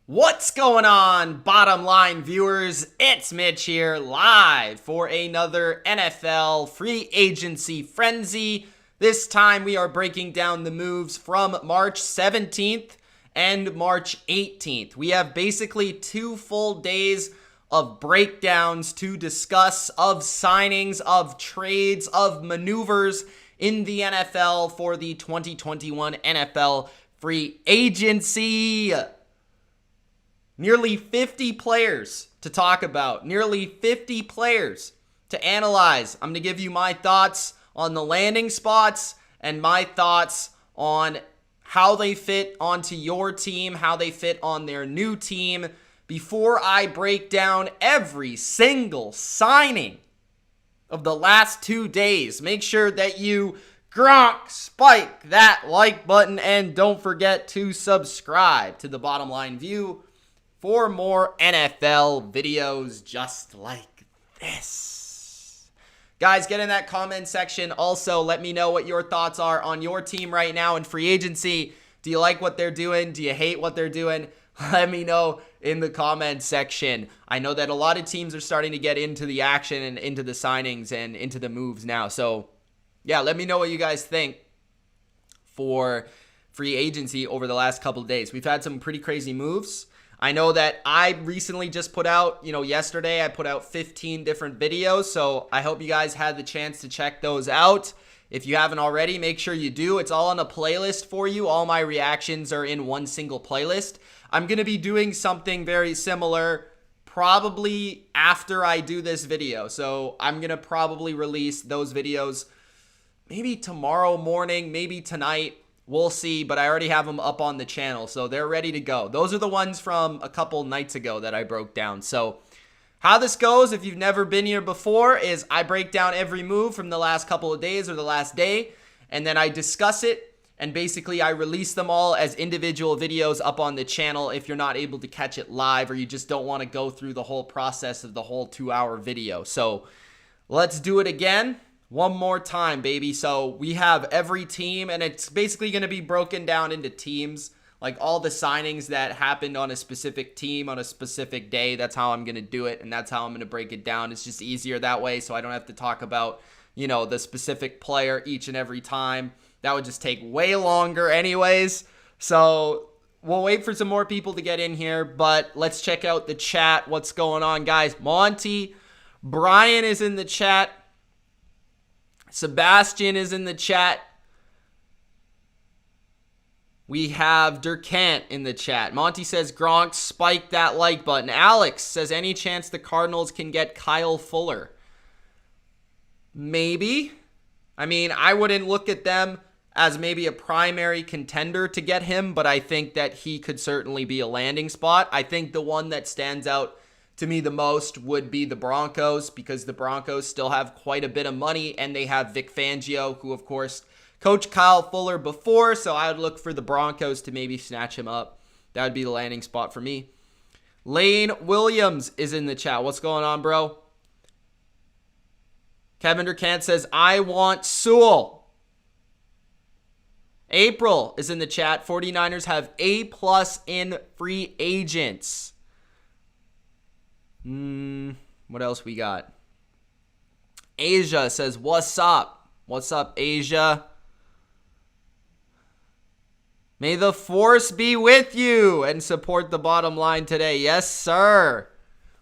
What's going on, bottom line viewers? It's Mitch here, live for another NFL free agency frenzy. This time we are breaking down the moves from March 17th and March 18th. We have basically 2 full days of breakdowns to discuss, of signings, of trades, of maneuvers in the NFL for the 2021 NFL free agency. Nearly 50 players to talk about. Nearly 50 players to analyze. I'm going to give you my thoughts on the landing spots and my thoughts on how they fit onto your team, how they fit on their new team. Before I break down every single signing of the last 2 days, make sure that you spike that like button and don't forget to subscribe to the Bottom Line View for more NFL videos just like this. Guys, get in that comment section. Also, let me know what your thoughts are on your team right now in free agency. Do you like what they're doing? Do you hate what they're doing? Let me know in the comment section. I know that a lot of teams are starting to get into the action and into the signings and into the moves now. So, yeah, let me know what you guys think for free agency over the last couple of days. We've had some pretty crazy moves. I know that I recently just put out, yesterday I put out 15 different videos, so I hope you guys had the chance to check those out. If you haven't already, make sure you do. It's all on a playlist for you. All my reactions are in one single playlist. I'm going to be doing something very similar probably after I do this video. So I'm going to probably release those videos maybe tomorrow morning, maybe tonight. We'll see, but I already have them up on the channel, so they're ready to go. Those are the ones from a couple nights ago that I broke down. So how this goes, if you've never been here before, is I break down every move from the last couple of days or the last day, and then I discuss it, and basically I release them all as individual videos up on the channel if you're not able to catch it live or you just don't want to go through the whole process of the whole 2-hour video. So let's do it again. One more time, baby. So we have every team, and it's basically going to be broken down into teams, like all the signings that happened on a specific team on a specific day. That's how I'm going to do it, and that's how I'm going to break it down. It's just easier that way, so I don't have to talk about, the specific player each and every time. That would just take way longer anyways. So we'll wait for some more people to get in here, but let's check out the chat. What's going on, guys? Monty, Brian is in the chat. Sebastian is in the chat. We have Durkant in the chat. Monty says, Gronk, spike that like button. Alex says, any chance the Cardinals can get Kyle Fuller? Maybe. I mean, I wouldn't look at them as maybe a primary contender to get him, but I think that he could certainly be a landing spot. I think the one that stands out to me the most would be the Broncos, because the Broncos still have quite a bit of money, and they have Vic Fangio, who of course coached Kyle Fuller before, so I would look for the Broncos to maybe snatch him up. That would be the landing spot for me. Lane Williams is in the chat. What's going on, bro? Kevin Durkant says, I want Sewell. April is in the chat. 49ers have A+ in free agents. What else we got? Asia says, what's up? What's up, Asia? May the force be with you and support the bottom line today. Yes, sir.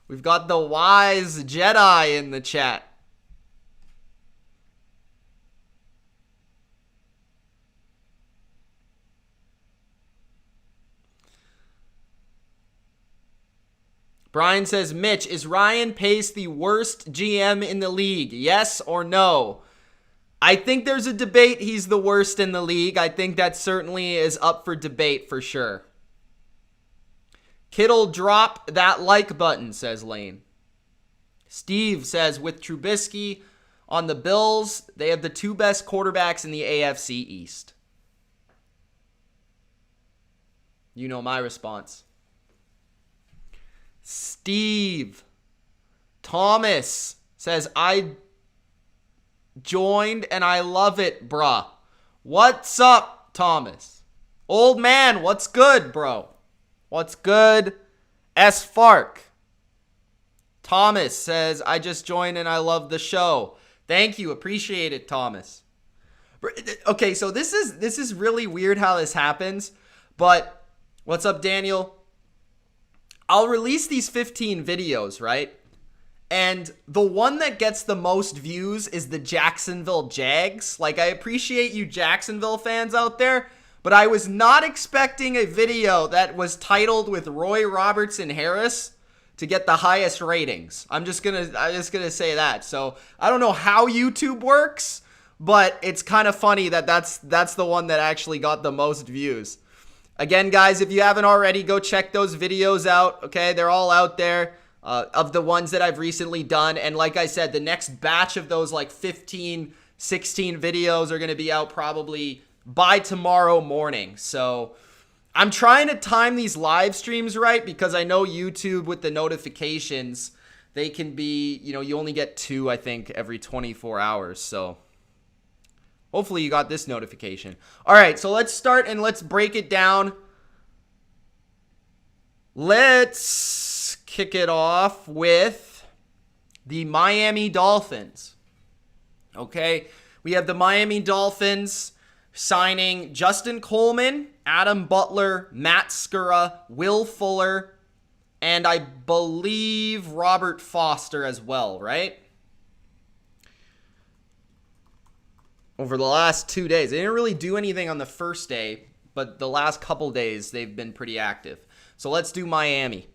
We've got the wise Jedi in the chat. Brian says, Mitch, is Ryan Pace the worst GM in the league? Yes or no? I think there's a debate he's the worst in the league. I think that certainly is up for debate for sure. Kittle, drop that like button, says Lane. Steve says, with Trubisky on the Bills, they have the 2 best quarterbacks in the AFC East. You know my response. Steve Thomas says, I joined and I love it, bruh. What's up, Thomas? Old man, what's good, bro? What's good? S. Fark. Thomas says, I just joined and I love the show. Thank you. Appreciate it, Thomas. Okay, so this is really weird how this happens. But what's up, Daniel? I'll release these 15 videos, right? And the one that gets the most views is the Jacksonville Jags. Like, I appreciate you Jacksonville fans out there, but I was not expecting a video that was titled with Roy Robertson Harris to get the highest ratings. I'm just gonna say that. So I don't know how YouTube works, but it's kind of funny that that's the one that actually got the most views. Again, guys, if you haven't already, go check those videos out. Okay, they're all out there. Of the ones that I've recently done. And like I said, the next batch of those like 15, 16 videos are going to be out probably by tomorrow morning. So I'm trying to time these live streams right because I know YouTube with the notifications, they can be, you only get 2, I think, every 24 hours. So hopefully you got this notification. All right, so let's start and let's break it down. Let's kick it off with the Miami Dolphins. Okay, we have the Miami Dolphins signing Justin Coleman, Adam Butler, Matt Skura, Will Fuller, and I believe Robert Foster as well, right? Over the last 2 days. They didn't really do anything on the first day, but the last couple days they've been pretty active. So let's do Miami.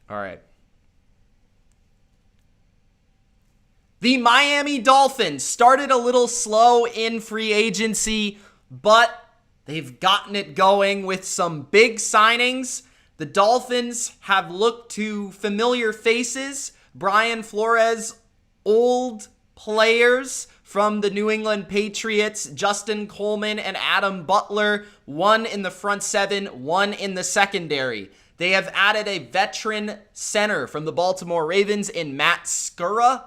All right. The Miami Dolphins started a little slow in free agency, but they've gotten it going with some big signings. The Dolphins have looked to familiar faces. Brian Flores, old players from the New England Patriots, Justin Coleman and Adam Butler, one in the front seven, one in the secondary. They have added a veteran center from the Baltimore Ravens in Matt Skura,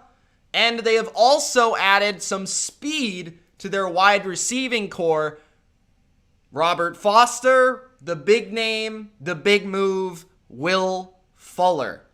and they have also added some speed to their wide receiving core. Robert Foster, the big name, the big move, Will Fuller.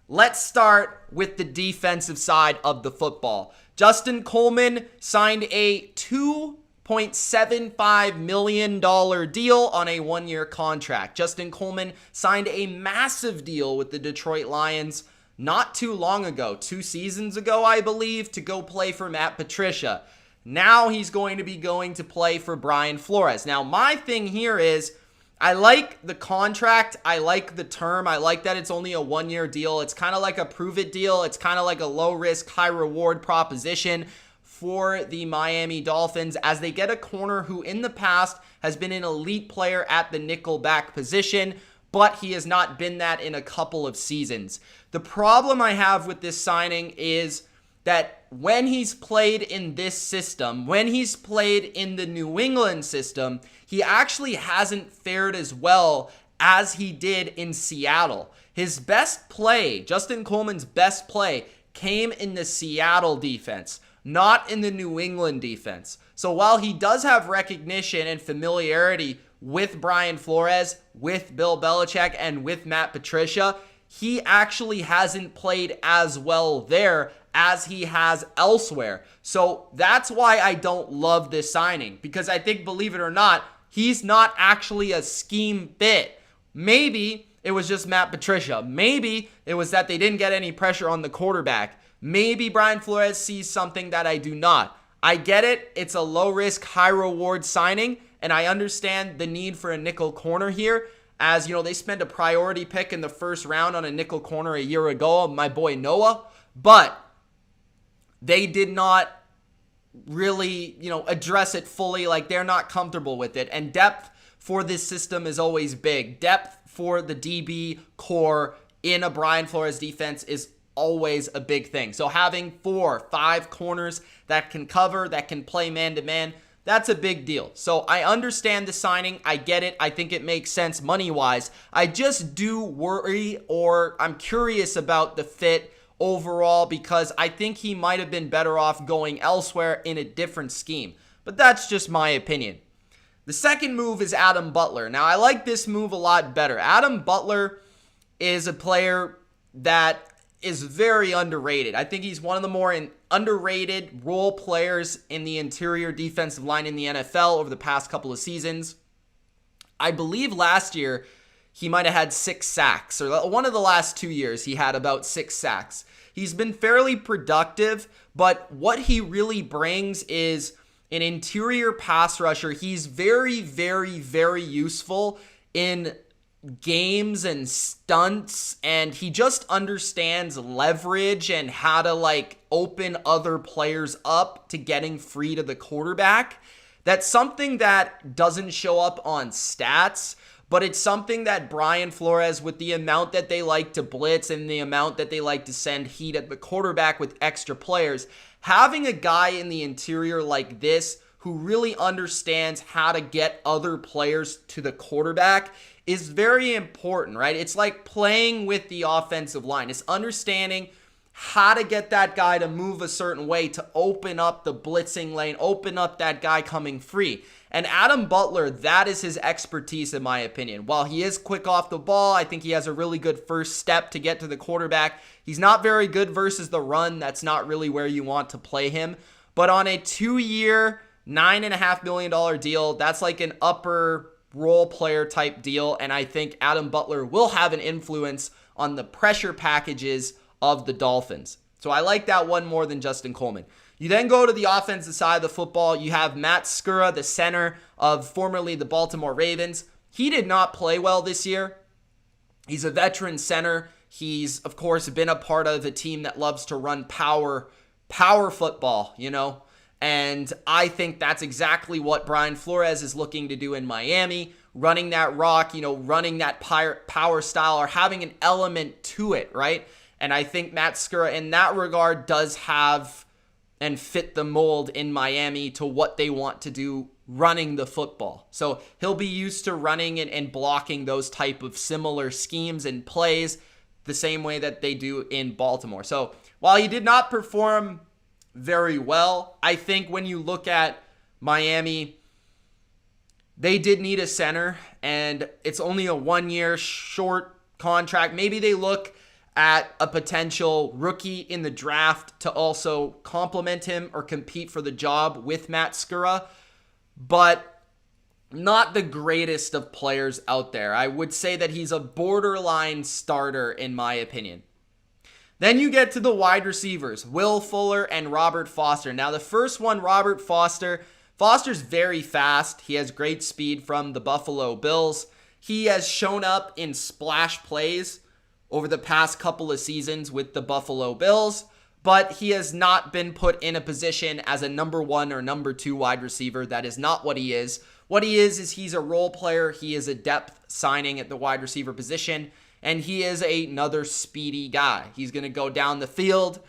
Let's start with the defensive side of the football. Justin Coleman signed a $2.75 million deal on a one-year contract. Justin Coleman signed a massive deal with the Detroit Lions not too long ago, 2 seasons ago, I believe, to go play for Matt Patricia. Now he's going to be going to play for Brian Flores. Now, my thing here is I like the contract. I like the term. I like that it's only a one-year deal. It's kind of like a prove-it deal. It's kind of like a low-risk, high-reward proposition for the Miami Dolphins as they get a corner who in the past has been an elite player at the nickel back position, but he has not been that in a couple of seasons. The problem I have with this signing is that when he's played in this system, when he's played in the New England system, he actually hasn't fared as well as he did in Seattle. His best play, Justin Coleman's best play, came in the Seattle defense, not in the New England defense. So while he does have recognition and familiarity with Brian Flores, with Bill Belichick, and with Matt Patricia, he actually hasn't played as well there as he has elsewhere. So that's why I don't love this signing, because I think, believe it or not, he's not actually a scheme fit. Maybe it was just Matt Patricia. Maybe it was that they didn't get any pressure on the quarterback. Maybe Brian Flores sees something that I do not. I get it. It's a low-risk, high-reward signing, and I understand the need for a nickel corner here. As, they spent a priority pick in the first round on a nickel corner a year ago, my boy Noah. But they did not really, address it fully. Like, they're not comfortable with it. And depth for this system is always big. Depth for the DB core in a Brian Flores defense is always a big thing. So having 4 or 5 corners that can cover, that can play man-to-man, that's a big deal. So I understand the signing. I get it. I think it makes sense money-wise. I just do worry, or I'm curious about the fit overall, because I think he might have been better off going elsewhere in a different scheme. But that's just my opinion. The second move is Adam Butler. Now, I like this move a lot better. Adam Butler is a player that is very underrated. I think he's one of the more underrated role players in the interior defensive line in the NFL over the past couple of seasons. I believe last year he might have had 6 sacks, or one of the last 2 years he had about 6 sacks. He's been fairly productive, but what he really brings is an interior pass rusher. He's very, very, very useful in games and stunts, and he just understands leverage and how to open other players up to getting free to the quarterback. That's something that doesn't show up on stats, but it's something that Brian Flores, with the amount that they like to blitz and the amount that they like to send heat at the quarterback with extra players, having a guy in the interior like this who really understands how to get other players to the quarterback is very important, right? It's like playing with the offensive line. It's understanding how to get that guy to move a certain way to open up the blitzing lane, open up that guy coming free. And Adam Butler, that is his expertise, in my opinion. While he is quick off the ball, I think he has a really good first step to get to the quarterback. He's not very good versus the run. That's not really where you want to play him. But on a 2-year, $9.5 million deal, that's like an upper role player type deal. And I think Adam Butler will have an influence on the pressure packages of the Dolphins. So I like that one more than Justin Coleman. You then go to the offensive side of the football. You have Matt Skura, the center of formerly the Baltimore Ravens. He did not play well this year. He's a veteran center. He's, of course, been a part of a team that loves to run power football, And I think that's exactly what Brian Flores is looking to do in Miami, running that rock, running that power style, or having an element to it, right? And I think Matt Skura, in that regard, does have and fit the mold in Miami to what they want to do running the football. So he'll be used to running and blocking those type of similar schemes and plays the same way that they do in Baltimore. So while he did not perform very well, I think when you look at Miami, they did need a center, and it's only a 1-year short contract. Maybe they look at a potential rookie in the draft to also complement him or compete for the job with Matt Skura, but not the greatest of players out there. I would say that he's a borderline starter in my opinion. Then you get to the wide receivers, Will Fuller and Robert Foster. Now the first one, Robert Foster. Foster's very fast. He has great speed from the Buffalo Bills. He has shown up in splash plays over the past couple of seasons with the Buffalo Bills, but he has not been put in a position as a number 1 or number 2 wide receiver. That is not what he is. What he is he's a role player. He is a depth signing at the wide receiver position, and he is another speedy guy. He's going to go down the field,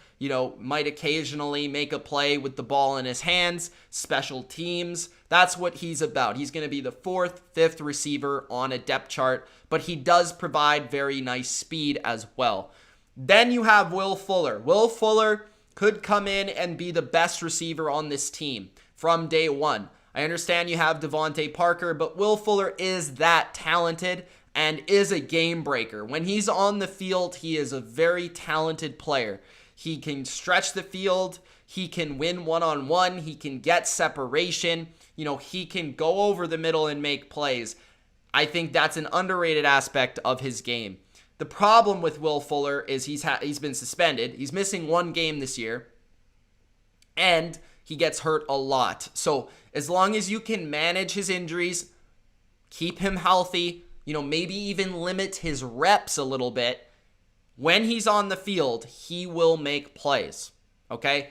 might occasionally make a play with the ball in his hands, special teams. That's what he's about. He's going to be the 4th, 5th receiver on a depth chart, but he does provide very nice speed as well. Then you have Will Fuller. Will Fuller could come in and be the best receiver on this team from day one. I understand you have Devontae Parker, but Will Fuller is that talented and is a game breaker. When he's on the field, he is a very talented player. He can stretch the field. He can win one-on-one. He can get separation. He can go over the middle and make plays. I think that's an underrated aspect of his game. The problem with Will Fuller is he's been suspended. He's missing 1 game this year, and he gets hurt a lot. So as long as you can manage his injuries, keep him healthy, maybe even limit his reps a little bit, when he's on the field, he will make plays, okay?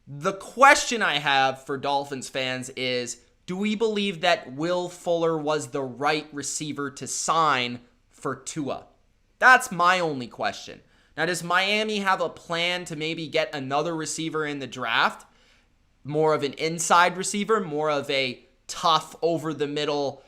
The question I have for Dolphins fans is, do we believe that Will Fuller was the right receiver to sign for Tua? That's my only question. Now, does Miami have a plan to maybe get another receiver in the draft? More of an inside receiver, more of a tough over the middle,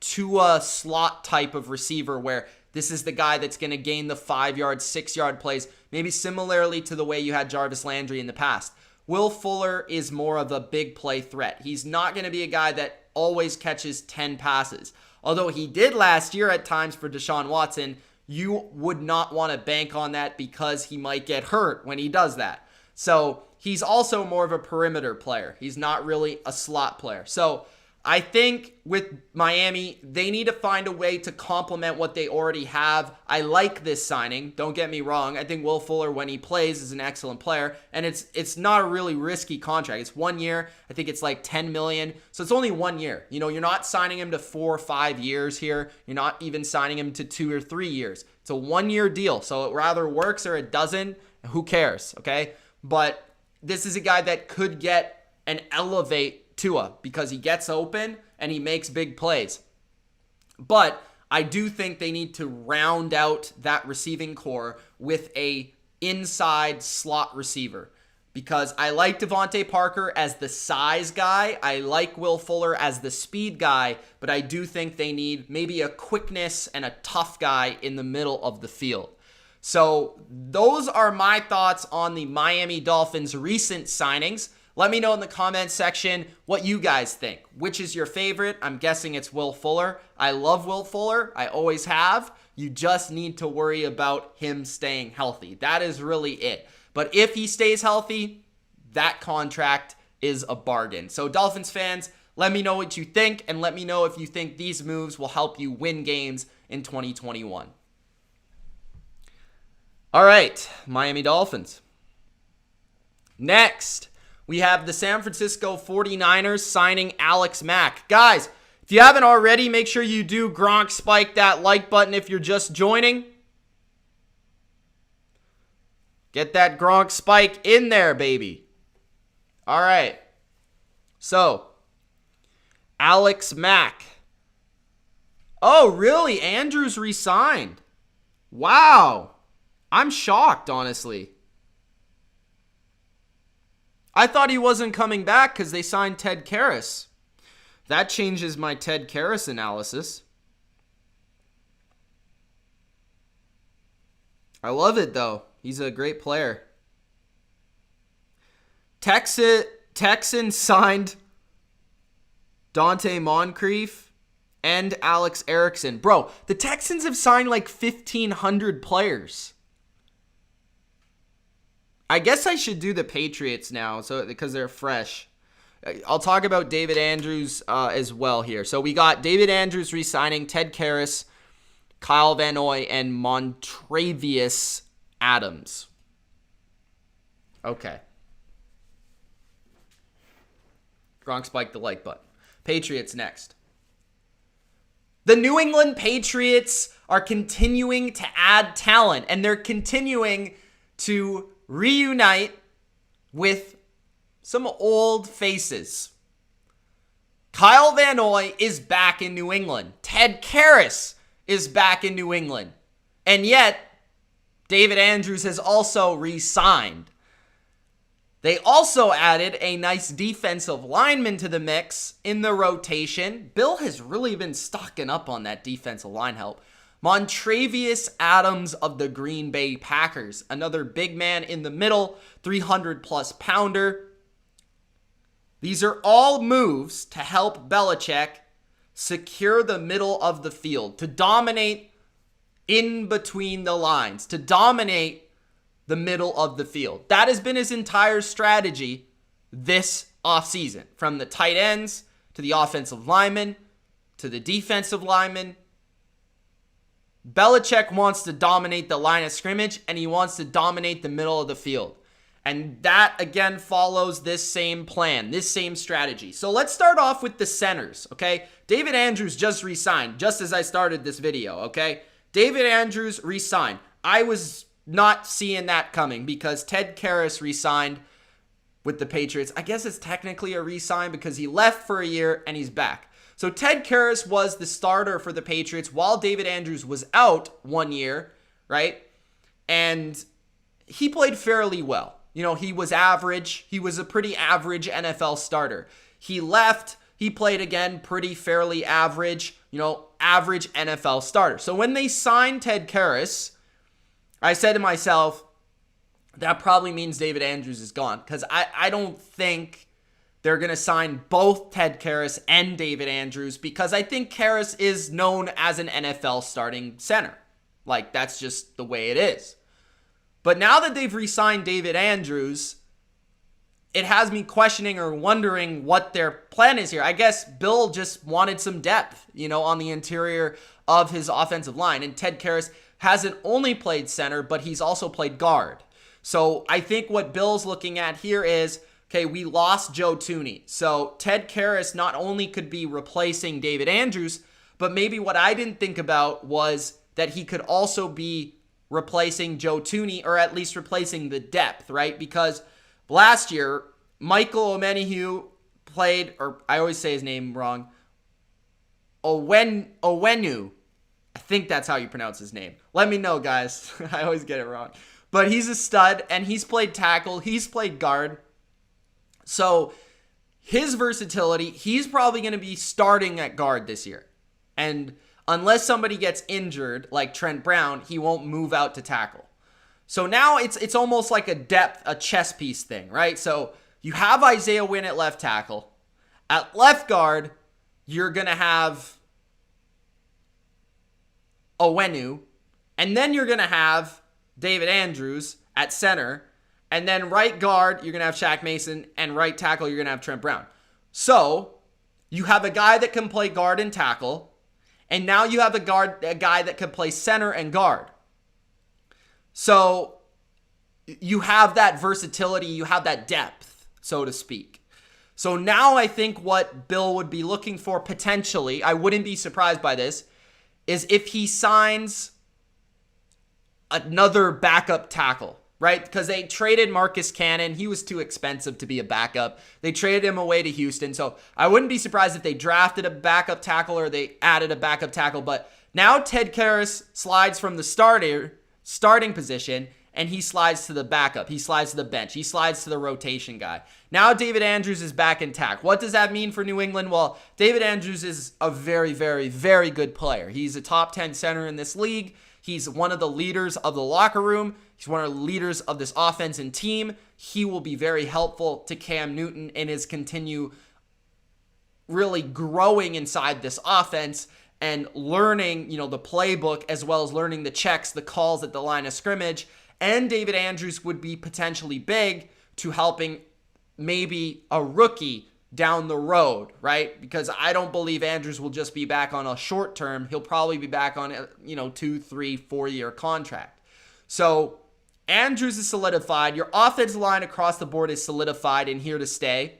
Tua slot type of receiver where this is the guy that's going to gain the 5-yard, 6-yard plays, maybe similarly to the way you had Jarvis Landry in the past. Will Fuller is more of a big play threat. He's not going to be a guy that always catches 10 passes. Although he did last year at times for Deshaun Watson, you would not want to bank on that because he might get hurt when he does that. So he's also more of a perimeter player. He's not really a slot player. So I think with Miami, they need to find a way to complement what they already have. I like this signing. Don't get me wrong. I think Will Fuller, when he plays, is an excellent player. And it's not a really risky contract. It's 1 year. I think it's like $10 million. So it's only 1 year. You know, you're not signing him to 4 or 5 years here. You're not even signing him to 2 or 3 years. It's a 1-year deal. So it rather works or it doesn't. Who cares? Okay. But this is a guy that could get and elevate Tua because he gets open and he makes big plays. But I do think they need to round out that receiving core with a inside slot receiver because I like Devontae Parker as the size guy. I like Will Fuller as the speed guy, but I do think they need maybe a quickness and a tough guy in the middle of the field. So those are my thoughts on the Miami Dolphins' recent signings. Let me know in the comments section what you guys think. Which is your favorite? I'm guessing it's Will Fuller. I love Will Fuller. I always have. You just need to worry about him staying healthy. That is really it. But if he stays healthy, that contract is a bargain. So Dolphins fans, let me know what you think, and let me know if you think these moves will help you win games in 2021. All right, Miami Dolphins. Next, we have the San Francisco 49ers signing Alex Mack. Guys, if you haven't already, make sure you do Gronk spike that like button if you're just joining. Get that Gronk spike in there, baby. All right. So, Alex Mack. Oh, really? Andrews re-signed. Wow. I'm shocked, honestly. I thought he wasn't coming back because they signed Ted Karras. That changes my Ted Karras analysis. I love it, though. He's a great player. Texans signed Dante Moncrief and Alex Erickson. Bro, the Texans have signed like 1,500 players. I guess I should do the Patriots now because they're fresh. I'll talk about David Andrews as well here. So we got David Andrews re-signing, Ted Karras, Kyle Van Noy, and Montravius Adams. Okay. Gronk spiked the like button. Patriots next. The New England Patriots are continuing to add talent, and they're continuing to reunite with some old faces. Kyle Van Noy is back in New England. Ted Karras is back in New England. And yet, David Andrews has also re-signed. They also added a nice defensive lineman to the mix in the rotation. Bill has really been stocking up on that defensive line help. Montravius Adams of the Green Bay Packers. Another big man in the middle, 300-plus pounder. These are all moves to help Belichick secure the middle of the field, to dominate in between the lines, to dominate the middle of the field. That has been his entire strategy this offseason, from the tight ends to the offensive linemen to the defensive linemen. Belichick wants to dominate the line of scrimmage, and he wants to dominate the middle of the field. And that, again, follows this same plan, this same strategy. So let's start off with the centers, okay? David Andrews just re-signed, just as I started this video, okay? David Andrews re-signed. I was not seeing that coming because Ted Karras re-signed with the Patriots. I guess it's technically a re-sign because he left for a year and he's back. So Ted Karras was the starter for the Patriots while David Andrews was out 1 year, right? And he played fairly well. You know, he was average. He was a pretty average NFL starter. He left. He played again pretty fairly average, average NFL starter. So when they signed Ted Karras, I said to myself, that probably means David Andrews is gone because I don't think they're going to sign both Ted Karras and David Andrews because I think Karras is known as an NFL starting center. Like, that's just the way it is. But now that they've re-signed David Andrews, it has me questioning or wondering what their plan is here. I guess Bill just wanted some depth, on the interior of his offensive line. And Ted Karras hasn't only played center, but he's also played guard. So I think what Bill's looking at here is, okay, we lost Joe Thuney. So Ted Karras not only could be replacing David Andrews, but maybe what I didn't think about was that he could also be replacing Joe Thuney, or at least replacing the depth, right? Because last year, Michael Omenihu played, or I always say his name wrong, Owenu. I think that's how you pronounce his name. Let me know, guys. I always get it wrong. But he's a stud, and he's played tackle. He's played guard. So his versatility, he's probably going to be starting at guard this year. And unless somebody gets injured, like Trent Brown, he won't move out to tackle. So now it's almost like a chess piece thing, right? So you have Isaiah Wynn at left tackle. At left guard, you're going to have Owenu. And then you're going to have David Andrews at center. And then right guard, you're going to have Shaq Mason. And right tackle, you're going to have Trent Brown. So you have a guy that can play guard and tackle. And now you have a guy that can play center and guard. So you have that versatility, you have that depth, so to speak. So now I think what Bill would be looking for potentially, I wouldn't be surprised by this, is if he signs another backup tackle, right? Because they traded Marcus Cannon. He was too expensive to be a backup. They traded him away to Houston. So I wouldn't be surprised if they drafted a backup tackle or they added a backup tackle. But now Ted Karras slides from the starting position, and he slides to the backup. He slides to the bench. He slides to the rotation guy. Now David Andrews is back in tack. What does that mean for New England? Well, David Andrews is a very, very, very good player. He's a top 10 center in this league. He's one of the leaders of the locker room. He's one of the leaders of this offense and team. He will be very helpful to Cam Newton in his continue really growing inside this offense and learning, the playbook, as well as learning the checks, the calls at the line of scrimmage. And David Andrews would be potentially big to helping maybe a rookie down the road, right? Because I don't believe Andrews will just be back on a short term. He'll probably be back on a, 2, 3, 4-year contract. So Andrews is solidified. Your offensive line across the board is solidified and here to stay.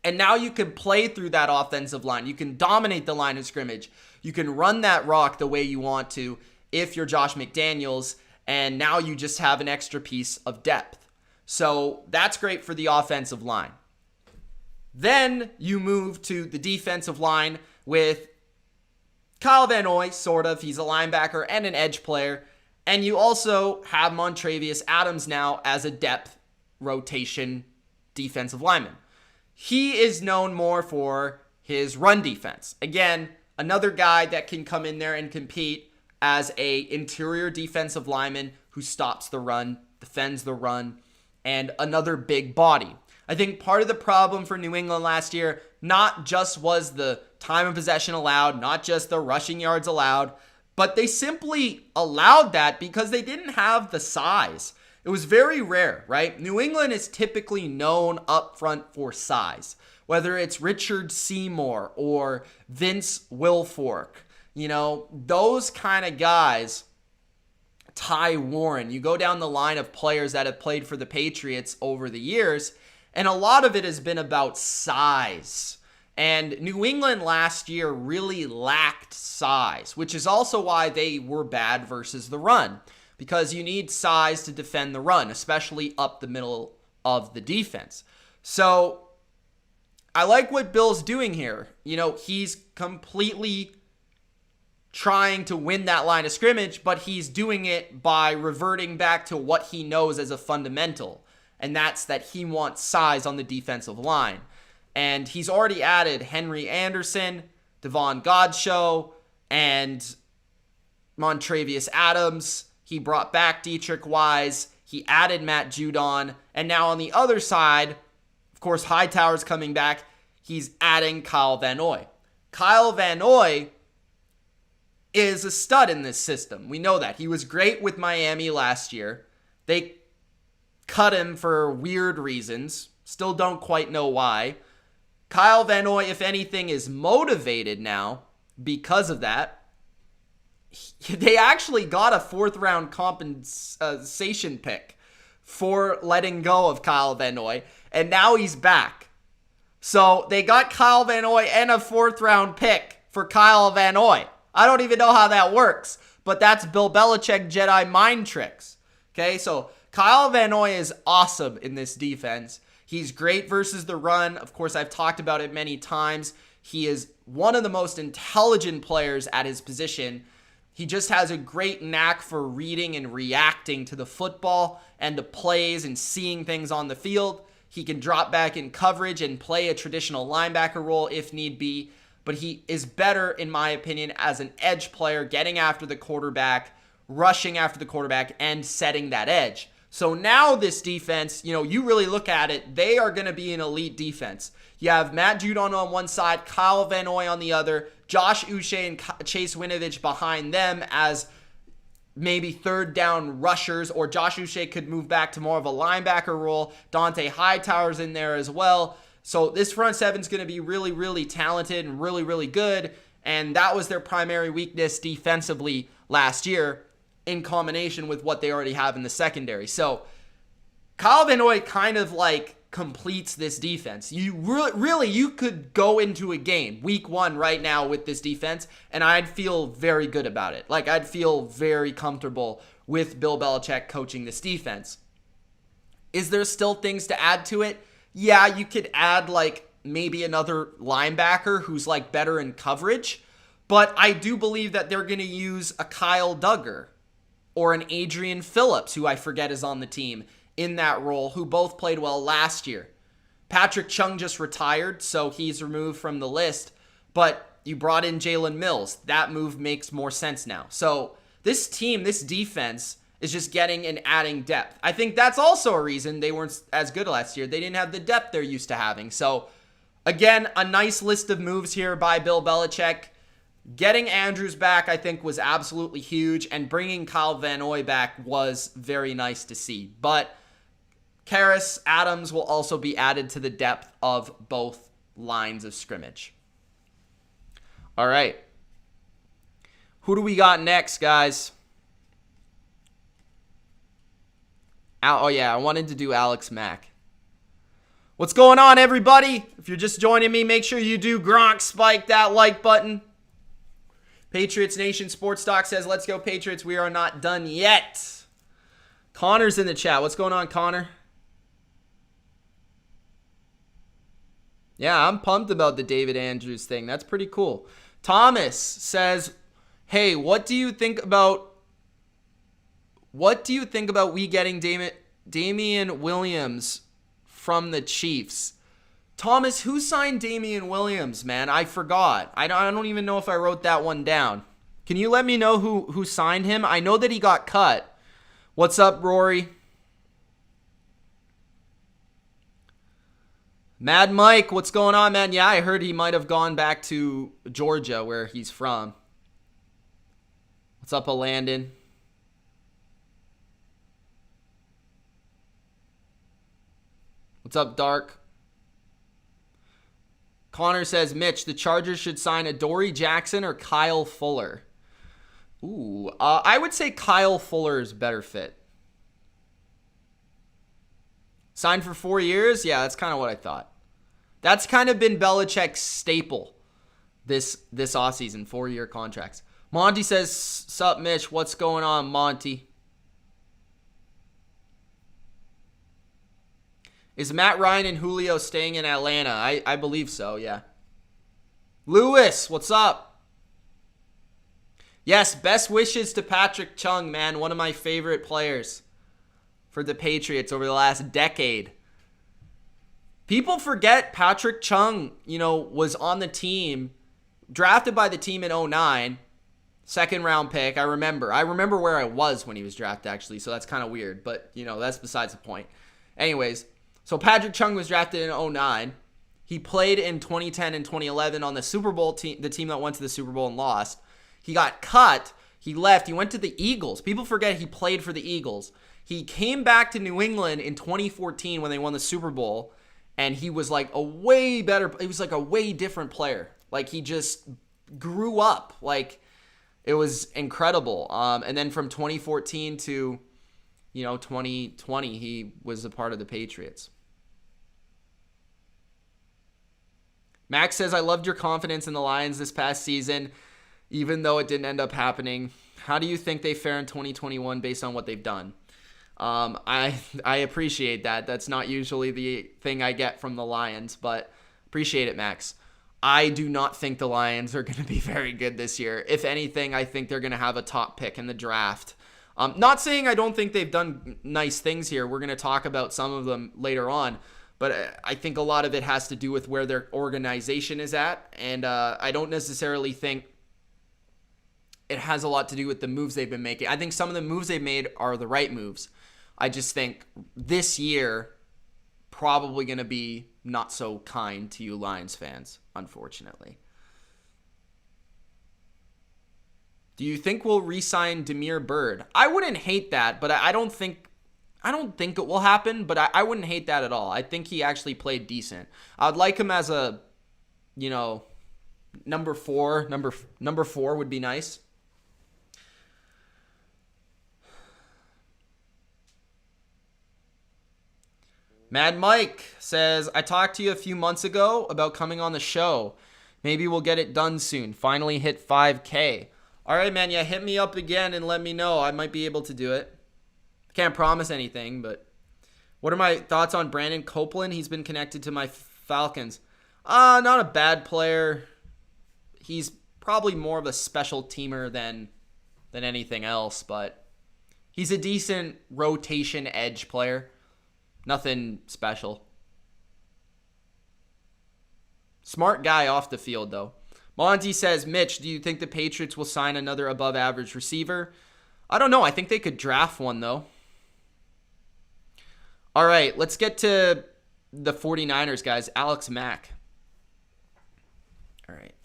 And now you can play through that offensive line. You can dominate the line of scrimmage. You can run that rock the way you want to if you're Josh McDaniels. And now you just have an extra piece of depth. So that's great for the offensive line. Then you move to the defensive line with Kyle Van Noy, sort of. He's a linebacker and an edge player. And you also have Montravius Adams now as a depth rotation defensive lineman. He is known more for his run defense. Again, another guy that can come in there and compete as a interior defensive lineman who stops the run, defends the run, and another big body. I think part of the problem for New England last year, not just was the time of possession allowed, not just the rushing yards allowed, but they simply allowed that because they didn't have the size. It was very rare, right? New England is typically known up front for size, whether it's Richard Seymour or Vince Wilfork. Those kind of guys, Ty Warren, you go down the line of players that have played for the Patriots over the years, and a lot of it has been about size. And New England last year really lacked size, which is also why they were bad versus the run, because you need size to defend the run, especially up the middle of the defense. So I like what Bill's doing here. He's completely trying to win that line of scrimmage, but he's doing it by reverting back to what he knows as a fundamental, and that's that he wants size on the defensive line. And he's already added Henry Anderson, Devon Godchaux, and Montravius Adams. He brought back Dietrich Wise. He added Matt Judon. And now on the other side, Of course, Hightower's coming back. He's adding Kyle Van Noy. Kyle Van Noy is a stud in this system. We know that. He was great with Miami last year. They cut him for weird reasons. Still don't quite know why. Kyle Van Noy, if anything, is motivated now because of that. They actually got a 4th-round compensation pick for letting go of Kyle Van Noy, and now he's back. So they got Kyle Van Noy and a 4th-round pick for Kyle Van Noy. I don't even know how that works, but that's Bill Belichick Jedi mind tricks. Okay, so Kyle Van Noy is awesome in this defense. He's great versus the run. Of course, I've talked about it many times. He is one of the most intelligent players at his position. He just has a great knack for reading and reacting to the football and the plays and seeing things on the field. He can drop back in coverage and play a traditional linebacker role if need be. But he is better, in my opinion, as an edge player, getting after the quarterback, rushing after the quarterback, and setting that edge. So now this defense, you really look at it, they are going to be an elite defense. You have Matt Judon on one side, Kyle Van Noy on the other, Josh Uche and Chase Winovich behind them as maybe 3rd down rushers, or Josh Uche could move back to more of a linebacker role. Dante Hightower's in there as well. So this front seven's going to be really, really talented and really, really good. And that was their primary weakness defensively last year, in combination with what they already have in the secondary. So Kyle Van Noy kind of completes this defense. You really you could go into a game week 1 right now with this defense, and I'd feel very good about it. I'd feel very comfortable with Bill Belichick coaching this defense. Is there still things to add to it? Yeah, you could add maybe another linebacker who's better in coverage, but I do believe that they're going to use a Kyle Duggar or an Adrian Phillips, who I forget is on the team, in that role, who both played well last year. Patrick Chung just retired, so he's removed from the list, but you brought in Jalen Mills. That move makes more sense now. So this team, this defense, is just getting and adding depth. I think that's also a reason they weren't as good last year. They didn't have the depth they're used to having. So again, a nice list of moves here by Bill Belichick. Getting Andrews back, I think, was absolutely huge, and bringing Kyle Van Noy back was very nice to see. But Karras, Adams will also be added to the depth of both lines of scrimmage. All right. Who do we got next, guys? Oh, yeah, I wanted to do Alex Mack. What's going on, everybody? If you're just joining me, make sure you do Gronk spike that like button. Patriots Nation Sports Talk says, let's go Patriots. We are not done yet. Connor's in the chat. What's going on, Connor? Yeah, I'm pumped about the David Andrews thing. That's pretty cool. Thomas says, hey, what do you think about we getting Damian Williams from the Chiefs? Thomas, who signed Damian Williams, man? I forgot. I don't even know if I wrote that one down. Can you let me know who signed him? I know that he got cut. What's up, Rory? Mad Mike, what's going on, man? Yeah, I heard he might have gone back to Georgia, where he's from. What's up, Landon? What's up, Dark? Connor says, Mitch, the Chargers should sign Adoree Jackson or Kyle Fuller. Ooh, I would say Kyle Fuller is better fit. Signed for 4 years? Yeah, that's kind of what I thought. That's kind of been Belichick's staple this offseason, 4-year contracts. Monty says, sup, Mitch? What's going on, Monty? Is Matt Ryan and Julio staying in Atlanta? I believe so, yeah. Lewis, what's up? Yes, best wishes to Patrick Chung, man. One of my favorite players for the Patriots over the last decade. People forget Patrick Chung, was on the team, drafted by the team in 2009, second-round pick. I remember where I was when he was drafted, actually, so that's kind of weird. But, that's besides the point. Anyways, So Patrick Chung was drafted in 2009. He played in 2010 and 2011 on the Super Bowl team, the team that went to the Super Bowl and lost. He got cut. He left. He went to the Eagles. People forget he played for the Eagles. He came back to New England in 2014 when they won the Super Bowl, and he was like a way better, he was like a way different player. Like he just grew up. Like it was incredible. And then from 2014 to 2020, he was a part of the Patriots. Max says, I loved your confidence in the Lions this past season, even though it didn't end up happening. How do you think they fare in 2021 based on what they've done? I appreciate that. That's not usually the thing I get from the Lions, but appreciate it, Max. I do not think the Lions are going to be very good this year. If anything, I think they're going to have a top pick in the draft. Not saying I don't think they've done nice things here. We're going to talk about some of them later on. But I think a lot of it has to do with where their organization is at. And I don't necessarily think it has a lot to do with the moves they've been making. I think some of the moves they've made are the right moves. I just think this year probably going to be not so kind to you Lions fans, unfortunately. Do you think we'll re-sign Damiere Byrd? I wouldn't hate that, but I don't think it will happen, but I wouldn't hate that at all. I think he actually played decent. I'd like him as a, number four. Number 4 would be nice. Mad Mike says, I talked to you a few months ago about coming on the show. Maybe we'll get it done soon. Finally hit 5K. All right, man. Yeah, hit me up again and let me know. I might be able to do it. Can't promise anything, but what are my thoughts on Brandon Copeland? He's been connected to my Falcons. Not a bad player. He's probably more of a special teamer than anything else, but he's a decent rotation edge player. Nothing special. Smart guy off the field, though. Monty says, Mitch, do you think the Patriots will sign another above-average receiver? I don't know. I think they could draft one, though. All right, let's get to the 49ers, guys. Alex Mack. All right.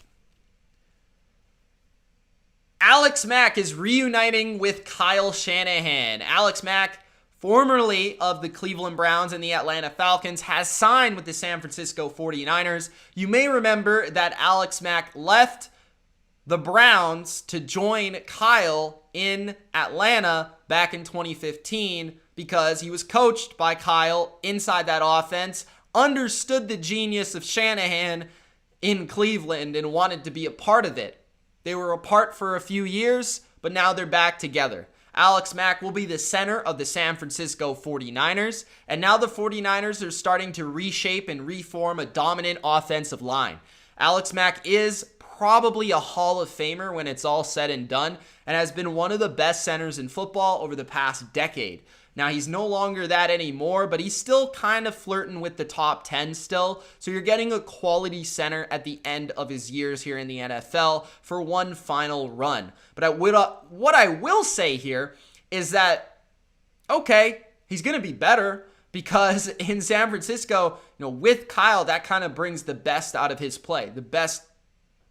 Alex Mack is reuniting with Kyle Shanahan. Alex Mack, formerly of the Cleveland Browns and the Atlanta Falcons, has signed with the San Francisco 49ers. You may remember that Alex Mack left the Browns to join Kyle in Atlanta back in 2015 because he was coached by Kyle inside that offense, understood the genius of Shanahan in Cleveland, and wanted to be a part of it. They were apart for a few years, but now they're back together. Alex Mack will be the center of the San Francisco 49ers, and now the 49ers are starting to reshape and reform a dominant offensive line. Alex Mack is probably a Hall of Famer when it's all said and done, and has been one of the best centers in football over the past decade. Now, he's no longer that anymore, but he's still kind of flirting with the top 10 still. So you're getting a quality center at the end of his years here in the NFL for one final run. But what I will say here is that, okay, he's going to be better because in San Francisco, with Kyle, that kind of brings the best out of his play. The best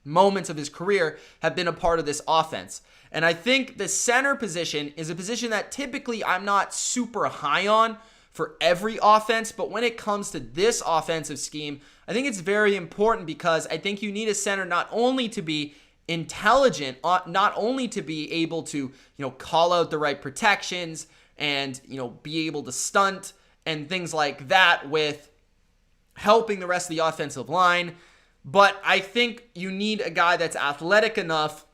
moments of his career have been a part of this offense. And I think the center position is a position that typically I'm not super high on for every offense, but when it comes to this offensive scheme, I think it's very important because I think you need a center not only to be intelligent, not only to be able to, call out the right protections and, be able to stunt and things like that with helping the rest of the offensive line, but I think you need a guy that's athletic enough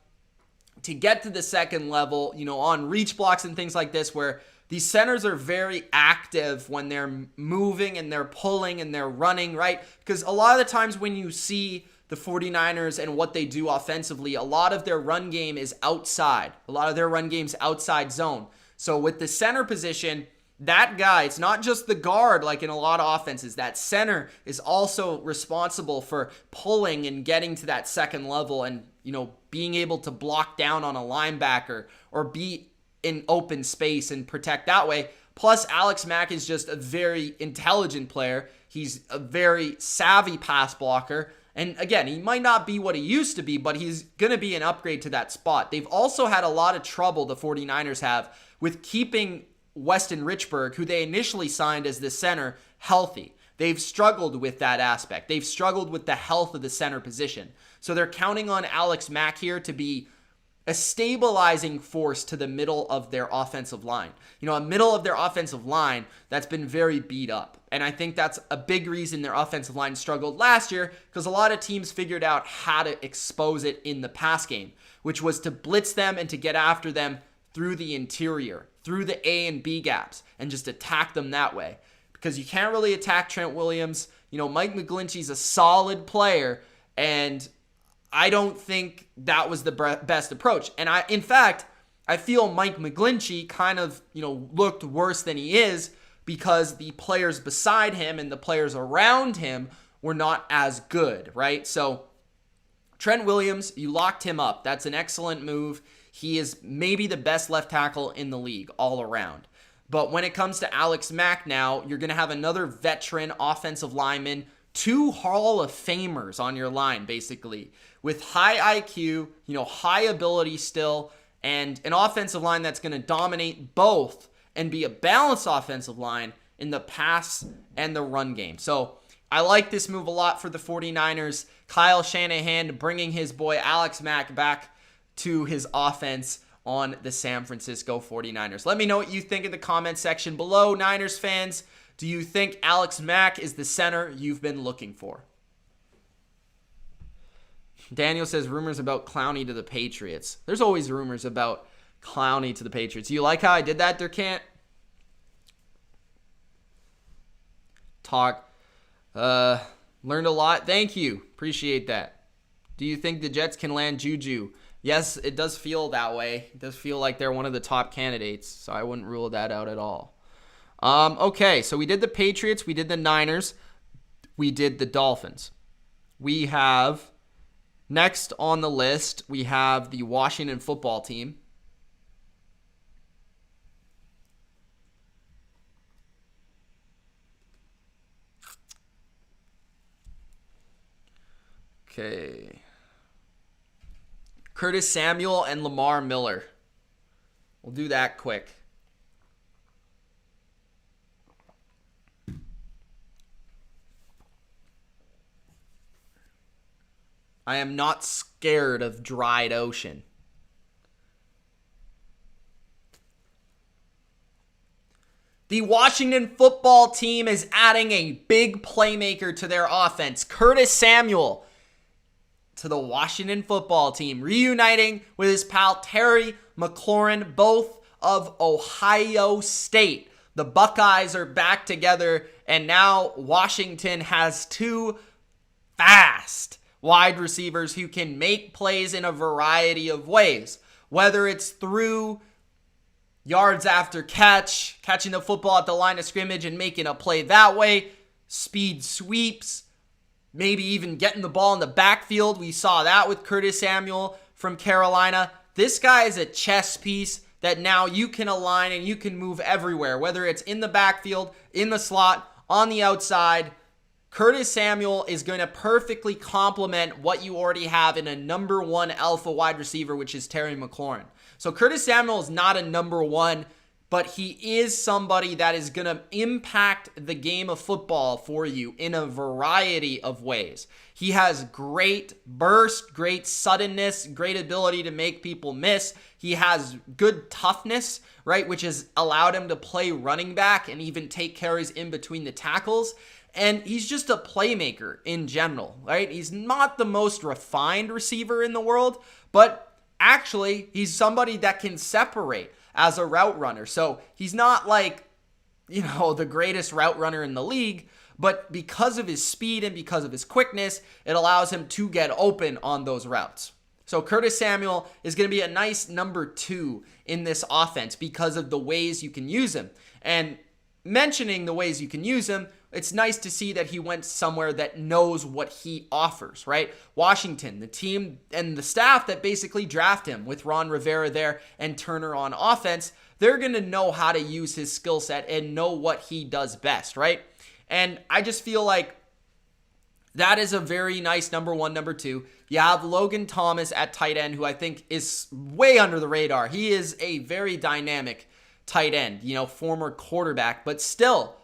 to get to the second level, on reach blocks and things like this, where these centers are very active when they're moving and they're pulling and they're running, right? Because a lot of the times when you see the 49ers and what they do offensively, a lot of their run game is outside. A lot of their run game's outside zone. So with the center position, that guy, it's not just the guard like in a lot of offenses. That center is also responsible for pulling and getting to that second level and, being able to block down on a linebacker or be in open space and protect that way. Plus, Alex Mack is just a very intelligent player. He's a very savvy pass blocker. And again, he might not be what he used to be, but he's going to be an upgrade to that spot. They've also had a lot of trouble, the 49ers have, with keeping Weston Richburg, who they initially signed as the center, healthy. They've struggled with that aspect. They've struggled with the health of the center position. So they're counting on Alex Mack here to be a stabilizing force to the middle of their offensive line. A middle of their offensive line that's been very beat up. And I think that's a big reason their offensive line struggled last year, because a lot of teams figured out how to expose it in the pass game, which was to blitz them and to get after them through the interior, through the A and B gaps, and just attack them that way. Because you can't really attack Trent Williams. Mike McGlinchey's a solid player, and I don't think that was the best approach. And in fact, I feel Mike McGlinchey kind of, looked worse than he is because the players beside him and the players around him were not as good, right? So Trent Williams, you locked him up. That's an excellent move. He is maybe the best left tackle in the league all around. But when it comes to Alex Mack now, you're going to have another veteran offensive lineman, 2 Hall of Famers on your line, basically, with high IQ, high ability still, and an offensive line that's going to dominate both and be a balanced offensive line in the pass and the run game. So I like this move a lot for the 49ers. Kyle Shanahan bringing his boy Alex Mack back to his offense on the San Francisco 49ers. Let me know what you think in the comment section below, Niners fans. Do you think Alex Mack is the center you've been looking for? Daniel says rumors about Clowney to the Patriots. There's always rumors about Clowney to the Patriots. You like how I did that, Durkant? Learned a lot. Thank you. Appreciate that. Do you think the Jets can land Juju? Yes, it does feel that way. It does feel like they're one of the top candidates, so I wouldn't rule that out at all. Okay, so we did the Patriots, we did the Niners, we did the Dolphins. We have, next on the list, we have the Washington football team. Okay. Curtis Samuel and Lamar Miller. We'll do that quick. I am not scared of dried ocean. The Washington football team is adding a big playmaker to their offense. Curtis Samuel to the Washington football team, reuniting with his pal Terry McLaurin, both of Ohio State. The Buckeyes are back together, and now Washington has 2 fast wide receivers who can make plays in a variety of ways, whether it's through yards after catch, catching the football at the line of scrimmage and making a play that way, speed sweeps, maybe even getting the ball in the backfield. We saw that with Curtis Samuel from Carolina. This guy is a chess piece that now you can align and you can move everywhere, whether it's in the backfield, in the slot, on the outside. Curtis Samuel is going to perfectly complement what you already have in a number 1 alpha wide receiver, which is Terry McLaurin. So Curtis Samuel is not a number 1, but he is somebody that is going to impact the game of football for you in a variety of ways. He has great burst, great suddenness, great ability to make people miss. He has good toughness, right, which has allowed him to play running back and even take carries in between the tackles. And he's just a playmaker in general, right? He's not the most refined receiver in the world, but actually he's somebody that can separate as a route runner. So he's not like, the greatest route runner in the league, but because of his speed and because of his quickness, it allows him to get open on those routes. So Curtis Samuel is going to be a nice number 2 in this offense because of the ways you can use him. And mentioning the ways you can use him, it's nice to see that he went somewhere that knows what he offers, right? Washington, the team and the staff that basically draft him with Ron Rivera there and Turner on offense, they're going to know how to use his skill set and know what he does best, right? And I just feel like that is a very nice number one. Number two, you have Logan Thomas at tight end, who I think is way under the radar. He is a very dynamic tight end, former quarterback, but still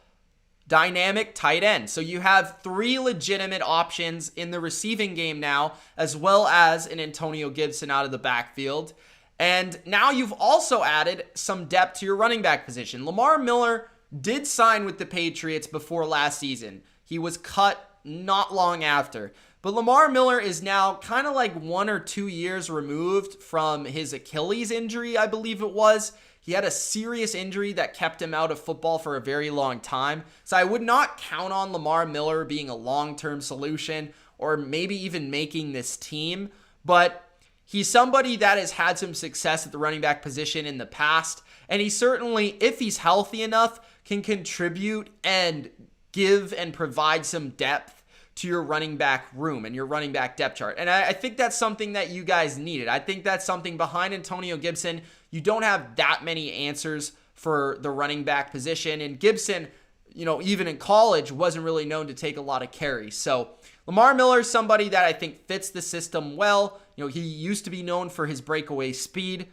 dynamic tight end. So you have three legitimate options in the receiving game now, as well as an Antonio Gibson out of the backfield. And now you've also added some depth to your running back position. Lamar Miller did sign with the Patriots before last season. He was cut not long after. But Lamar Miller is now kind of like 1 or 2 years removed from his Achilles injury, I believe it was. He had a serious injury that kept him out of football for a very long time. So I would not count on Lamar Miller being a long-term solution or maybe even making this team. But he's somebody that has had some success at the running back position in the past. And he certainly, if he's healthy enough, can contribute and give and provide some depth to your running back room and your running back depth chart. And I think that's something that you guys needed. I think that's something behind Antonio Gibson. You don't have that many answers for the running back position. And Gibson, even in college, wasn't really known to take a lot of carries. So Lamar Miller is somebody that I think fits the system well. He used to be known for his breakaway speed,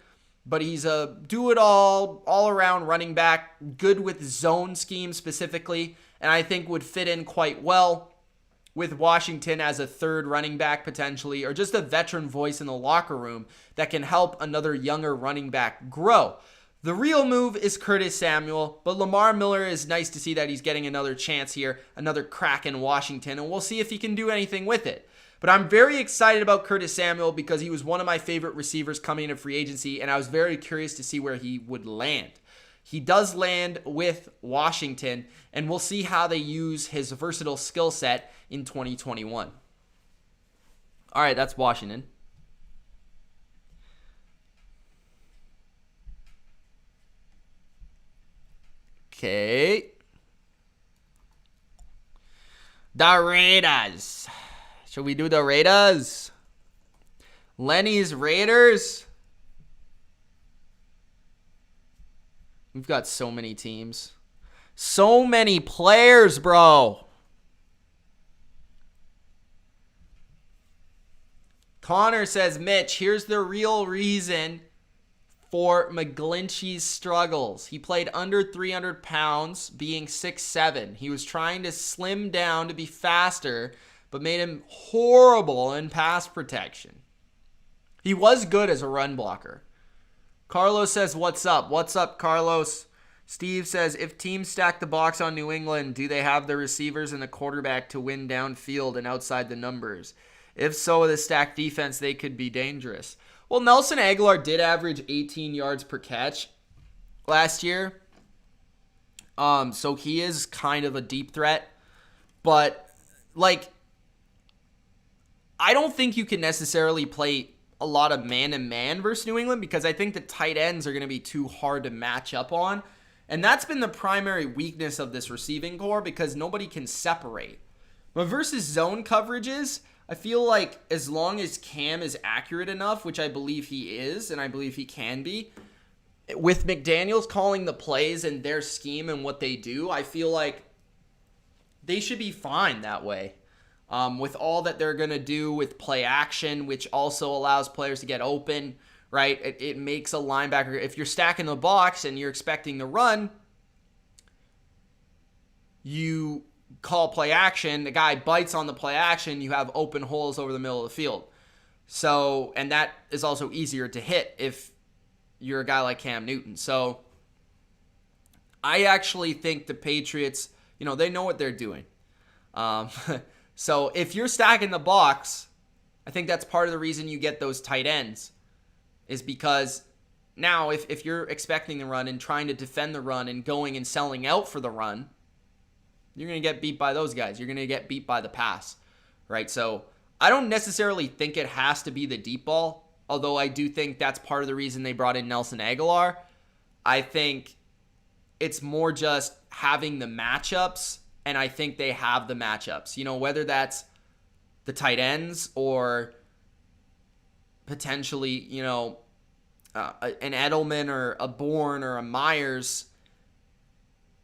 but he's a do-it-all, all-around running back, good with zone scheme specifically, and I think would fit in quite well with Washington as a third running back potentially, or just a veteran voice in the locker room that can help another younger running back grow. The real move is Curtis Samuel, but Lamar Miller is nice to see that he's getting another chance here, another crack in Washington, and we'll see if he can do anything with it. But I'm very excited about Curtis Samuel because he was one of my favorite receivers coming into free agency, and I was very curious to see where he would land. He does land with Washington, and we'll see how they use his versatile skill set in 2021. All right, that's Washington. Okay. The Raiders. Should we do the Raiders? Lenny's Raiders. We've got so many teams. So many players, bro. Connor says, Mitch, here's the real reason for McGlinchey's struggles. He played under 300 pounds, being 6'7". He was trying to slim down to be faster, but made him horrible in pass protection. He was good as a run blocker. Carlos says, what's up? What's up, Carlos? Steve says, if teams stack the box on New England, do they have the receivers and the quarterback to win downfield and outside the numbers? If so, with a stacked defense, they could be dangerous. Well, Nelson Aguilar did average 18 yards per catch last year. So he is kind of a deep threat. But, I don't think you can necessarily play a lot of man-to-man versus New England because I think the tight ends are going to be too hard to match up on. And that's been the primary weakness of this receiving core because nobody can separate. But versus zone coverages, I feel like as long as Cam is accurate enough, which I believe he is, and I believe he can be, with McDaniels calling the plays and their scheme and what they do, I feel like they should be fine that way. With all that they're going to do with play action, which also allows players to get open, right? It makes a linebacker, if you're stacking the box and you're expecting to run, you call play action, the guy bites on the play action, you have open holes over the middle of the field. So, and that is also easier to hit if you're a guy like Cam Newton. So, I actually think the Patriots, they know what they're doing. So if you're stacking the box, I think that's part of the reason you get those tight ends is because now if you're expecting the run and trying to defend the run and going and selling out for the run, you're going to get beat by those guys. You're going to get beat by the pass, right? So I don't necessarily think it has to be the deep ball, although I do think that's part of the reason they brought in Nelson Aguilar. I think it's more just having the matchups, and I think they have the matchups. You know, whether that's the tight ends or potentially, you know, an Edelman or a Bourne or a Myers.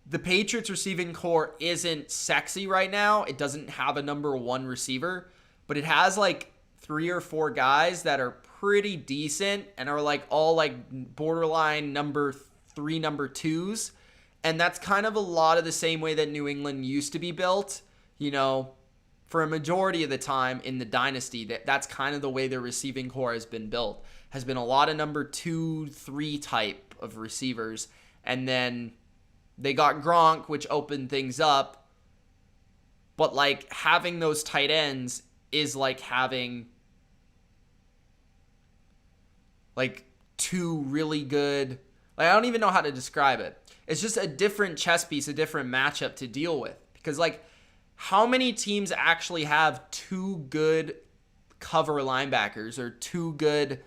The Patriots receiving core isn't sexy right now. It doesn't have a number one receiver, but it has like 3 or 4 guys that are pretty decent and are like all like borderline number 3, number 2s. And that's kind of a lot of the same way that New England used to be built. You know, for a majority of the time in the dynasty, that's kind of the way their receiving core has been built. Has been a lot of number 2, 3 type of receivers. And then they got Gronk, which opened things up. But like having those tight ends is like having like 2 really good, like I don't even know how to describe it. It's just a different chess piece, a different matchup to deal with. Because like how many teams actually have 2 good cover linebackers or 2 good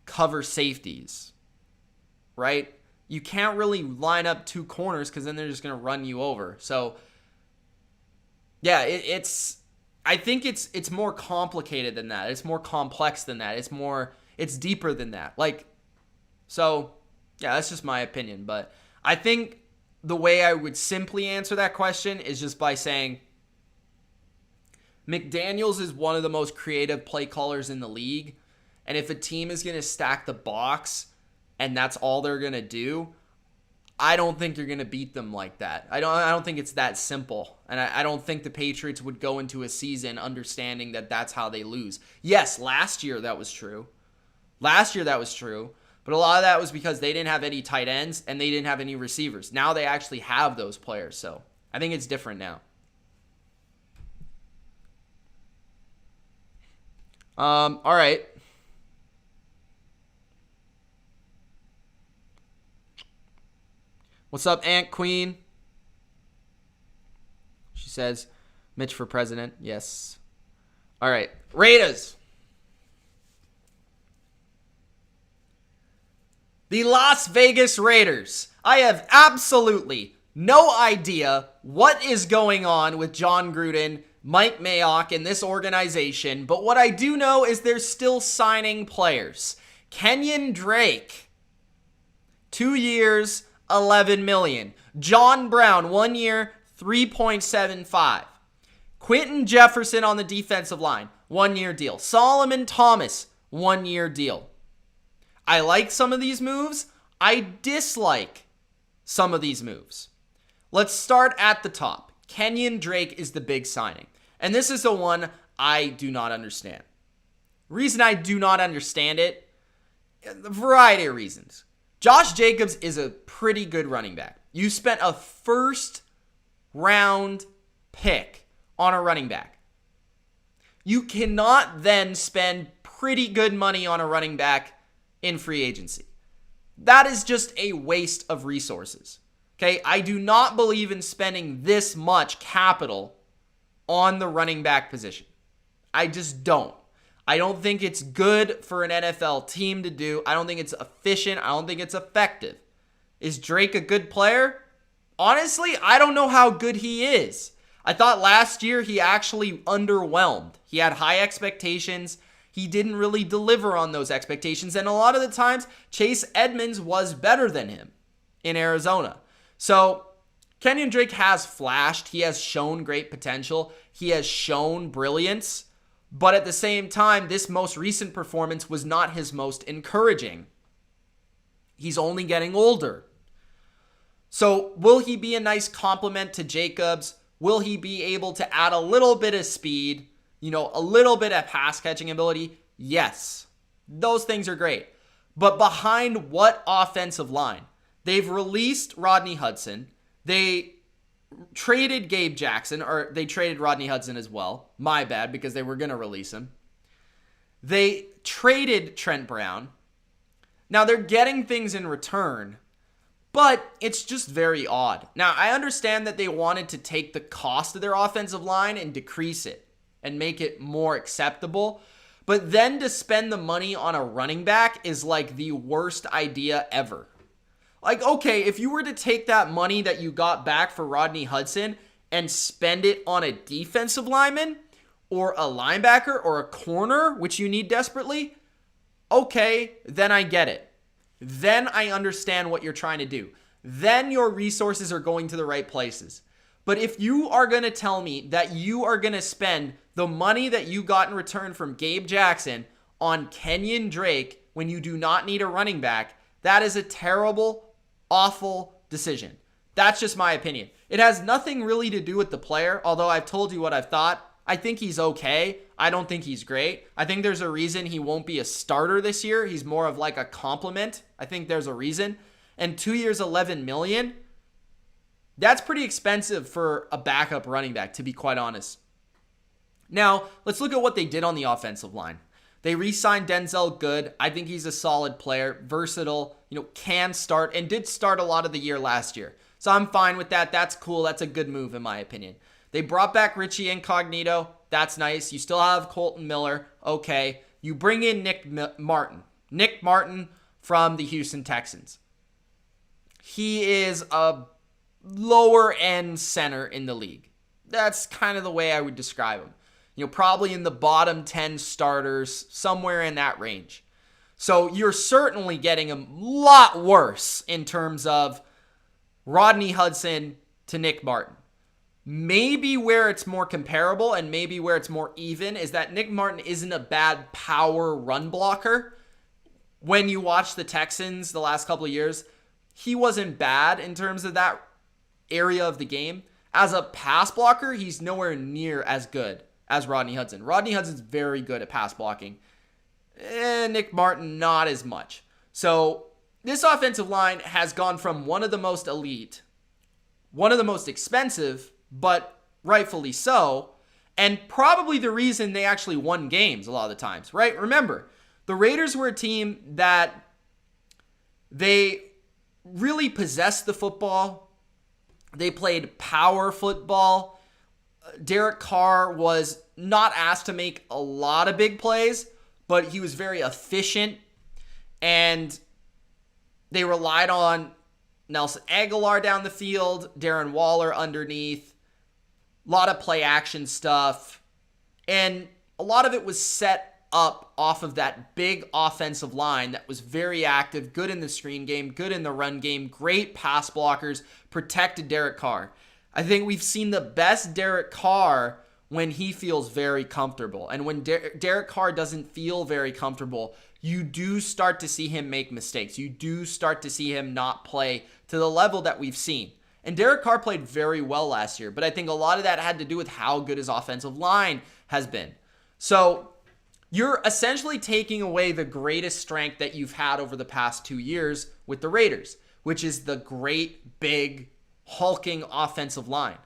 cover safeties, right? You can't really line up 2 corners because then they're just going to run you over. So, yeah, I think it's more complicated than that. It's more complex than that. It's deeper than that. Like, so, yeah, that's just my opinion. But I think the way I would simply answer that question is just by saying McDaniels is one of the most creative play callers in the league. And if a team is going to stack the box and that's all they're going to do, I don't think you're going to beat them like that. I don't think it's that simple. And I don't think the Patriots would go into a season understanding that that's how they lose. Yes, last year that was true. But a lot of that was because they didn't have any tight ends and they didn't have any receivers. Now they actually have those players. So I think it's different now. All right. What's up, Ant Queen? She says, Mitch for president. Yes. All right. Raiders. The Las Vegas Raiders. I have absolutely no idea what is going on with John Gruden, Mike Mayock, and this organization, but what I do know is they're still signing players. Kenyon Drake, 2 years, $11 million. John Brown, 1 year, $3.75. Quentin Jefferson on the defensive line, 1 year deal. Solomon Thomas, 1 year deal. I like some of these moves. I dislike some of these moves. Let's start at the top. Kenyon Drake is the big signing. And this is the one I do not understand. The reason I do not understand it, a variety of reasons. Josh Jacobs is a pretty good running back. You spent a first round pick on a running back. You cannot then spend pretty good money on a running back in free agency. That is just a waste of resources. Okay, I do not believe in spending this much capital on the running back position. I just don't. I don't think it's good for an NFL team to do. I don't think it's efficient. I don't think it's effective. Is Drake a good player? Honestly, I don't know how good he is. I thought last year he actually underwhelmed. He had high expectations. He didn't really deliver on those expectations. And a lot of the times, Chase Edmonds was better than him in Arizona. So Kenyon Drake has flashed. He has shown great potential. He has shown brilliance. But at the same time, this most recent performance was not his most encouraging. He's only getting older. So will he be a nice complement to Jacobs? Will he be able to add a little bit of speed, a little bit of pass catching ability? Yes. Those things are great. But behind what offensive line? They've released Rodney Hudson. They traded Gabe Jackson, or they traded Rodney Hudson as well. My bad, because they were going to release him. They traded Trent Brown. Now they're getting things in return, but it's just very odd. Now I understand that they wanted to take the cost of their offensive line and decrease it and make it more acceptable. But then to spend the money on a running back is like the worst idea ever. Like, okay, if you were to take that money that you got back for Rodney Hudson and spend it on a defensive lineman or a linebacker or a corner, which you need desperately, okay, then I get it. Then I understand what you're trying to do. Then your resources are going to the right places. But if you are going to tell me that you are going to spend the money that you got in return from Gabe Jackson on Kenyon Drake when you do not need a running back, that is a terrible, awful decision. That's just my opinion. It has nothing really to do with the player, although I've told you what I've thought. I think he's okay. I don't think he's great. I think there's a reason he won't be a starter this year. He's more of like a compliment. I think there's a reason. And 2 years, $11 million, that's pretty expensive for a backup running back, to be quite honest. Now, let's look at what they did on the offensive line. They re-signed Denzel Good. I think he's a solid player, versatile, can start, and did start a lot of the year last year. So I'm fine with that. That's cool. That's a good move in my opinion. They brought back Richie Incognito. That's nice. You still have Colton Miller. Okay. You bring in Nick Martin. Nick Martin from the Houston Texans. He is a lower end center in the league. That's kind of the way I would describe him. Probably in the bottom 10 starters, somewhere in that range. So you're certainly getting a lot worse in terms of Rodney Hudson to Nick Martin. Maybe where it's more comparable and maybe where it's more even is that Nick Martin isn't a bad power run blocker. When you watch the Texans the last couple of years, he wasn't bad in terms of that area of the game. As a pass blocker, he's nowhere near as good as Rodney Hudson. Rodney Hudson's very good at pass blocking. Nick Martin, not as much. So this offensive line has gone from one of the most elite, one of the most expensive, but rightfully so, and probably the reason they actually won games a lot of the times, right? Remember, the Raiders were a team that they really possessed the football. They played power football. Derek Carr was not asked to make a lot of big plays, but he was very efficient, and they relied on Nelson Aguilar down the field, Darren Waller underneath, a lot of play action stuff, and a lot of it was set up off of that big offensive line that was very active, good in the screen game, good in the run game, great pass blockers, protected Derek Carr. I think we've seen the best Derek Carr when he feels very comfortable. And when Derek Carr doesn't feel very comfortable, you do start to see him make mistakes. You do start to see him not play to the level that we've seen. And Derek Carr played very well last year, but I think a lot of that had to do with how good his offensive line has been. So you're essentially taking away the greatest strength that you've had over the past 2 years with the Raiders, which is the great, big, hulking offensive line.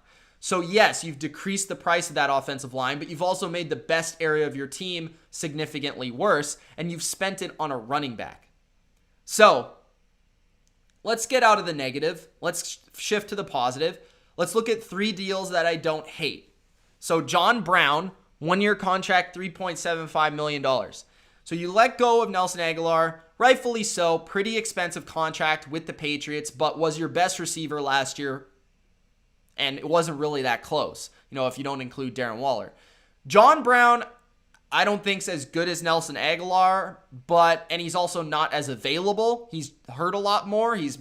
So yes, you've decreased the price of that offensive line, but you've also made the best area of your team significantly worse, and you've spent it on a running back. So let's get out of the negative. Let's shift to the positive. Let's look at 3 deals that I don't hate. So John Brown, 1-year contract, $3.75 million. So you let go of Nelson Aguilar, rightfully so, pretty expensive contract with the Patriots, but was your best receiver last year, and it wasn't really that close, if you don't include Darren Waller. John Brown, I don't think is as good as Nelson Aguilar, and he's also not as available. He's hurt a lot more. He's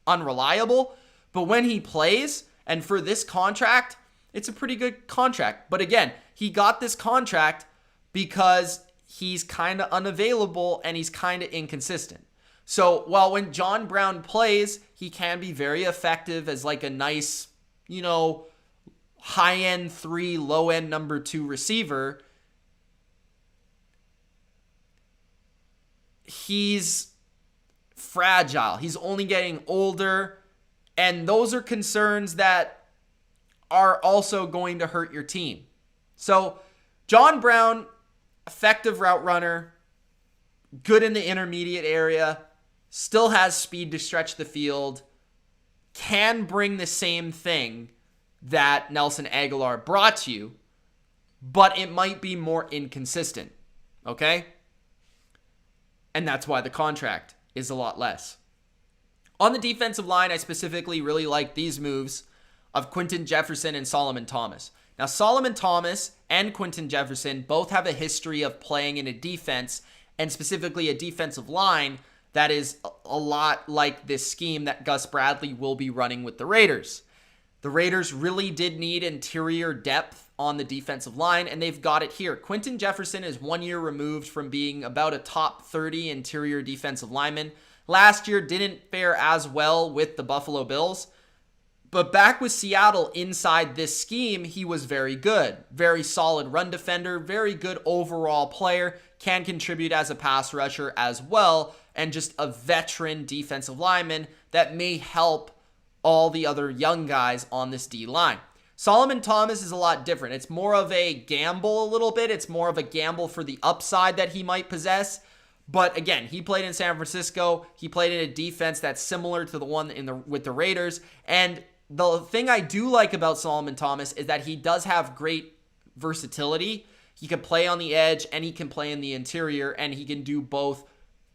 unreliable. But when he plays, and for this contract, it's a pretty good contract. But again, he got this contract because he's kind of unavailable and he's kind of inconsistent. So while when John Brown plays, he can be very effective as like a nice, high-end 3, low-end number 2 receiver, he's fragile. He's only getting older, and those are concerns that are also going to hurt your team. So John Brown, effective route runner, good in the intermediate area, still has speed to stretch the field, can bring the same thing that Nelson Aguilar brought you, but it might be more inconsistent, okay? And that's why the contract is a lot less. On the defensive line, I specifically really like these moves of Quinton Jefferson and Solomon Thomas. Now, Solomon Thomas and Quinton Jefferson both have a history of playing in a defense, and specifically a defensive line that is a lot like this scheme that Gus Bradley will be running with the Raiders. The Raiders really did need interior depth on the defensive line, and they've got it here. Quinton Jefferson is 1 year removed from being about a top 30 interior defensive lineman. Last year didn't fare as well with the Buffalo Bills, but back with Seattle inside this scheme, he was very good. Very solid run defender, very good overall player, can contribute as a pass rusher as well, and just a veteran defensive lineman that may help all the other young guys on this D-line. Solomon Thomas is a lot different. It's more of a gamble a little bit. It's more of a gamble for the upside that he might possess. But again, he played in San Francisco. He played in a defense that's similar to the one with the Raiders. And the thing I do like about Solomon Thomas is that he does have great versatility. He can play on the edge and he can play in the interior, and he can do both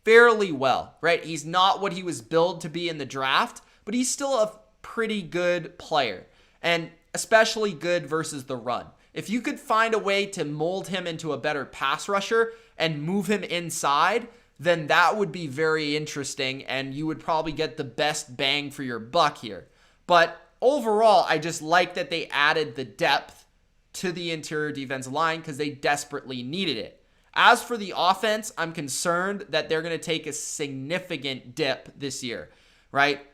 fairly well, right? He's not what he was billed to be in the draft, but he's still a pretty good player, and especially good versus the run. If you could find a way to mold him into a better pass rusher and move him inside, then that would be very interesting, and you would probably get the best bang for your buck here. But overall, I just like that they added the depth to the interior defensive line because they desperately needed it. As for the offense, I'm concerned that they're going to take a significant dip this year, right?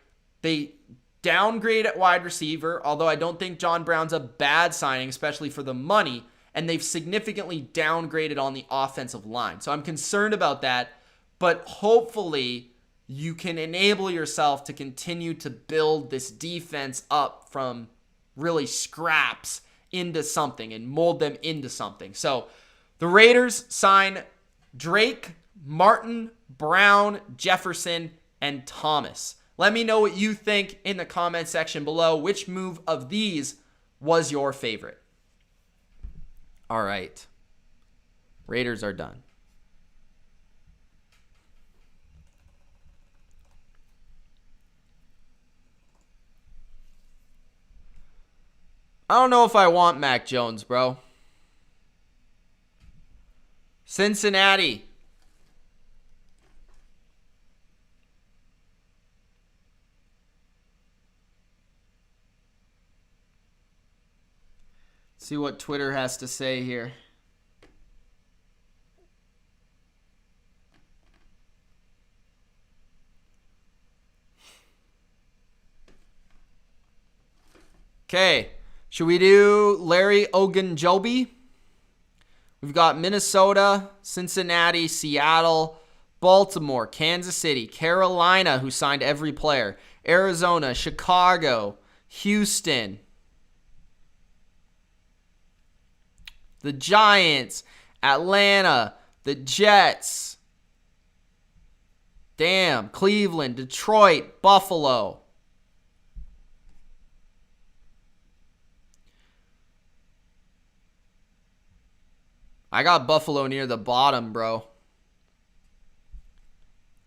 They downgrade at wide receiver, although I don't think John Brown's a bad signing, especially for the money, and they've significantly downgraded on the offensive line. So I'm concerned about that, but hopefully you can enable yourself to continue to build this defense up from really scraps into something and mold them into something. So the Raiders sign Drake, Martin, Brown, Jefferson, and Thomas. Let me know what you think in the comment section below. Which move of these was your favorite? All right. Raiders are done. I don't know if I want Mac Jones, bro. Cincinnati. See what Twitter has to say here. Okay. Should we do Larry Ogunjobi? We've got Minnesota, Cincinnati, Seattle, Baltimore, Kansas City, Carolina, who signed every player, Arizona, Chicago, Houston, the Giants, Atlanta, the Jets, Cleveland, Detroit, Buffalo. I got Buffalo near the bottom, bro.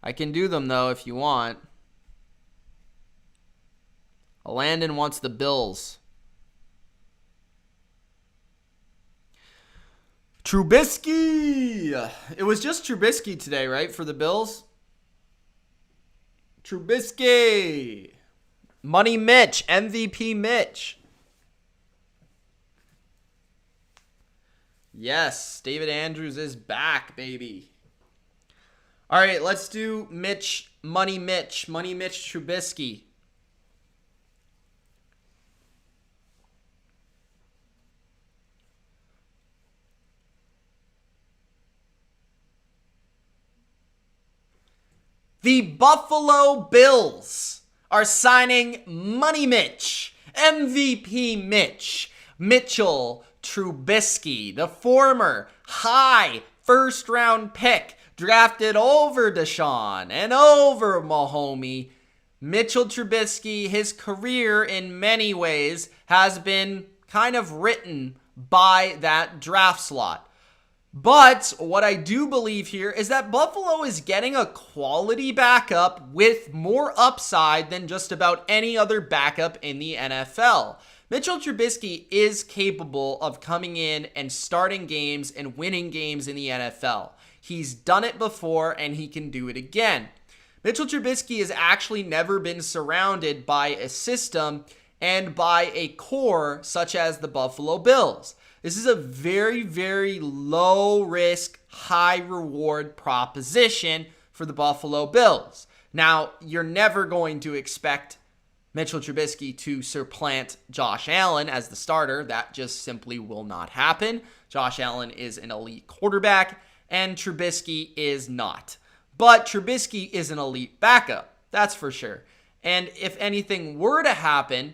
I can do them, though, if you want. Landon wants the Bills. Trubisky! It was just Trubisky today, right, for the Bills? Trubisky! Money Mitch, MVP Mitch. Yes, David Andrews is back, baby. All right, let's do Money Mitch Trubisky. The Buffalo Bills are signing Money Mitch, MVP Mitch, Mitchell Trubisky, the former high first-round pick, drafted over Deshaun and over Mahomes. Mitchell Trubisky, his career in many ways has been kind of written by that draft slot. But what I do believe here is that Buffalo is getting a quality backup with more upside than just about any other backup in the NFL. Mitchell Trubisky is capable of coming in and starting games and winning games in the NFL. He's done it before and he can do it again. Mitchell Trubisky has actually never been surrounded by a system and by a core such as the Buffalo Bills. This is a very, very low risk, high reward proposition for the Buffalo Bills. Now, you're never going to expect Mitchell Trubisky to supplant Josh Allen as the starter. That just simply will not happen. Josh Allen is an elite quarterback, and Trubisky is not. But Trubisky is an elite backup, that's for sure. And if anything were to happen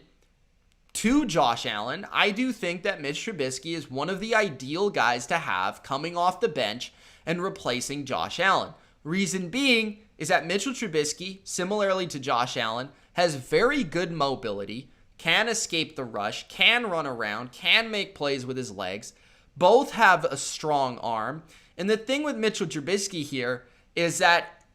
to Josh Allen, I do think that Mitch Trubisky is one of the ideal guys to have coming off the bench and replacing Josh Allen. Reason being is that Mitchell Trubisky, similarly to Josh Allen, has very good mobility, can escape the rush, can run around, can make plays with his legs. Both have a strong arm. And the thing with Mitchell Trubisky here is that,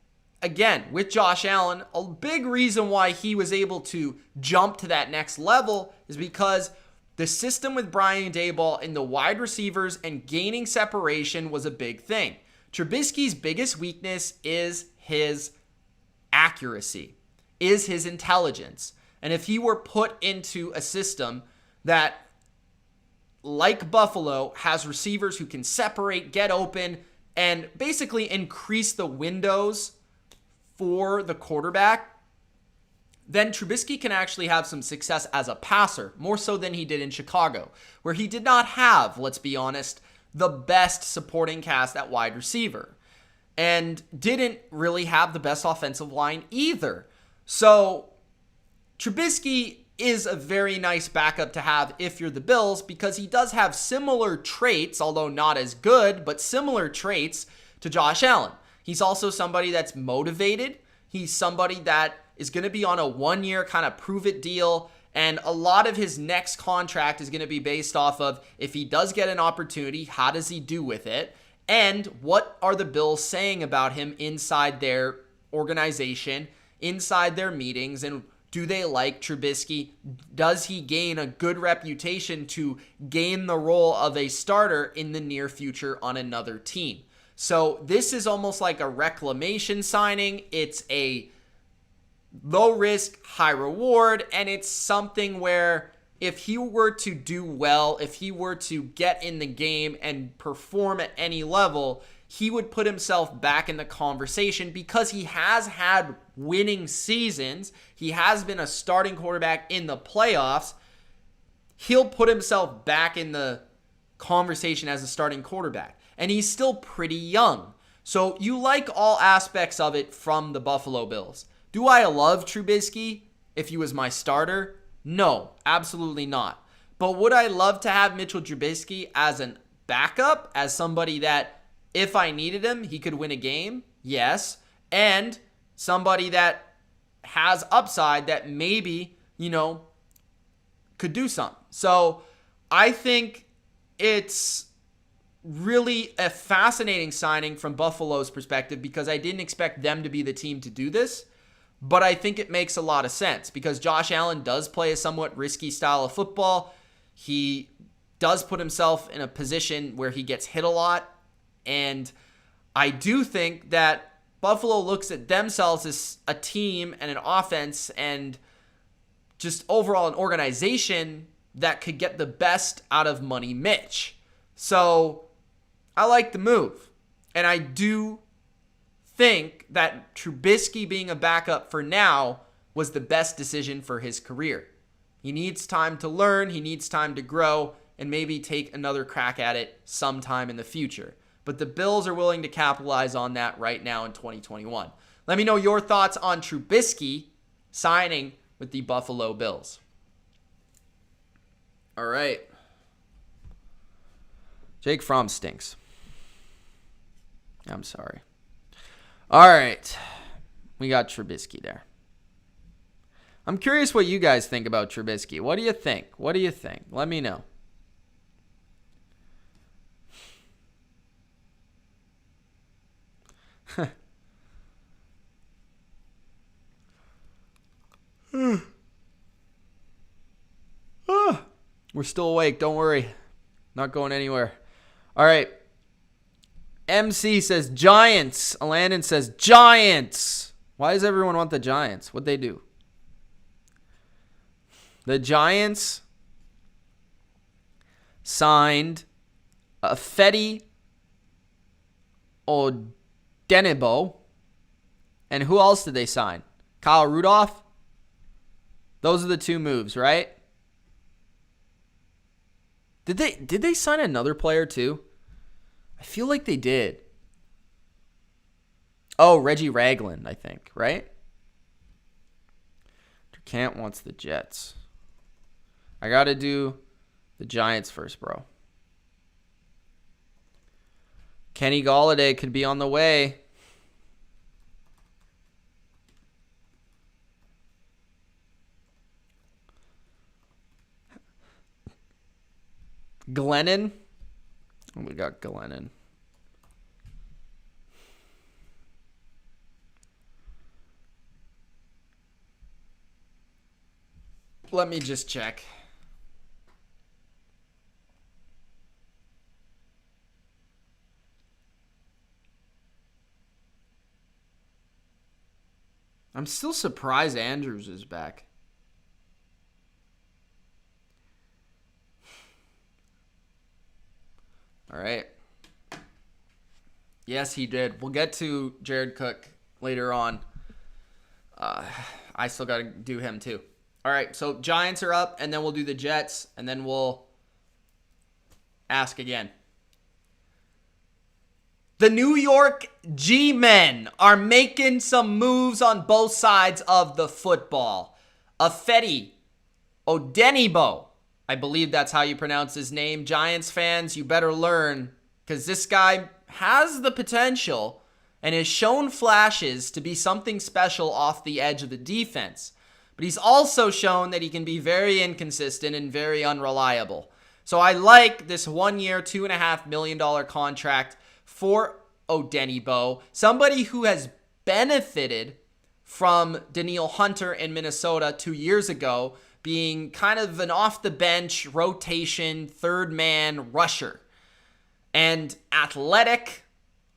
again, with Josh Allen, a big reason why he was able to jump to that next level is because the system with Brian Daboll and the wide receivers and gaining separation was a big thing. Trubisky's biggest weakness is his accuracy, is his intelligence. And if he were put into a system that, like Buffalo, has receivers who can separate, get open, and basically increase the windows for the quarterback, then Trubisky can actually have some success as a passer, more so than he did in Chicago, where he did not have, let's be honest, the best supporting cast at wide receiver, and didn't really have the best offensive line either. So Trubisky is a very nice backup to have if you're the Bills, because he does have similar traits, although not as good, but similar traits to Josh Allen. He's also somebody that's motivated. He's somebody that is going to be on a one-year kind of prove-it deal, and a lot of his next contract is going to be based off of, if he does get an opportunity, how does he do with it, and what are the Bills saying about him inside their organization, inside their meetings, and do they like Trubisky? Does he gain a good reputation to gain the role of a starter in the near future on another team? So this is almost like a reclamation signing. It's a low risk, high reward, and it's something where if he were to do well, if he were to get in the game and perform at any level, he would put himself back in the conversation because he has had winning seasons. He has been a starting quarterback in the playoffs. He'll put himself back in the conversation as a starting quarterback. And he's still pretty young. So you like all aspects of it from the Buffalo Bills. Do I love Trubisky if he was my starter? No, absolutely not. But would I love to have Mitchell Trubisky as a backup, as somebody that if I needed him, he could win a game? Yes. And somebody that has upside that maybe, could do something. So I think it's really a fascinating signing from Buffalo's perspective, because I didn't expect them to be the team to do this. But I think it makes a lot of sense because Josh Allen does play a somewhat risky style of football. He does put himself in a position where he gets hit a lot. And I do think that Buffalo looks at themselves as a team and an offense and just overall an organization that could get the best out of Money Mitch. So I like the move. And I do think that Trubisky being a backup for now was the best decision for his career. He needs time to learn, he needs time to grow, and maybe take another crack at it sometime in the future. But the Bills are willing to capitalize on that right now in 2021. Let me know your thoughts on Trubisky signing with the Buffalo Bills. All right. Jake Fromm stinks. I'm sorry. All right. We got Trubisky there. I'm curious what you guys think about Trubisky. What do you think? Let me know. We're still awake. Don't worry. Not going anywhere. All right. MC says Giants. Landon says Giants. Why does everyone want the Giants? What'd they do? The Giants signed Fetty Odenigbo. And who else did they sign? Kyle Rudolph? Those are the two moves, right? Did they sign another player too? I feel like they did. Oh, Reggie Ragland, I think, right? Kent wants the Jets. I got to do the Giants first, bro. Kenny Golladay could be on the way. Glennon. Oh, we got Glennon. Let me just check. I'm still surprised Andrews is back. All right. Yes, he did. We'll get to Jared Cook later on. I still got to do him too. All right, so Giants are up, and then we'll do the Jets, and then we'll ask again. The New York G-Men are making some moves on both sides of the football. Fetty Odenigbo, I believe that's how you pronounce his name. Giants fans, you better learn, because this guy has the potential and has shown flashes to be something special off the edge of the defense. But he's also shown that he can be very inconsistent and very unreliable. So I like this 1 year, $2.5 million contract for Odenigbo, somebody who has benefited from Danielle Hunter in Minnesota 2 years ago, being kind of an off-the-bench, rotation, third-man rusher. And athletic,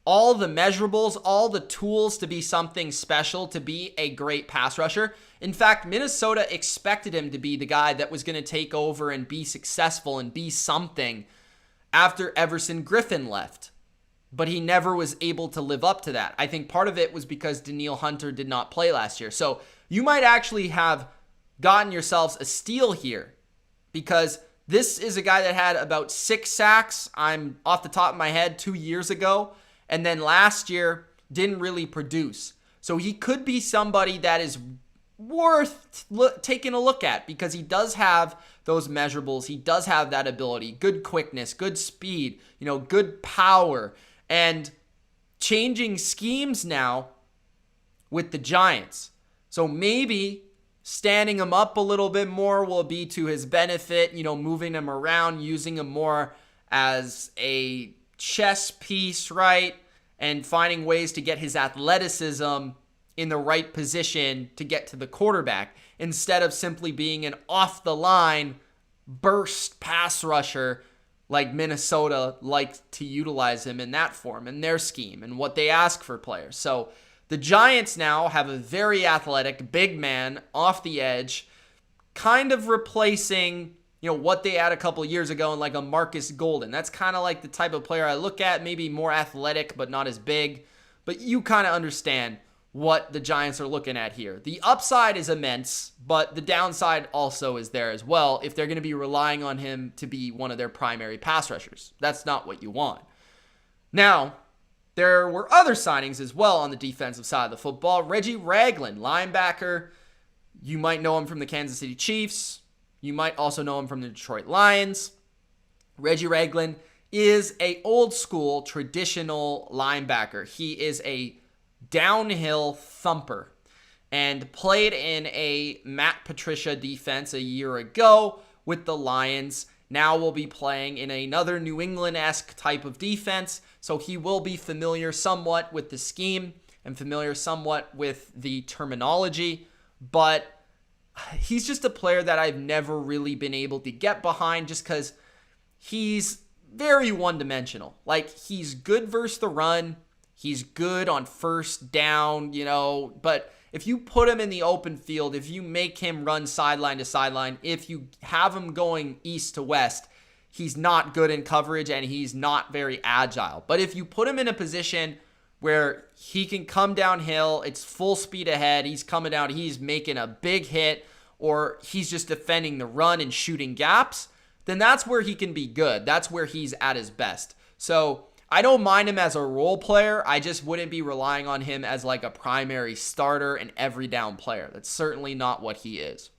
all the measurables, all the tools to be something special, to be a great pass rusher. In fact, Minnesota expected him to be the guy that was going to take over and be successful and be something after Everson Griffin left. But he never was able to live up to that. I think part of it was because Danielle Hunter did not play last year. So you might actually have gotten yourselves a steal here, because this is a guy that had about 6 sacks, I'm off the top of my head, 2 years ago. And then last year didn't really produce. So he could be somebody that is worth taking a look at, because he does have those measurables. He does have that ability, good quickness, good speed, good power, and changing schemes now with the Giants. So maybe standing him up a little bit more will be to his benefit, moving him around, using him more as a chess piece, right? And finding ways to get his athleticism in the right position to get to the quarterback, instead of simply being an off-the-line burst pass rusher like Minnesota likes to utilize him in that form, in their scheme, and what they ask for players. So the Giants now have a very athletic, big man off the edge, kind of replacing what they had a couple of years ago in like a Marcus Golden. That's kind of like the type of player I look at, maybe more athletic but not as big. But you kind of understand what the Giants are looking at here. The upside is immense, but the downside also is there as well if they're going to be relying on him to be one of their primary pass rushers. That's not what you want. Now, there were other signings as well on the defensive side of the football. Reggie Ragland, linebacker. You might know him from the Kansas City Chiefs. You might also know him from the Detroit Lions. Reggie Ragland is a old school traditional linebacker. He is a downhill thumper and played in a Matt Patricia defense a year ago with the Lions. Now will be playing in another New England-esque type of defense, so he will be familiar somewhat with the scheme and familiar somewhat with the terminology, but he's just a player that I've never really been able to get behind just because he's very one-dimensional. Like, he's good versus the run. He's good on first down, but if you put him in the open field, if you make him run sideline to sideline, if you have him going east to west, he's not good in coverage and he's not very agile. But if you put him in a position where he can come downhill, it's full speed ahead, he's coming down, he's making a big hit, or he's just defending the run and shooting gaps, then that's where he can be good. That's where he's at his best. So I don't mind him as a role player. I just wouldn't be relying on him as like a primary starter and every down player. That's certainly not what he is.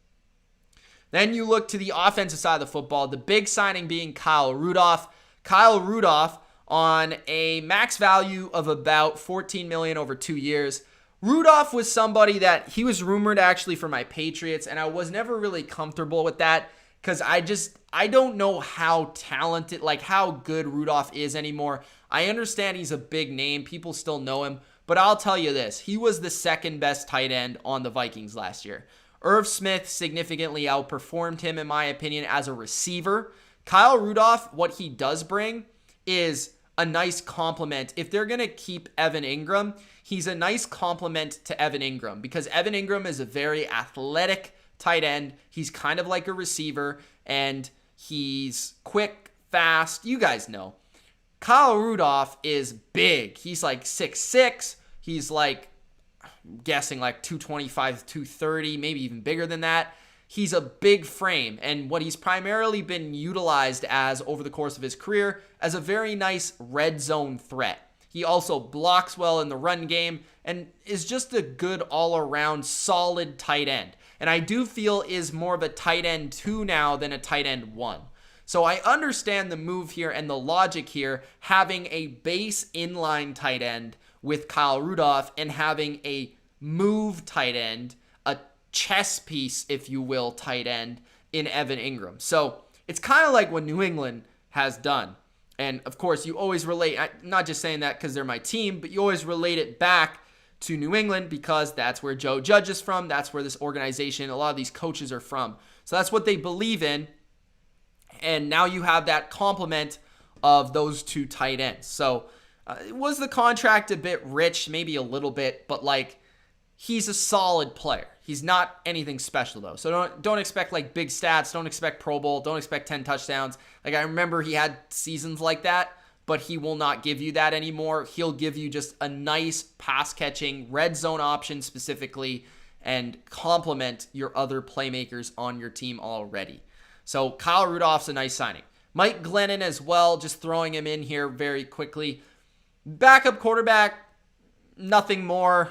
Then you look to the offensive side of the football, the big signing being Kyle Rudolph. Kyle Rudolph on a max value of about $14 million over 2 years. Rudolph was somebody that he was rumored actually for my Patriots, and I was never really comfortable with that because I don't know how talented, like how good Rudolph is anymore. I understand he's a big name. People still know him. But I'll tell you this. He was the second best tight end on the Vikings last year. Irv Smith significantly outperformed him, in my opinion, as a receiver. Kyle Rudolph, what he does bring is a nice complement. If they're going to keep Evan Ingram, he's a nice complement to Evan Ingram because Evan Ingram is a very athletic tight end. He's kind of like a receiver, and he's quick, fast. You guys know. Kyle Rudolph is big. He's like 6'6". He's like, I'm guessing like 225, 230, maybe even bigger than that. He's a big frame, and what he's primarily been utilized as over the course of his career as a very nice red zone threat. He also blocks well in the run game and is just a good all-around solid tight end. And I do feel is more of a tight end 2 now than a tight end 1. So I understand the move here and the logic here, having a base inline tight end with Kyle Rudolph and having a move tight end, a chess piece, if you will, tight end in Evan Ingram. So it's kind of like what New England has done. And of course, you always relate, I'm not just saying that because they're my team, but you always relate it back to New England because that's where Joe Judge is from. That's where this organization, a lot of these coaches are from. So that's what they believe in. And now you have that complement of those two tight ends. So was the contract a bit rich? Maybe a little bit, but like he's a solid player. He's not anything special though. So don't expect like big stats. Don't expect Pro Bowl. Don't expect 10 touchdowns. Like I remember he had seasons like that, but he will not give you that anymore. He'll give you just a nice pass catching red zone option specifically and complement your other playmakers on your team already. So Kyle Rudolph's a nice signing. Mike Glennon as well, just throwing him in here very quickly. Backup quarterback, nothing more.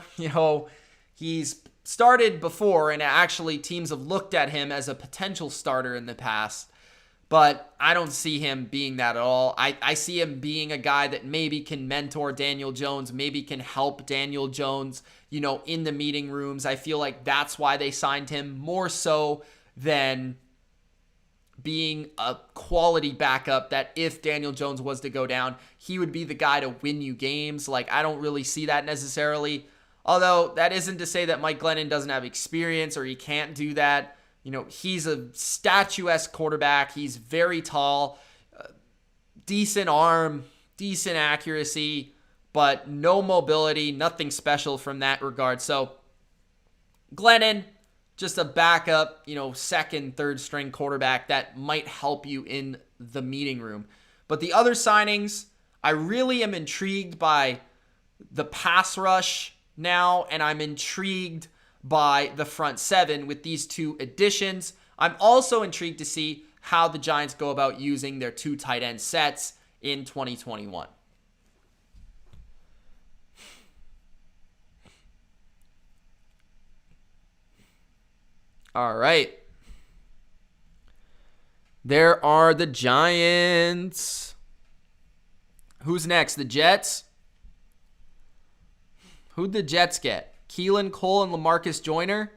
He's started before, and actually teams have looked at him as a potential starter in the past. But I don't see him being that at all. I see him being a guy that maybe can mentor Daniel Jones, maybe can help Daniel Jones, in the meeting rooms. I feel like that's why they signed him more so than being a quality backup that if Daniel Jones was to go down, he would be the guy to win you games. Like, I don't really see that necessarily. Although that isn't to say that Mike Glennon doesn't have experience or he can't do that. He's a statuesque quarterback. He's very tall, decent arm, decent accuracy, but no mobility, nothing special from that regard. So Glennon, just a backup, second, third string quarterback that might help you in the meeting room. But the other signings, I really am intrigued by the pass rush now, and I'm intrigued by the front seven with these two additions. I'm also intrigued to see how the Giants go about using their two tight end sets in 2021. All right. There are the Giants. Who's next? The Jets? Who'd the Jets get? Keelan Cole and LaMarcus Joyner?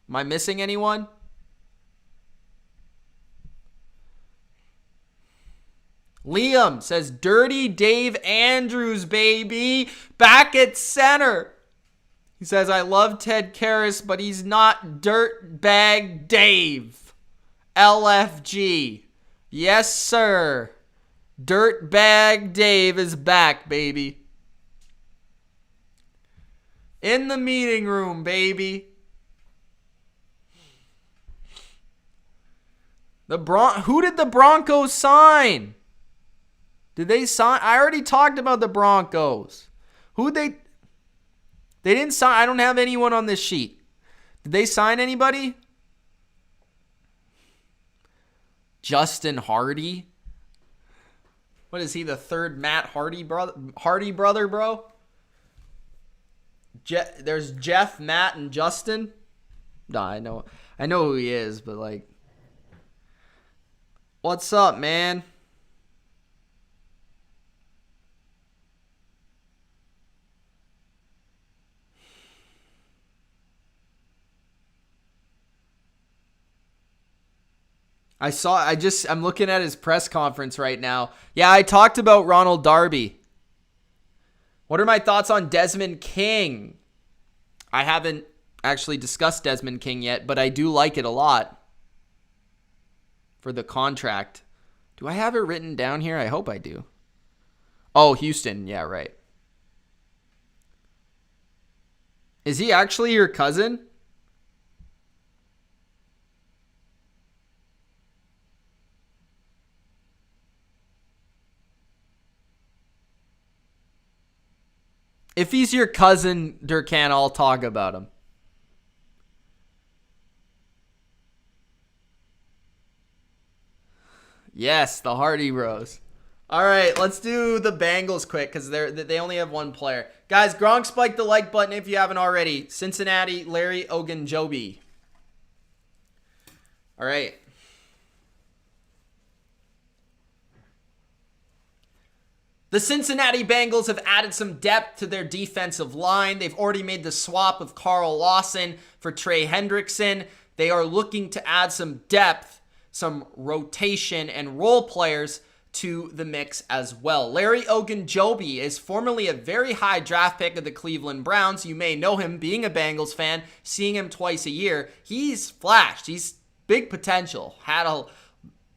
Am I missing anyone? Liam says, Dirty Dave Andrews, baby. Back at center. He says, I love Ted Karras, but he's not Dirtbag Dave. LFG. Yes, sir. Dirtbag Dave is back, baby. In the meeting room, baby. Who did the Broncos sign? Did they sign? I already talked about the Broncos. They didn't sign. I don't have anyone on this sheet. Did they sign anybody? Justin Hardy? What is he, the third Matt Hardy brother, bro? There's Jeff, Matt, and Justin. Nah, I know who he is, but like, what's up, man? I'm looking at his press conference right now. Yeah, I talked about Ronald Darby. What are my thoughts on Desmond King? I haven't actually discussed Desmond King yet, but I do like it a lot for the contract. Do I have it written down here? I hope I do. Oh, Houston. Yeah, right. Is he actually your cousin? If he's your cousin, Durkan, I'll talk about him. Yes, the Hardy Bros. All right, let's do the Bengals quick because they only have one player. Guys, Gronk spike the like button if you haven't already. Cincinnati, Larry Ogunjobi. All right. The Cincinnati Bengals have added some depth to their defensive line. They've already made the swap of Carl Lawson for Trey Hendrickson. They are looking to add some depth, some rotation, and role players to the mix as well. Larry Ogunjobi is formerly a very high draft pick of the Cleveland Browns. You may know him being a Bengals fan, seeing him twice a year. He's flashed. He's big potential. Had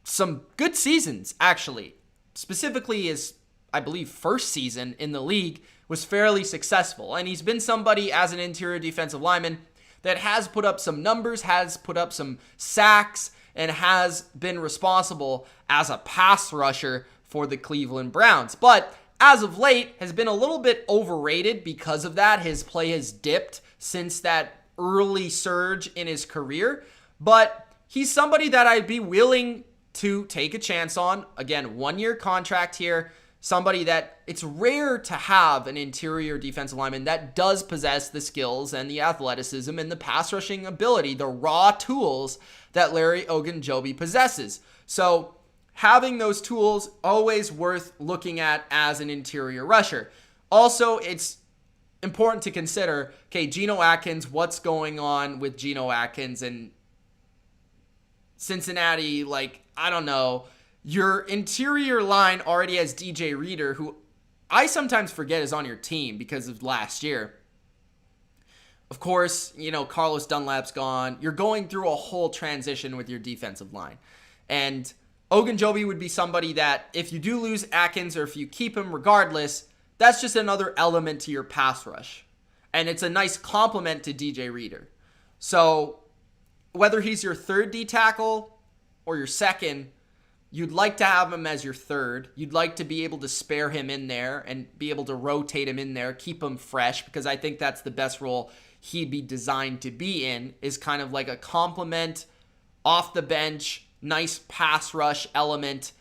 some good seasons, actually. Specifically his, I believe, first season in the league was fairly successful. And he's been somebody as an interior defensive lineman that has put up some numbers, has put up some sacks, and has been responsible as a pass rusher for the Cleveland Browns. But as of late, has been a little bit overrated because of that. His play has dipped since that early surge in his career. But he's somebody that I'd be willing to take a chance on. Again, 1-year contract here. Somebody that it's rare to have an interior defensive lineman that does possess the skills and the athleticism and the pass rushing ability, the raw tools that Larry Ogunjobi possesses. So having those tools, always worth looking at as an interior rusher. Also, it's important to consider, okay, Geno Atkins, what's going on with Geno Atkins and Cincinnati? Like, I don't know. Your interior line already has DJ Reader, who I sometimes forget is on your team because of last year. Of course, Carlos Dunlap's gone. You're going through a whole transition with your defensive line. And Ogunjobi would be somebody that if you do lose Atkins or if you keep him regardless, that's just another element to your pass rush. And it's a nice complement to DJ Reader. So whether he's your third D tackle or your second, you'd like to have him as your third. You'd like to be able to spare him in there and be able to rotate him in there, keep him fresh, because I think that's the best role he'd be designed to be in, is kind of like a complement, off the bench, nice pass rush element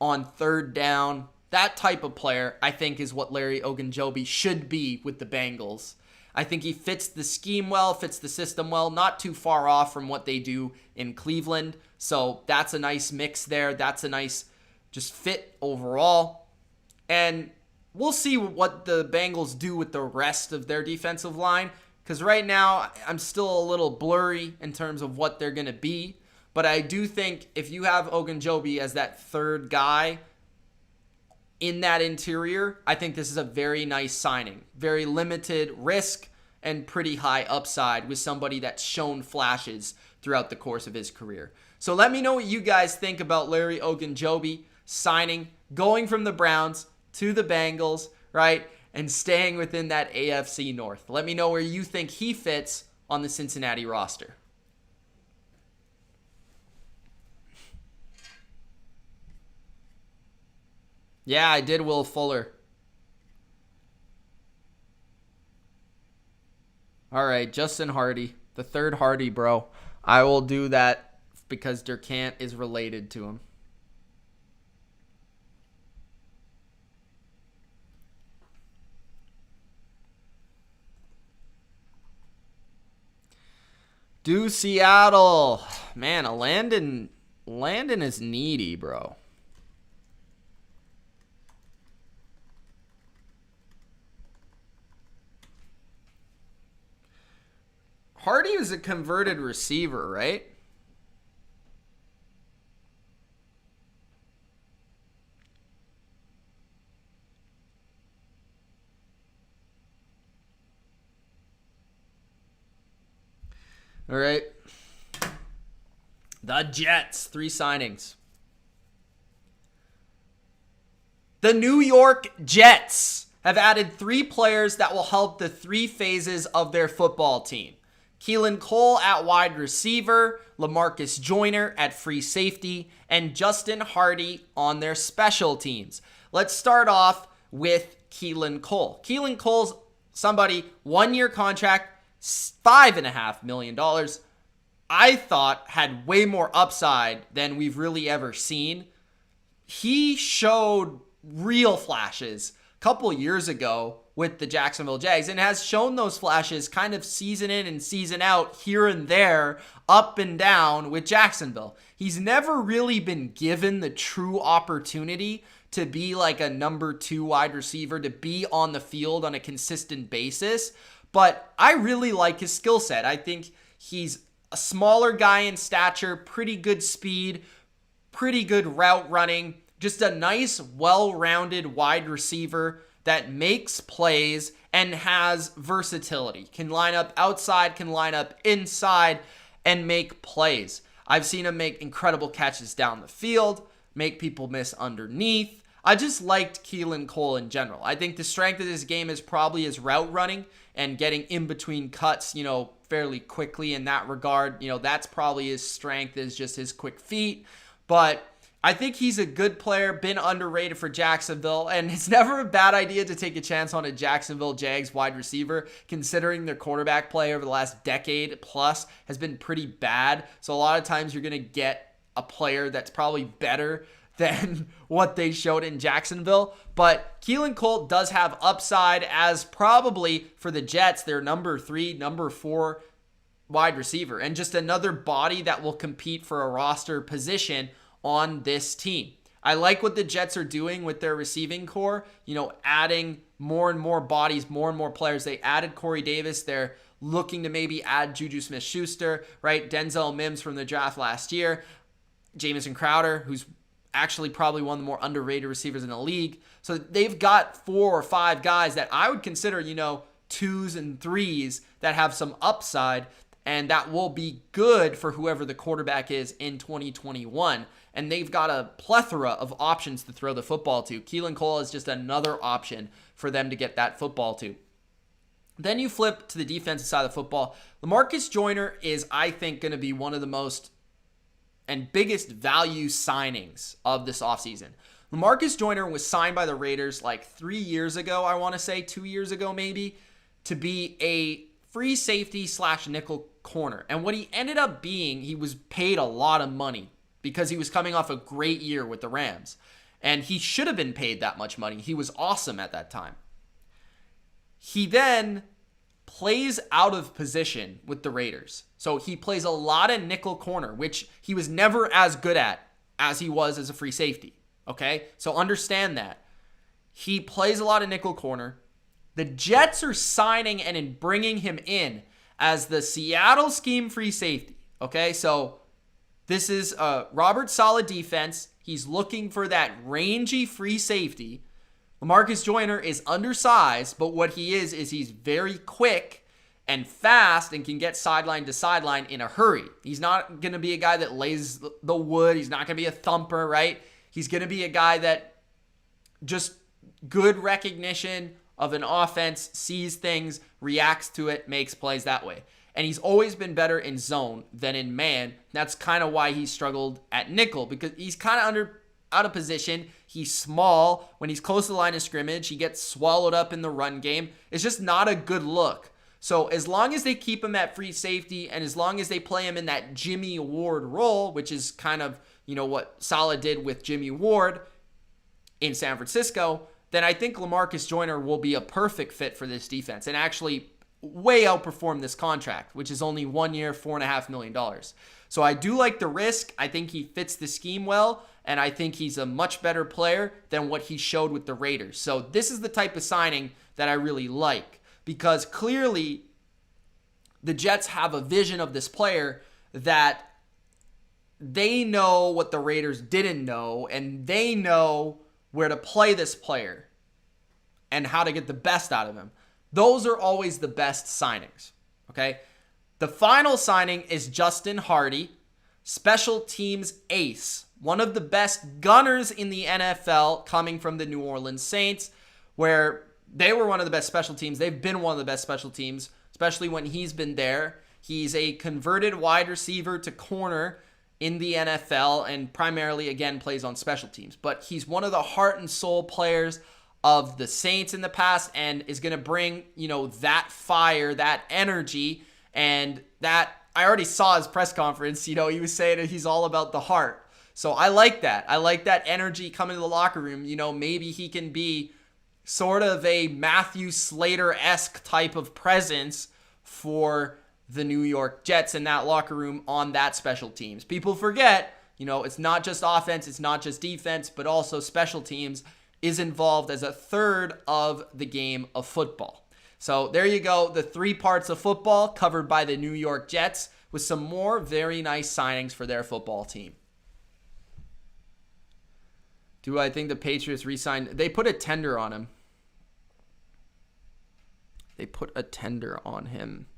on third down. That type of player, I think, is what Larry Ogunjobi should be with the Bengals. I think he fits the scheme well, fits the system well, not too far off from what they do in Cleveland. So that's a nice mix there. That's a nice just fit overall. And we'll see what the Bengals do with the rest of their defensive line, because right now I'm still a little blurry in terms of what they're going to be. But I do think if you have Ogunjobi as that third guy in that interior, I think this is a very nice signing. Very limited risk and pretty high upside with somebody that's shown flashes throughout the course of his career. So let me know what you guys think about Larry Ogunjobi signing, going from the Browns to the Bengals, right? And staying within that AFC North. Let me know where you think he fits on the Cincinnati roster. Yeah, I did Will Fuller. All right, Justin Hardy, the third Hardy, bro. I will do that because Durkant is related to him. Do Seattle. Man, Landon is needy, bro. Hardy was a converted receiver, right? All right. The Jets, 3 signings. The New York Jets have added 3 players that will help the 3 phases of their football team. Keelan Cole at wide receiver, LaMarcus Joyner at free safety, and Justin Hardy on their special teams. Let's start off with Keelan Cole. Keelan Cole's somebody, 1-year contract, $5.5 million. I thought had way more upside than we've really ever seen. He showed real flashes a couple years ago with the Jacksonville Jags and has shown those flashes kind of season in and season out, here and there, up and down with Jacksonville. He's never really been given the true opportunity to be like a number 2 wide receiver, to be on the field on a consistent basis. But I really like his skill set. I think he's a smaller guy in stature, pretty good speed, pretty good route running, just a nice, well-rounded wide receiver that makes plays and has versatility. Can line up outside, can line up inside, and make plays. I've seen him make incredible catches down the field, make people miss underneath. I just liked Keelan Cole in general. I think the strength of this game is probably his route running and getting in between cuts, fairly quickly in that regard. That's probably his strength, is just his quick feet. But I think he's a good player, been underrated for Jacksonville, and it's never a bad idea to take a chance on a Jacksonville Jags wide receiver, considering their quarterback play over the last decade plus has been pretty bad. So a lot of times you're going to get a player that's probably better than what they showed in Jacksonville. But Keelan Cole does have upside as probably for the Jets, their number 3, number 4 wide receiver, and just another body that will compete for a roster position on this team. I like what the Jets are doing with their receiving core, adding more and more bodies, more and more players. They added Corey Davis. They're looking to maybe add Juju Smith-Schuster, right? Denzel Mims from the draft last year. Jamison Crowder, who's actually probably one of the more underrated receivers in the league. So they've got 4 or 5 guys that I would consider, 2s and 3s that have some upside, and that will be good for whoever the quarterback is in 2021. And they've got a plethora of options to throw the football to. Keelan Cole is just another option for them to get that football to. Then you flip to the defensive side of the football. LaMarcus Joyner is, I think, going to be one of the most and biggest value signings of this offseason. LaMarcus Joyner was signed by the Raiders like 3 years ago, I want to say, 2 years ago maybe, to be a free safety / nickel corner. And what he ended up being, he was paid a lot of money because he was coming off a great year with the Rams. And he should have been paid that much money. He was awesome at that time. He then plays out of position with the Raiders. So he plays a lot of nickel corner, which he was never as good at as he was as a free safety. Okay? So understand that. He plays a lot of nickel corner. The Jets are signing and bringing him in as the Seattle scheme free safety. Okay? So this is Robert Saleh defense. He's looking for that rangy free safety. LaMarcus Joyner is undersized, but what he is he's very quick and fast and can get sideline to sideline in a hurry. He's not going to be a guy that lays the wood. He's not going to be a thumper, right? He's going to be a guy that just good recognition of an offense, sees things, reacts to it, makes plays that way. And he's always been better in zone than in man. That's kind of why he struggled at nickel, because he's kind of out of position. He's small. When he's close to the line of scrimmage, he gets swallowed up in the run game. It's just not a good look. So as long as they keep him at free safety, and as long as they play him in that Jimmy Ward role, which is kind of, what Saleh did with Jimmy Ward in San Francisco, then I think LaMarcus Joyner will be a perfect fit for this defense and actually way outperform this contract, which is only 1 year, $4.5 million. So I do like the risk. I think he fits the scheme well, and I think he's a much better player than what he showed with the Raiders. So this is the type of signing that I really like, because clearly the Jets have a vision of this player that they know what the Raiders didn't know, and they know where to play this player and how to get the best out of him. Those are always the best signings, okay? The final signing is Justin Hardy, special teams ace, one of the best gunners in the NFL, coming from the New Orleans Saints, where they were one of the best special teams. They've been one of the best special teams, especially when he's been there. He's a converted wide receiver to corner in the NFL and primarily, again, plays on special teams. But he's one of the heart and soul players of the Saints in the past and is going to bring, that fire, that energy, and that I already saw his press conference. He was saying that he's all about the heart. So I like that. I like that energy coming to the locker room. Maybe he can be sort of a Matthew Slater-esque type of presence for the New York Jets in that locker room on that special teams. People forget, it's not just offense, it's not just defense, but also special teams is involved as a third of the game of football. So there you go, the 3 parts of football covered by the New York Jets with some more very nice signings for their football team. Do I think the Patriots re-signed? They put a tender on him. They put a tender on him.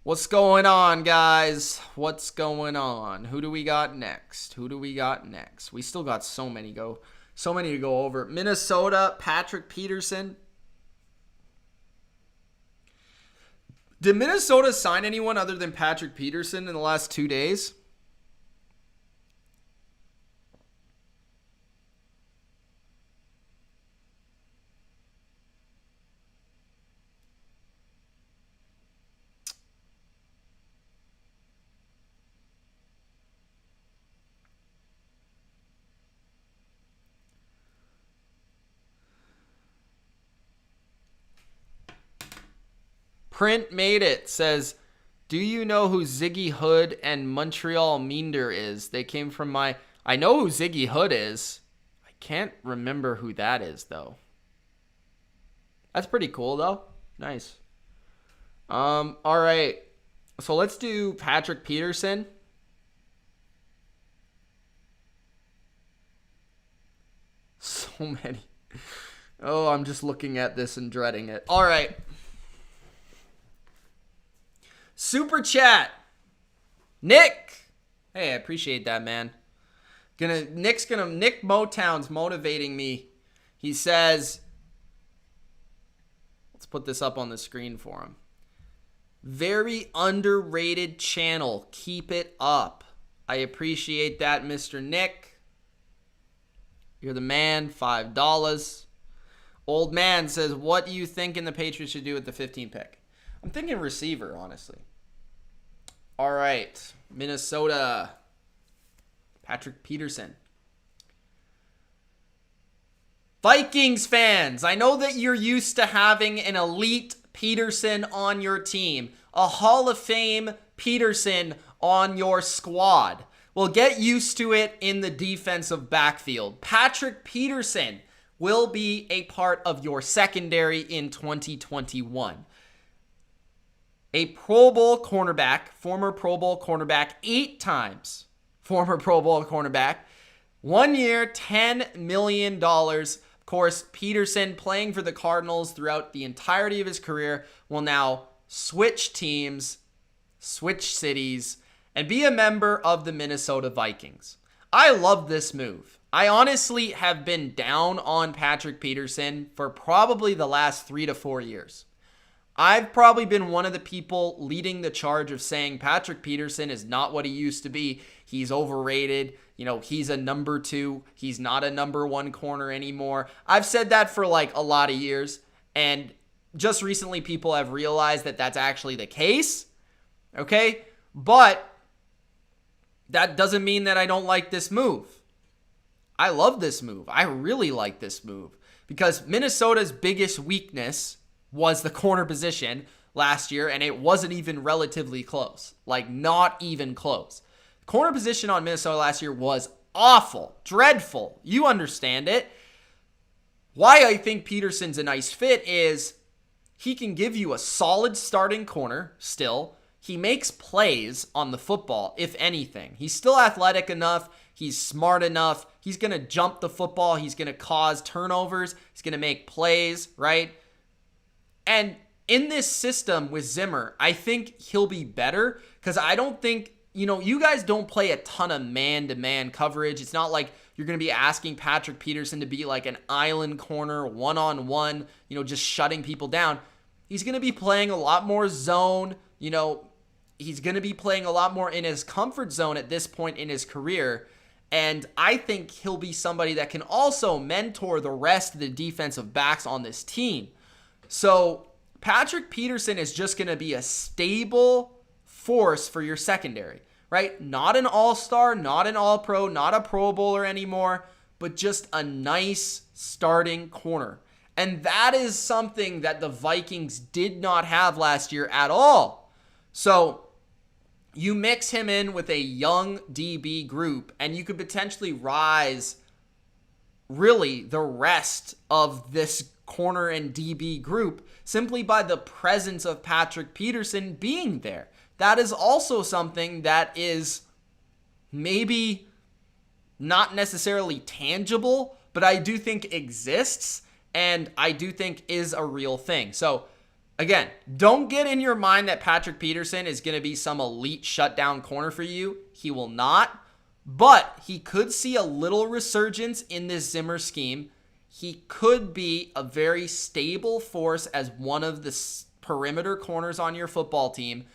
What's going on, guys? What's going on? Who do we got next? We still got so many to go over. Minnesota, Patrick Peterson. Did Minnesota sign anyone other than Patrick Peterson in the last 2 days? Print made it. Says, do you know who Ziggy Hood and Montreal Meander is? They came from my... I know who Ziggy Hood is. I can't remember who that is, though. That's pretty cool, though. Nice. All right. So let's do Patrick Peterson. So many. Oh, I'm just looking at this and dreading it. All right. Super chat. Nick. Hey, I appreciate that, man. Nick Motown's motivating me. He says, let's put this up on the screen for him. Very underrated channel. Keep it up. I appreciate that, Mr. Nick. You're the man. $5. Old man says, what do you think the Patriots should do with the 15th pick? I'm thinking receiver, honestly. All right. Minnesota. Patrick Peterson. Vikings fans, I know that you're used to having an elite Peterson on your team. A Hall of Fame Peterson on your squad. Well, get used to it in the defensive backfield. Patrick Peterson will be a part of your secondary in 2021. A Pro Bowl cornerback, former Pro Bowl cornerback, 8 times former Pro Bowl cornerback. 1 year, $10 million. Of course, Peterson, playing for the Cardinals throughout the entirety of his career, will now switch teams, switch cities, and be a member of the Minnesota Vikings. I love this move. I honestly have been down on Patrick Peterson for probably the last 3 to 4 years. I've probably been one of the people leading the charge of saying Patrick Peterson is not what he used to be. He's overrated. He's a number 2. He's not a number 1 corner anymore. I've said that for like a lot of years. And just recently people have realized that that's actually the case. Okay? But that doesn't mean that I don't like this move. I love this move. I really like this move because Minnesota's biggest weakness was the corner position last year, and it wasn't even relatively close. Like, not even close. Corner position on Minnesota last year was awful, dreadful. You understand it. Why I think Peterson's a nice fit is he can give you a solid starting corner still. He makes plays on the football, if anything. He's still athletic enough. He's smart enough. He's going to jump the football. He's going to cause turnovers. He's going to make plays, right? And in this system with Zimmer, I think he'll be better because I don't think, you guys don't play a ton of man-to-man coverage. It's not like you're going to be asking Patrick Peterson to be like an island corner, one-on-one, just shutting people down. He's going to be playing a lot more zone. He's going to be playing a lot more in his comfort zone at this point in his career. And I think he'll be somebody that can also mentor the rest of the defensive backs on this team. So Patrick Peterson is just going to be a stable force for your secondary, right? Not an all-star, not an all-pro, not a Pro Bowler anymore, but just a nice starting corner. And that is something that the Vikings did not have last year at all. So you mix him in with a young DB group, and you could potentially rise really the rest of this corner and DB group simply by the presence of Patrick Peterson being there. That is also something that is maybe not necessarily tangible, but I do think exists and I do think is a real thing. So again, don't get in your mind that Patrick Peterson is going to be some elite shutdown corner for you. He will not, but he could see a little resurgence in this Zimmer scheme. He could be a very stable force as one of the perimeter corners on your football team,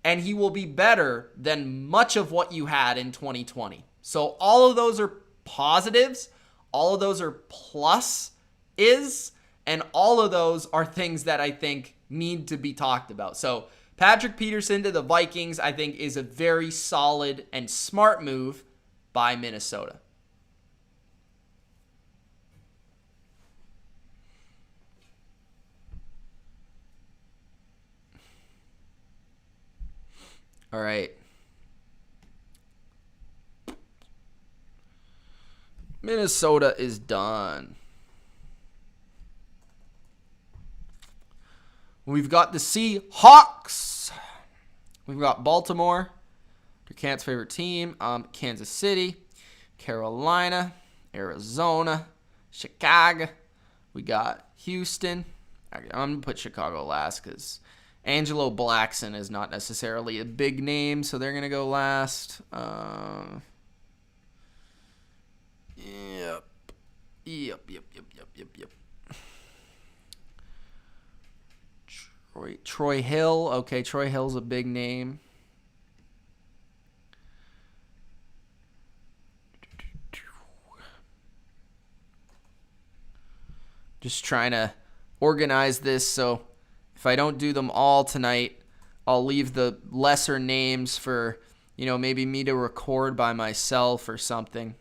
and he will be better than much of what you had in 2020. So all of those are positives. All of those are plus-is, and all of those are things that I think need to be talked about. So Patrick Peterson to the Vikings, I think, is a very solid and smart move by Minnesota. All right. Minnesota is done. We've got the Seahawks. We've got Baltimore, your Cant's favorite team. Kansas City, Carolina, Arizona, Chicago. We got Houston. I'm going to put Chicago last because Angelo Blackson is not necessarily a big name, so they're going to go last. Yep. Troy Hill. Okay, Troy Hill's a big name. Just trying to organize this so if I don't do them all tonight, I'll leave the lesser names for, maybe me to record by myself or something.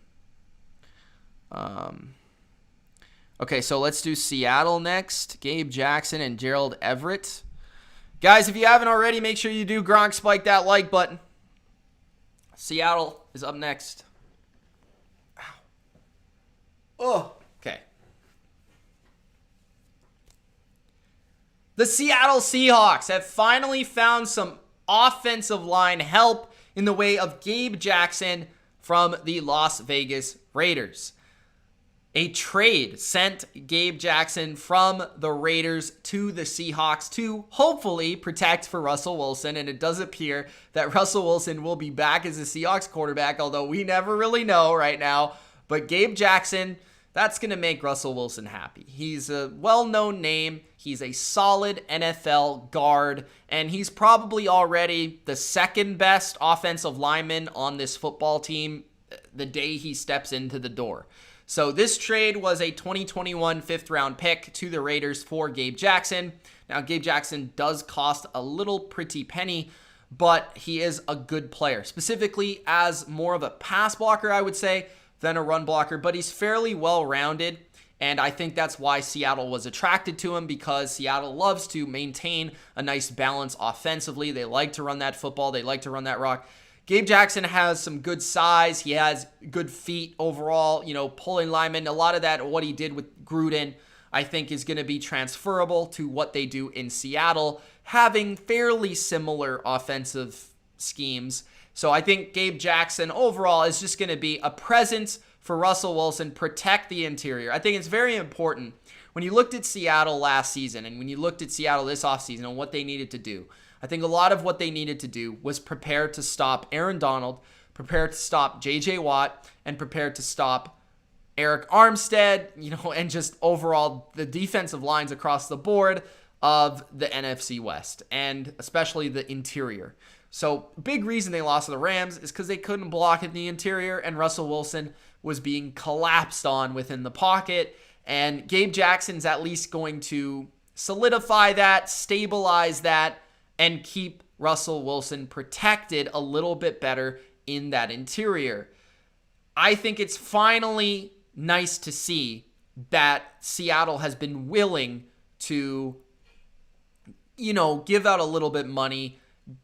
Okay, so let's do Seattle next. Gabe Jackson and Gerald Everett. Guys, if you haven't already, make sure you do Gronk spike that like button. Seattle is up next. Ow. Oh, okay. The Seattle Seahawks have finally found some offensive line help in the way of Gabe Jackson from the Las Vegas Raiders. A trade sent Gabe Jackson from the Raiders to the Seahawks to hopefully protect for Russell Wilson. And it does appear that Russell Wilson will be back as the Seahawks quarterback, although we never really know right now. But Gabe Jackson, that's going to make Russell Wilson happy. He's a well-known name. He's a solid NFL guard, and he's probably already the second best offensive lineman on this football team the day he steps into the door. So this trade was a 2021 fifth-round pick to the Raiders for Gabe Jackson. Now, Gabe Jackson does cost a little pretty penny, but he is a good player, specifically as more of a pass blocker, I would say, than a run blocker. But he's fairly well-rounded, and I think that's why Seattle was attracted to him, because Seattle loves to maintain a nice balance offensively. They like to run that football. They like to run that rock. Gabe Jackson has some good size. He has good feet overall, pulling linemen. A lot of that, what he did with Gruden, I think is going to be transferable to what they do in Seattle, having fairly similar offensive schemes. So I think Gabe Jackson overall is just going to be a presence for Russell Wilson, protect the interior. I think it's very important. When you looked at Seattle last season and when you looked at Seattle this offseason and what they needed to do, I think a lot of what they needed to do was prepare to stop Aaron Donald, prepare to stop J.J. Watt, and prepare to stop Eric Armstead, and just overall the defensive lines across the board of the NFC West, and especially the interior. So big reason they lost to the Rams is because they couldn't block in the interior, and Russell Wilson was being collapsed on within the pocket, and Gabe Jackson's at least going to solidify that, stabilize that, and keep Russell Wilson protected a little bit better in that interior. I think it's finally nice to see that Seattle has been willing to, give out a little bit of money,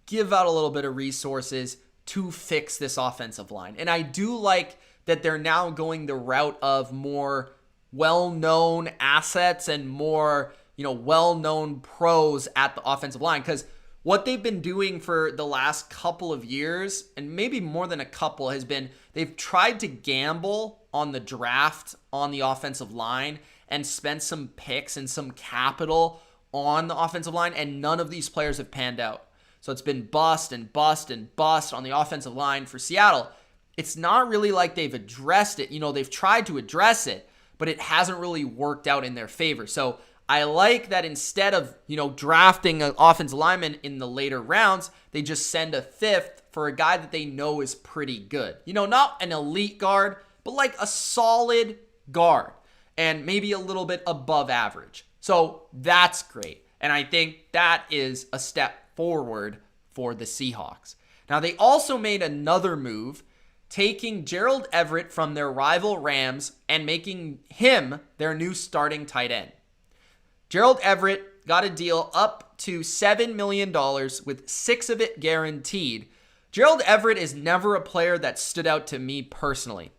give out a little bit of resources to fix this offensive line. And I do like that they're now going the route of more well-known assets and more, well-known pros at the offensive line, because what they've been doing for the last couple of years, and maybe more than a couple, has been they've tried to gamble on the draft on the offensive line and spent some picks and some capital on the offensive line, and none of these players have panned out. So it's been bust and bust and bust on the offensive line for Seattle. It's not really like they've addressed it. They've tried to address it, but it hasn't really worked out in their favor. So I like that instead of, drafting an offensive lineman in the later rounds, they just send a fifth for a guy that they know is pretty good. Not an elite guard, but like a solid guard and maybe a little bit above average. So that's great. And I think that is a step forward for the Seahawks. Now, they also made another move, taking Gerald Everett from their rival Rams and making him their new starting tight end. Gerald Everett got a deal up to $7 million with $6 of it guaranteed. Gerald Everett is never a player that stood out to me personally.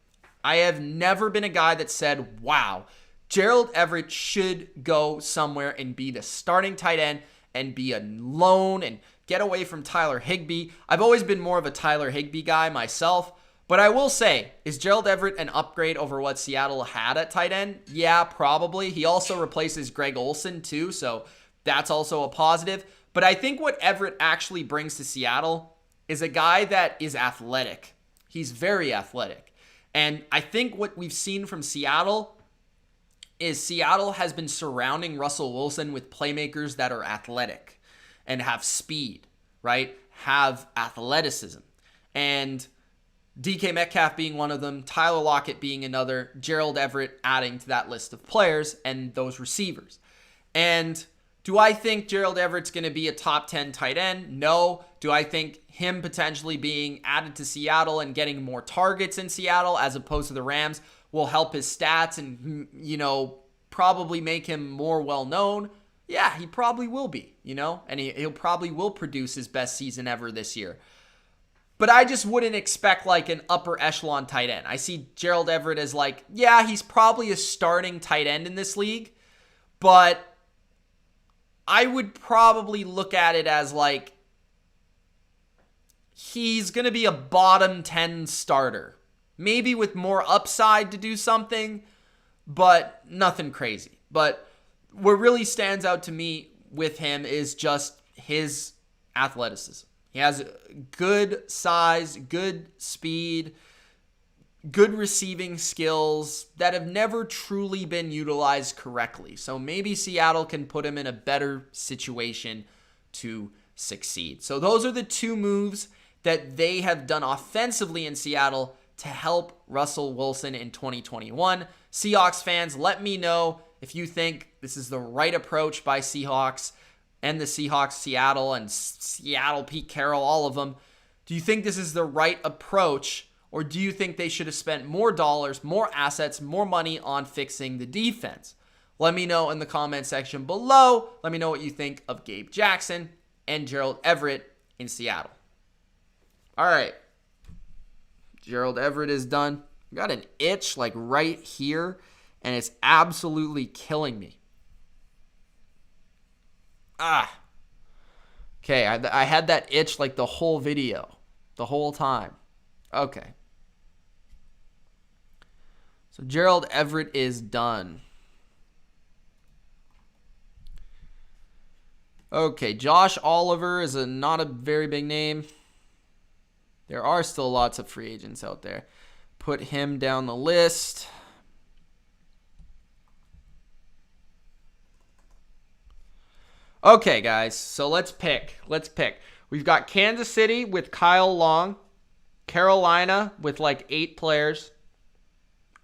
I have never been a guy that said, wow, Gerald Everett should go somewhere and be the starting tight end and be alone and get away from Tyler Higbee. I've always been more of a Tyler Higbee guy myself. But I will say, is Gerald Everett an upgrade over what Seattle had at tight end? Yeah, probably. He also replaces Greg Olsen too, so that's also a positive. But I think what Everett actually brings to Seattle is a guy that is athletic. He's very athletic. And I think what we've seen from Seattle is Seattle has been surrounding Russell Wilson with playmakers that are athletic and have speed, right? Have athleticism. And DK Metcalf being one of them, Tyler Lockett being another, Gerald Everett adding to that list of players and those receivers. And do I think Gerald Everett's going to be a top 10 tight end? No. Do I think him potentially being added to Seattle and getting more targets in Seattle as opposed to the Rams will help his stats and, probably make him more well-known? Yeah, he probably will be, and he'll probably will produce his best season ever this year. But I just wouldn't expect like an upper echelon tight end. I see Gerald Everett as like, yeah, he's probably a starting tight end in this league, but I would probably look at it as like he's going to be a bottom 10 starter. Maybe with more upside to do something, but nothing crazy. But what really stands out to me with him is just his athleticism. He has good size, good speed, good receiving skills that have never truly been utilized correctly. So maybe Seattle can put him in a better situation to succeed. So those are the two moves that they have done offensively in Seattle to help Russell Wilson in 2021. Seahawks fans, let me know if you think this is the right approach by Seahawks and the Seahawks Seattle and Seattle Pete Carroll, all of them. Do you think this is the right approach, or do you think they should have spent more dollars, more assets, more money on fixing the defense? Let me know in the comment section below. Let me know what you think of Gabe Jackson and Gerald Everett in Seattle. All right. Gerald Everett is done. I got an itch like right here, and it's absolutely killing me. Okay, I had that itch like the whole video, the whole time. Okay. So Gerald Everett is done. Okay, Josh Oliver is not a very big name. There are still lots of free agents out there. Put him down the list. Okay, guys, so let's pick. We've got Kansas City with Kyle Long, Carolina with like 8 players,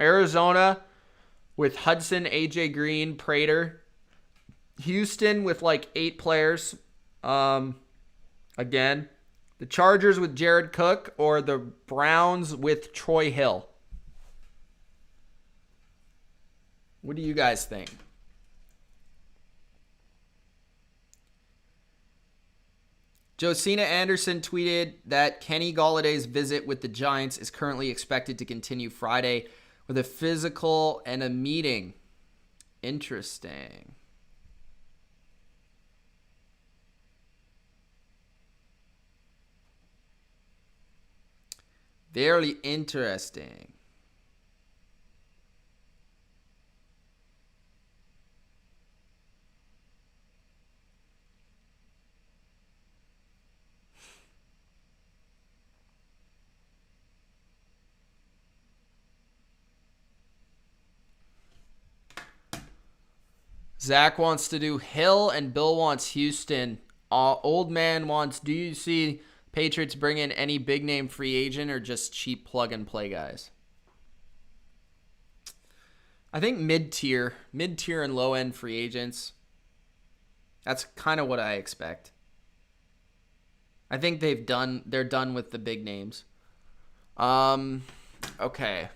Arizona with Hudson, AJ Green, Prater, Houston with like 8 players. Again, the Chargers with Jared Cook, or the Browns with Troy Hill. What do you guys think? Josina Anderson tweeted that Kenny Galladay's visit with the Giants is currently expected to continue Friday with a physical and a meeting. Interesting. Very interesting. Zach wants to do Hill and Bill wants Houston. Old man wants, do you see Patriots bring in any big name free agent or just cheap plug and play guys? I think mid-tier and low end free agents. That's kind of what I expect. I think they're done with the big names. Okay.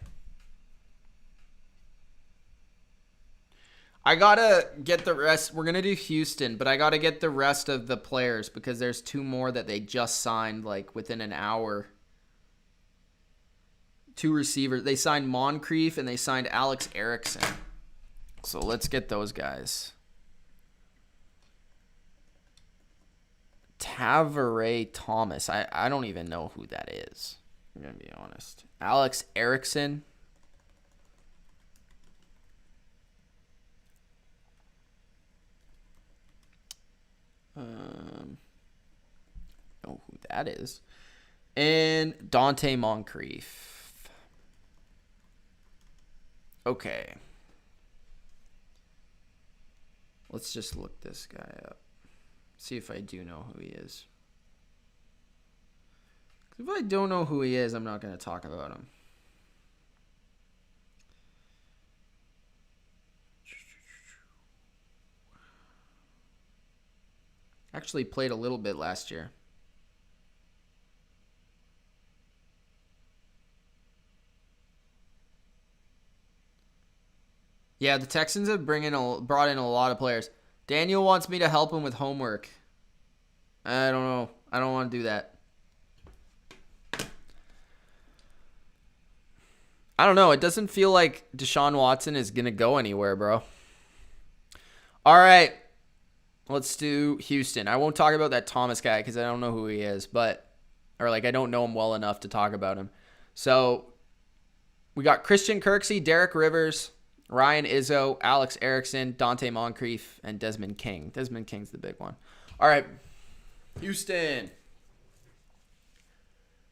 I gotta get the rest. We're gonna do Houston, but I gotta get the rest of the players because there's 2 more that they just signed like within an hour. 2 receivers. They signed Moncrief and they signed Alex Erickson. So let's get those guys. Tavares Thomas. I don't even know who that is. I'm gonna be honest. Alex Erickson. Know who that is. And Dante Moncrief. Okay. Let's just look this guy up. See if I do know who he is. If I don't know who he is, I'm not going to talk about him. Actually played a little bit last year. Yeah, the Texans have brought in a lot of players. Daniel wants me to help him with homework. I don't know. I don't want to do that. I don't know. It doesn't feel like Deshaun Watson is going to go anywhere, bro. All right. Let's do Houston. I won't talk about that Thomas guy because I don't know who he is, I don't know him well enough to talk about him. So we got Christian Kirksey, Derek Rivers, Ryan Izzo, Alex Erickson, Dante Moncrief, and Desmond King. Desmond King's the big one. All right, Houston.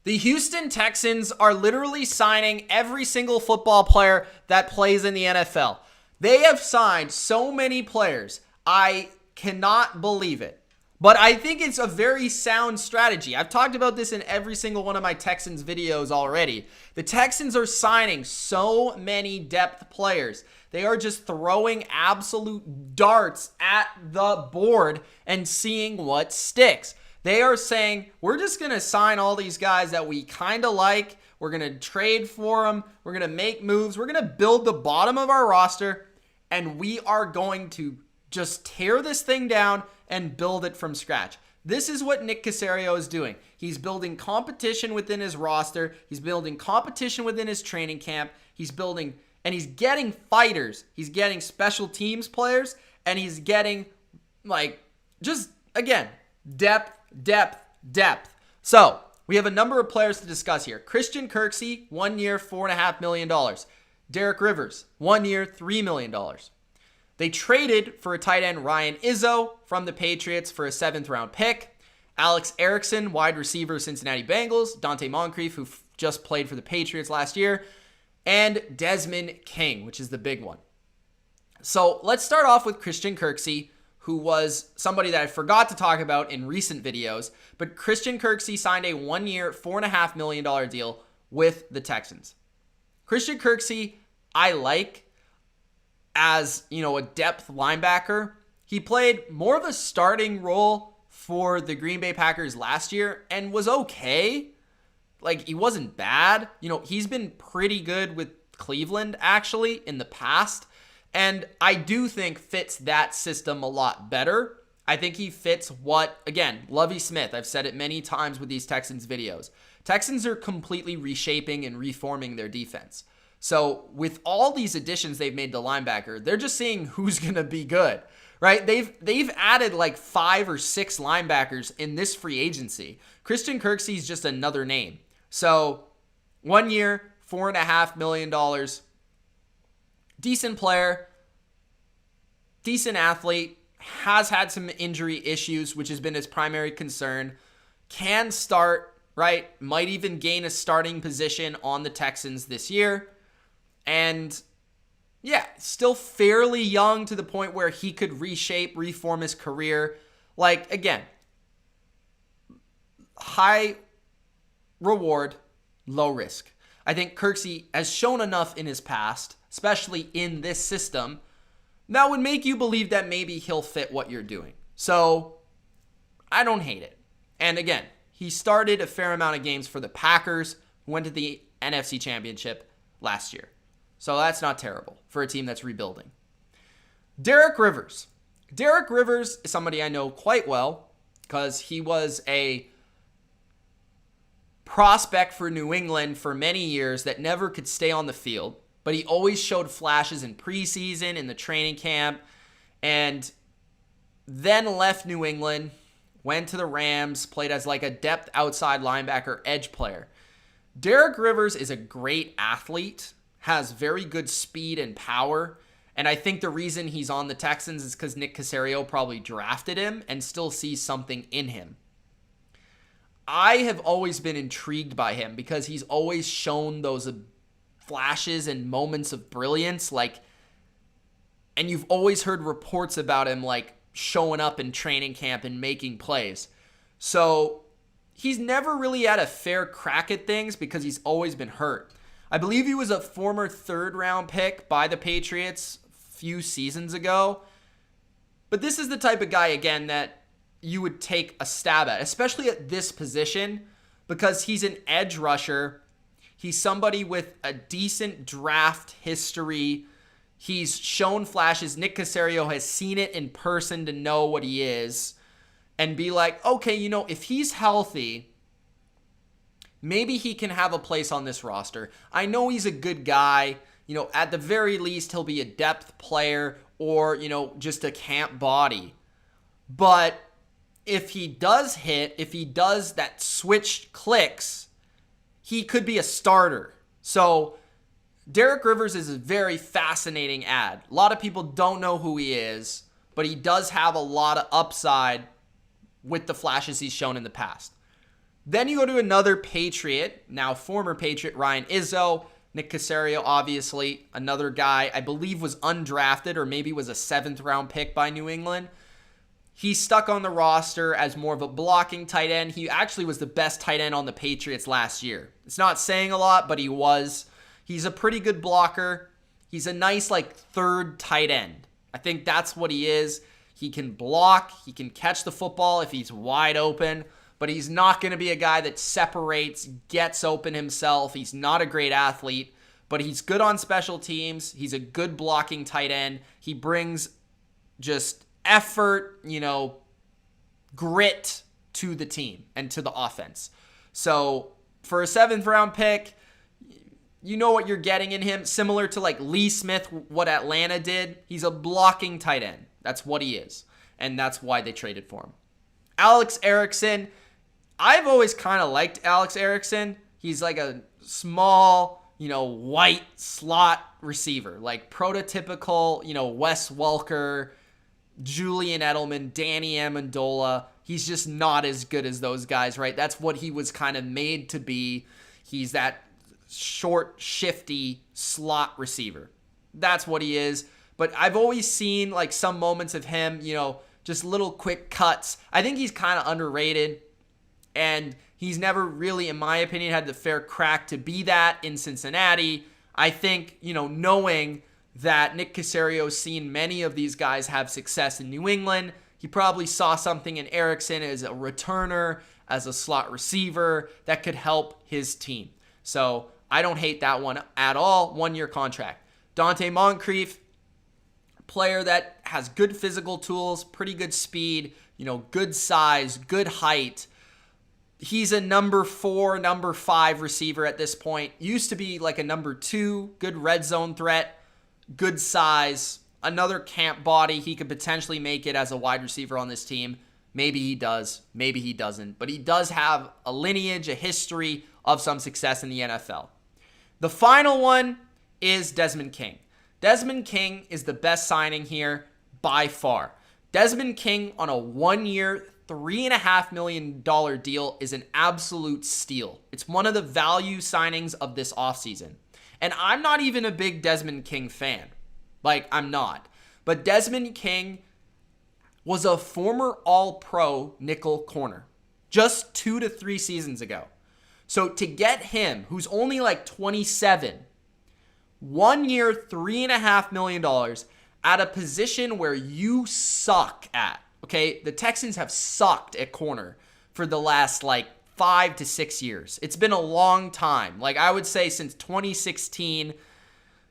The Houston Texans are literally signing every single football player that plays in the NFL. They have signed so many players. I cannot believe it. But I think it's a very sound strategy. I've talked about this in every single one of my Texans videos already. The Texans are signing so many depth players. They are just throwing absolute darts at the board and seeing what sticks. They are saying, we're just going to sign all these guys that we kind of like. We're going to trade for them. We're going to make moves. We're going to build the bottom of our roster, and we are going to just tear this thing down and build it from scratch. This is what Nick Caserio is doing. He's building competition within his roster. He's building competition within his training camp. He's building, and he's getting fighters. He's getting special teams players, and he's getting, just, again, depth. So, we have a number of players to discuss here. Christian Kirksey, 1 year, $4.5 million. Derek Rivers, 1 year, $3 million. They traded for a tight end, Ryan Izzo, from the Patriots for a 7th-round pick. Alex Erickson, wide receiver, Cincinnati Bengals. Dante Moncrief, who just played for the Patriots last year. And Desmond King, which is the big one. So let's start off with Christian Kirksey, who was somebody that I forgot to talk about in recent videos. But Christian Kirksey signed a 1 year, $4.5 million deal with the Texans. Christian Kirksey, I like as, a depth linebacker. He played more of a starting role for the Green Bay Packers last year and was okay. He wasn't bad. He's been pretty good with Cleveland, actually, in the past. And I do think fits that system a lot better. I think he fits Lovie Smith. I've said it many times with these Texans videos. Texans are completely reshaping and reforming their defense. So with all these additions they've made to linebacker, they're just seeing who's going to be good, right? They've added 5 or 6 linebackers in this free agency. Christian Kirksey is just another name. So 1 year, $4.5 million. Decent player, decent athlete, has had some injury issues, which has been his primary concern. Can start, right? Might even gain a starting position on the Texans this year. And still fairly young to the point where he could reform his career. Again, high reward, low risk. I think Kirksey has shown enough in his past, especially in this system, that would make you believe that maybe he'll fit what you're doing. So I don't hate it. And again, he started a fair amount of games for the Packers, who went to the NFC Championship last year. So that's not terrible for a team that's rebuilding. Derek Rivers. Derek Rivers is somebody I know quite well because he was a prospect for New England for many years that never could stay on the field, but he always showed flashes in preseason, in the training camp, and then left New England, went to the Rams, played as a depth outside linebacker edge player. Derek Rivers is a great athlete, has very good speed and power, and I think the reason he's on the Texans is because Nick Caserio probably drafted him and still sees something in him. I have always been intrigued by him because he's always shown those flashes and moments of brilliance, and you've always heard reports about him showing up in training camp and making plays. So he's never really had a fair crack at things because he's always been hurt. I believe he was a former 3rd-round pick by the Patriots a few seasons ago. But this is the type of guy, again, that you would take a stab at, especially at this position, because he's an edge rusher. He's somebody with a decent draft history. He's shown flashes. Nick Caserio has seen it in person to know what he is and be like, okay, if he's healthy, maybe he can have a place on this roster. I know he's a good guy. At the very least, he'll be a depth player or, just a camp body. But if he does that switch clicks, he could be a starter. So Derek Rivers is a very fascinating ad. A lot of people don't know who he is, but he does have a lot of upside with the flashes he's shown in the past. Then you go to another Patriot, now former Patriot, Ryan Izzo. Nick Caserio, obviously, another guy I believe was undrafted or maybe was a 7th round pick by New England. He's stuck on the roster as more of a blocking tight end. He actually was the best tight end on the Patriots last year. It's not saying a lot, but he was. He's a pretty good blocker. He's a nice, third tight end. I think that's what he is. He can block. He can catch the football if he's wide open. But he's not going to be a guy that separates, gets open himself. He's not a great athlete, but he's good on special teams. He's a good blocking tight end. He brings just effort, grit to the team and to the offense. So for a 7th round pick, you know what you're getting in him. Similar to Lee Smith, what Atlanta did. He's a blocking tight end. That's what he is. And that's why they traded for him. Alex Erickson. I've always kind of liked Alex Erickson. He's like a small, white slot receiver. Prototypical, Wes Welker, Julian Edelman, Danny Amendola. He's just not as good as those guys, right? That's what he was kind of made to be. He's that short, shifty slot receiver. That's what he is. But I've always seen some moments of him, just little quick cuts. I think he's kind of underrated. And he's never really, in my opinion, had the fair crack to be that in Cincinnati. I think, knowing that Nick Caserio's seen many of these guys have success in New England, he probably saw something in Erickson as a returner, as a slot receiver that could help his team. So I don't hate that one at all. 1-year contract. Dante Moncrief, player that has good physical tools, pretty good speed, good size, good height. He's a number 4, number 5 receiver at this point. Used to be a number 2, good red zone threat, good size, another camp body. He could potentially make it as a wide receiver on this team. Maybe he does, maybe he doesn't. But he does have a lineage, a history of some success in the NFL. The final one is Desmond King. Desmond King is the best signing here by far. Desmond King on a 1-year, $3.5 million deal is an absolute steal. It's one of the value signings of this offseason. And I'm not even a big Desmond King fan. I'm not. But Desmond King was a former All-Pro nickel corner just 2 to 3 seasons ago. So to get him, who's only 27, 1 year, $3.5 million at a position where you suck at. Okay, the Texans have sucked at corner for the last 5 to 6 years. It's been a long time. I would say since 2016,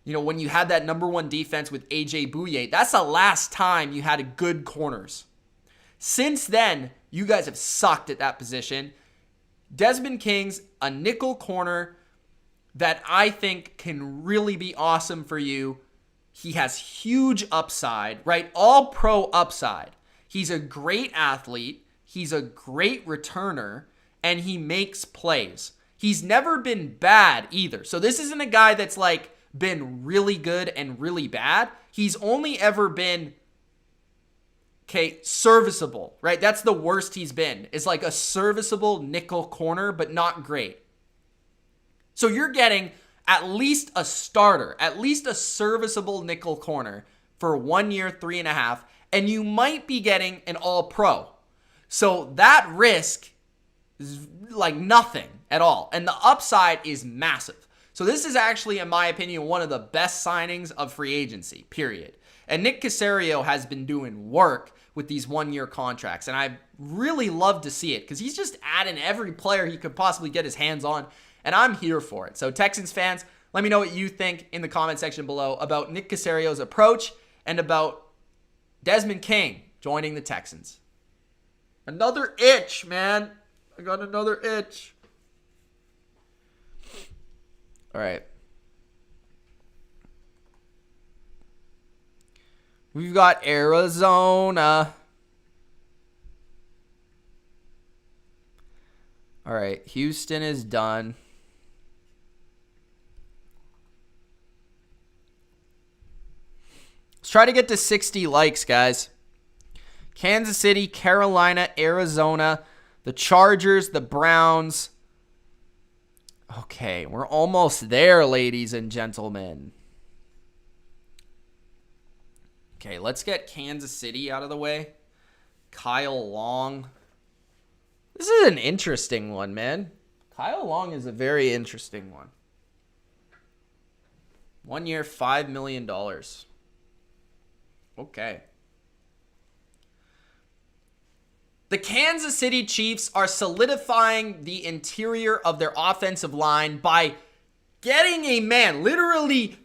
when you had that number 1 defense with AJ Bouye, that's the last time you had good corners. Since then, you guys have sucked at that position. Desmond King's a nickel corner that I think can really be awesome for you. He has huge upside, right? All pro upside. He's a great athlete. He's a great returner, and he makes plays. He's never been bad either. So this isn't a guy that's been really good and really bad. He's only ever been, serviceable, right? That's the worst he's been, is a serviceable nickel corner, but not great. So you're getting at least a starter, at least a serviceable nickel corner for 1 year, 3.5, and you might be getting an all-pro. So that risk is nothing at all. And the upside is massive. So this is actually, in my opinion, one of the best signings of free agency, period. And Nick Caserio has been doing work with these 1-year contracts. And I really love to see it because he's just adding every player he could possibly get his hands on. And I'm here for it. So Texans fans, let me know what you think in the comment section below about Nick Caserio's approach and about Desmond King joining the Texans. Another itch, man. I got another itch. All right. We've got Arizona. All right. Houston is done. Let's try to get to 60 likes, guys. Kansas City, Carolina, Arizona, the Chargers, the Browns. Okay, we're almost there, ladies and gentlemen. Okay, let's get Kansas City out of the way. Kyle Long. This is an interesting one, man. Kyle Long is a very interesting one. 1 year, $5 million. Okay. The Kansas City Chiefs are solidifying the interior of their offensive line by getting a man, literally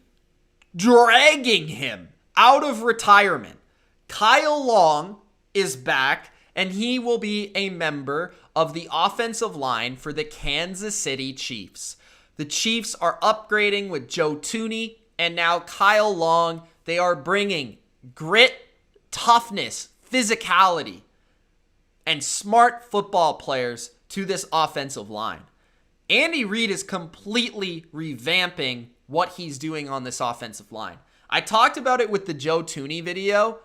dragging him out of retirement. Kyle Long is back, and he will be a member of the offensive line for the Kansas City Chiefs. The Chiefs are upgrading with Joe Thuney and now Kyle Long. They are bringing grit, toughness, physicality, and smart football players to this offensive line. Andy Reid is completely revamping what he's doing on this offensive line. I talked about it with the Joe Thuney video,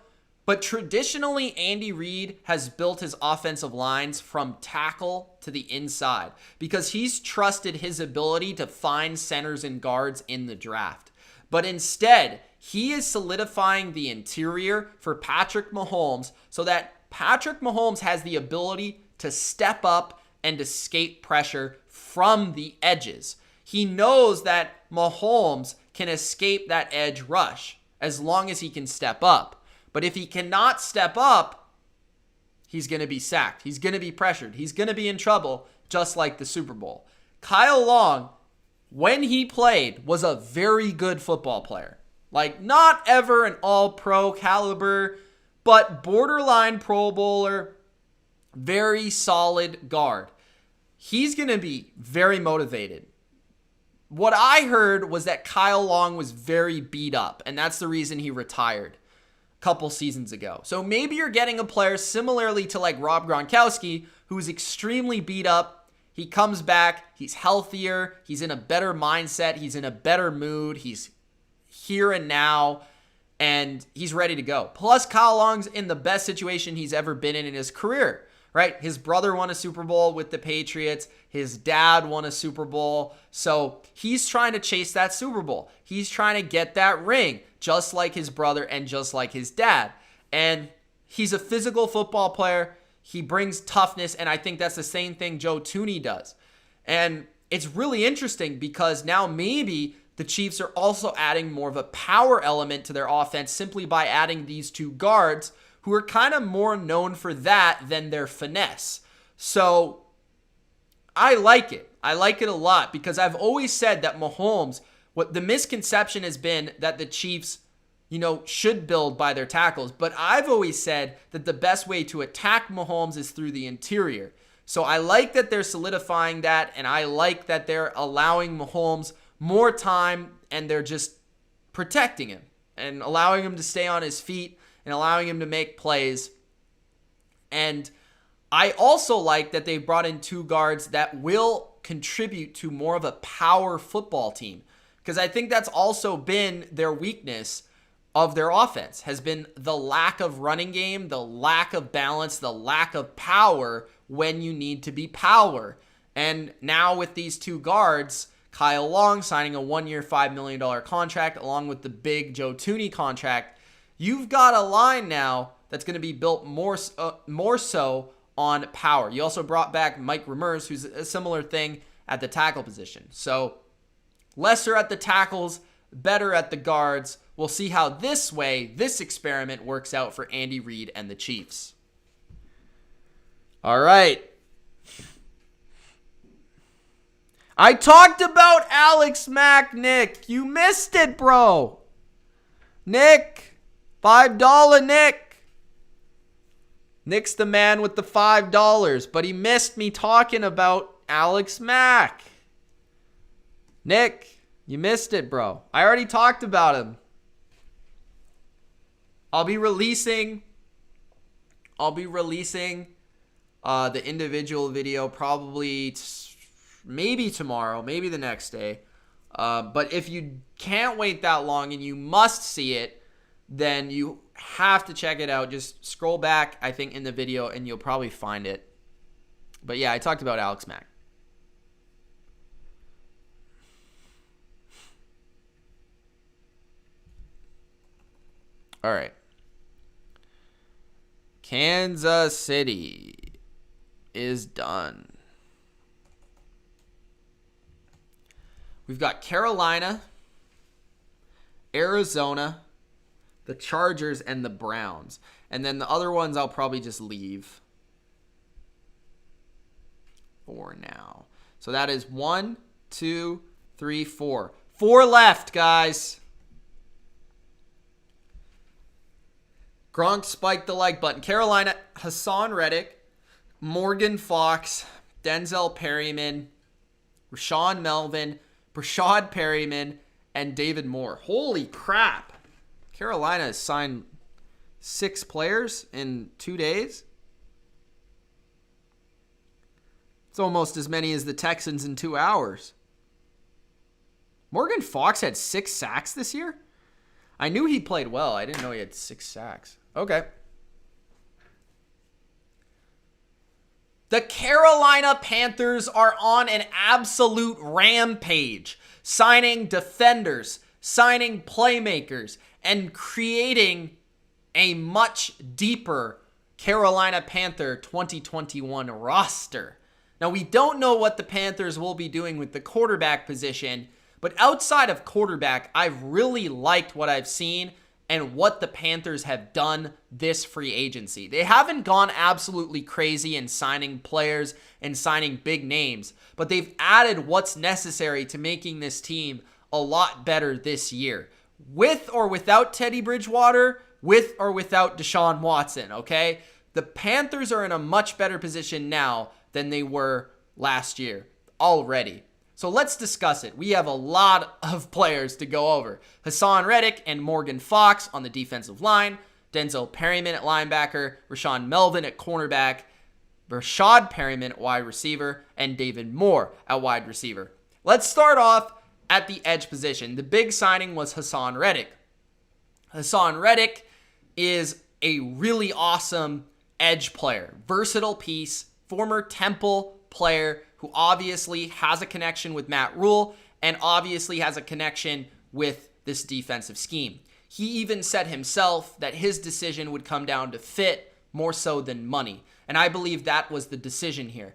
but traditionally Andy Reid has built his offensive lines from tackle to the inside because he's trusted his ability to find centers and guards in the draft. But instead, he is solidifying the interior for Patrick Mahomes so that Patrick Mahomes has the ability to step up and escape pressure from the edges. He knows that Mahomes can escape that edge rush as long as he can step up. But if he cannot step up, he's going to be sacked. He's going to be pressured. He's going to be in trouble, just like the Super Bowl. Kyle Long, when he played, was a very good football player. Like, not ever an all-pro caliber, but borderline Pro Bowler, very solid guard. He's going to be very motivated. What I heard was that Kyle Long was very beat up, and that's the reason he retired a couple seasons ago. So maybe you're getting a player similarly to like Rob Gronkowski, who's extremely beat up. He comes back, he's healthier, he's in a better mindset, he's in a better mood, he's here and now, and he's ready to go. Plus, Kyle Long's in the best situation he's ever been in his career, right? His brother won a Super Bowl with the Patriots. His dad won a Super Bowl. So he's trying to chase that Super Bowl. He's trying to get that ring, just like his brother and just like his dad. And he's a physical football player. He brings toughness, and I think that's the same thing Joe Thuney does. And it's really interesting because now maybe the Chiefs are also adding more of a power element to their offense simply by adding these two guards who are kind of more known for that than their finesse. So I like it. I like it a lot because I've always said that Mahomes, what the misconception has been that the Chiefs, should build by their tackles. But I've always said that the best way to attack Mahomes is through the interior. So I like that they're solidifying that, and I like that they're allowing Mahomes more time, and they're just protecting him and allowing him to stay on his feet and allowing him to make plays. And I also like that they brought in two guards that will contribute to more of a power football team, because I think that's also been their weakness of their offense, has been the lack of running game, the lack of balance, the lack of power when you need to be power. And now with these two guards, Kyle Long signing a 1 year, $5 million contract along with the big Joe Thuney contract, you've got a line now that's going to be built more so on power. You also brought back Mike Remers, who's a similar thing at the tackle position. So lesser at the tackles, better at the guards. We'll see how this experiment works out for Andy Reid and the Chiefs. All right. I talked about Alex Mack, Nick. You missed it, bro. Nick, $5 Nick. Nick's the man with the $5, but he missed me talking about Alex Mack. Nick, you missed it, bro. I already talked about him. I'll be releasing the individual video probably maybe tomorrow, maybe the next day. But if you can't wait that long and you must see it, then you have to check it out. Just scroll back, I think, in the video, and you'll probably find it. But yeah, I talked about Alex Mack. All right. Kansas City is done. We've got Carolina, Arizona, the Chargers, and the Browns. And then the other ones I'll probably just leave for now. So that is 1, 2, 3, 4. 4 left, guys. Gronk spiked the like button. Carolina, Hassan Reddick, Morgan Fox, Denzel Perryman, Rashawn Melvin, Brashad Perryman, and David Moore. Holy crap. Carolina has signed 6 players in 2 days. It's almost as many as the Texans in 2 hours. Morgan Fox had 6 sacks this year? I knew he played well. I didn't know he had 6 sacks. Okay. The Carolina Panthers are on an absolute rampage, signing defenders, signing playmakers, and creating a much deeper Carolina Panther 2021 roster. Now, we don't know what the Panthers will be doing with the quarterback position, but outside of quarterback, I've really liked what I've seen and what the Panthers have done this free agency. They haven't gone absolutely crazy in signing players and signing big names, but they've added what's necessary to making this team a lot better this year. With or without Teddy Bridgewater, with or without Deshaun Watson, okay? The Panthers are in a much better position now than they were last year already. So let's discuss it. We have a lot of players to go over. Hassan Reddick and Morgan Fox on the defensive line, Denzel Perryman at linebacker, Rashawn Melvin at cornerback, Brashad Perryman at wide receiver, and David Moore at wide receiver. Let's start off at the edge position. The big signing was Hassan Reddick. Hassan Reddick is a really awesome edge player, versatile piece, former Temple player who obviously has a connection with Matt Rule and obviously has a connection with this defensive scheme. He even said himself that his decision would come down to fit more so than money. And I believe that was the decision here.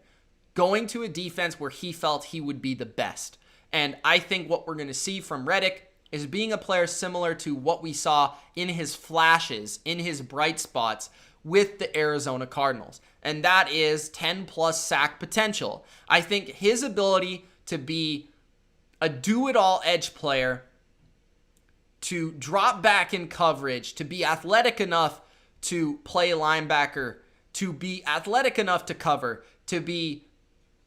Going to a defense where he felt he would be the best. And I think what we're going to see from Reddick is being a player similar to what we saw in his flashes, in his bright spots with the Arizona Cardinals. And that is 10 plus sack potential. I think his ability to be a do-it-all edge player, to drop back in coverage, to be athletic enough to play linebacker, to be athletic enough to cover, to be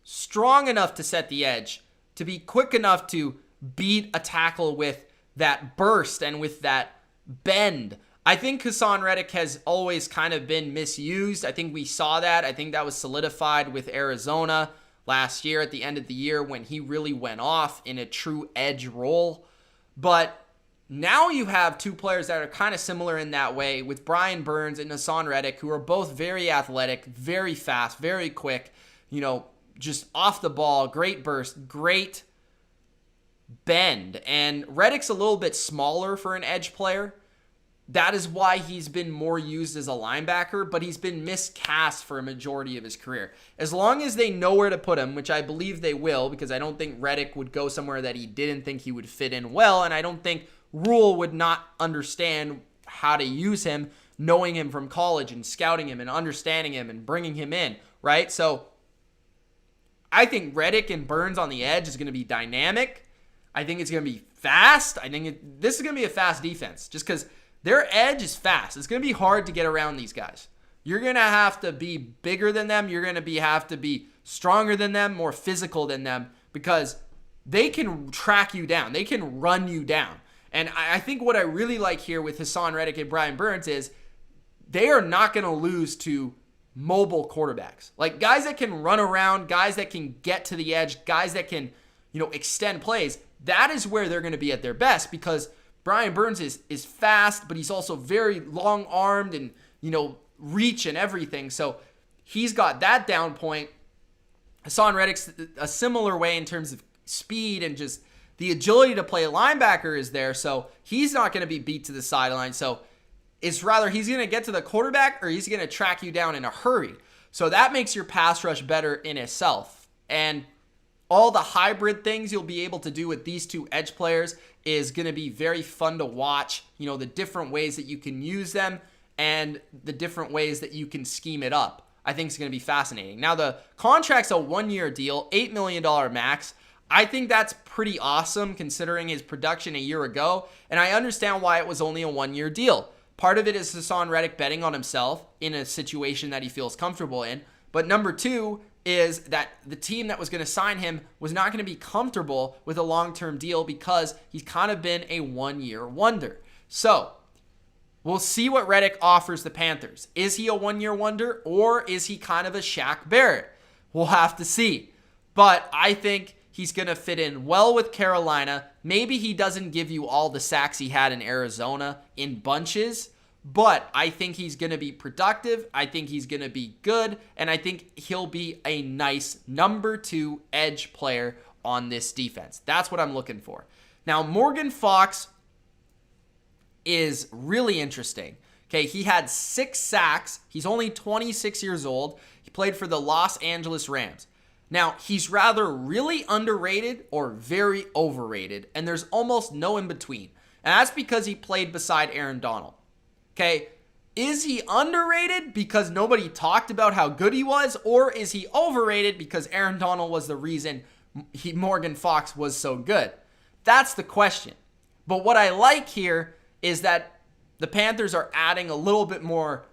strong enough to set the edge, to be quick enough to beat a tackle with that burst and with that bend. I think Hassan Reddick has always kind of been misused. I think we saw that. I think that was solidified with Arizona last year at the end of the year when he really went off in a true edge role. But now you have 2 players that are kind of similar in that way with Brian Burns and Hassan Reddick, who are both very athletic, very fast, very quick, just off the ball, great burst, great bend. And Reddick's a little bit smaller for an edge player. That is why he's been more used as a linebacker, but he's been miscast for a majority of his career. As long as they know where to put him, which I believe they will, because I don't think Reddick would go somewhere that he didn't think he would fit in well, and I don't think Rule would not understand how to use him, knowing him from college and scouting him and understanding him and bringing him in, right? So I think Reddick and Burns on the edge is going to be dynamic. I think it's going to be fast. I think this is going to be a fast defense just because their edge is fast. It's going to be hard to get around these guys. You're going to have to be bigger than them. You're going to have to be stronger than them, more physical than them, because they can track you down. They can run you down. And I think what I really like here with Hassan Reddick and Brian Burns is they are not going to lose to mobile quarterbacks. Like guys that can run around, guys that can get to the edge, guys that can, extend plays. That is where they're going to be at their best because Brian Burns is fast, but he's also very long-armed and, reach and everything. So he's got that down point. Hassan Reddick's a similar way in terms of speed and just the agility to play a linebacker is there. So he's not going to be beat to the sideline. So it's rather he's going to get to the quarterback or he's going to track you down in a hurry. So that makes your pass rush better in itself. And all the hybrid things you'll be able to do with these two edge players is going to be very fun to watch. The different ways that you can use them and the different ways that you can scheme it up. I think it's going to be fascinating. Now, the contract's a 1-year deal, $8 million max. I think that's pretty awesome considering his production a year ago, and I understand why it was only a 1-year deal. Part of it is Hassan Reddick betting on himself in a situation that he feels comfortable in, but number two is that the team that was going to sign him was not going to be comfortable with a long-term deal because he's kind of been a 1-year wonder. So we'll see what Reddick offers the Panthers. Is he a 1-year wonder or is he kind of a Shaq Barrett? We'll have to see. But I think he's going to fit in well with Carolina. Maybe he doesn't give you all the sacks he had in Arizona in bunches, but I think he's going to be productive. I think he's going to be good, and I think he'll be a nice number 2 edge player on this defense. That's what I'm looking for. Now, Morgan Fox is really interesting. Okay, he had 6 sacks. He's only 26 years old. He played for the Los Angeles Rams. Now, he's rather really underrated or very overrated, and there's almost no in between. And that's because he played beside Aaron Donald. Okay, is he underrated because nobody talked about how good he was, or is he overrated because Aaron Donald was the reason Morgan Fox was so good? That's the question. But what I like here is that the Panthers are adding a little bit more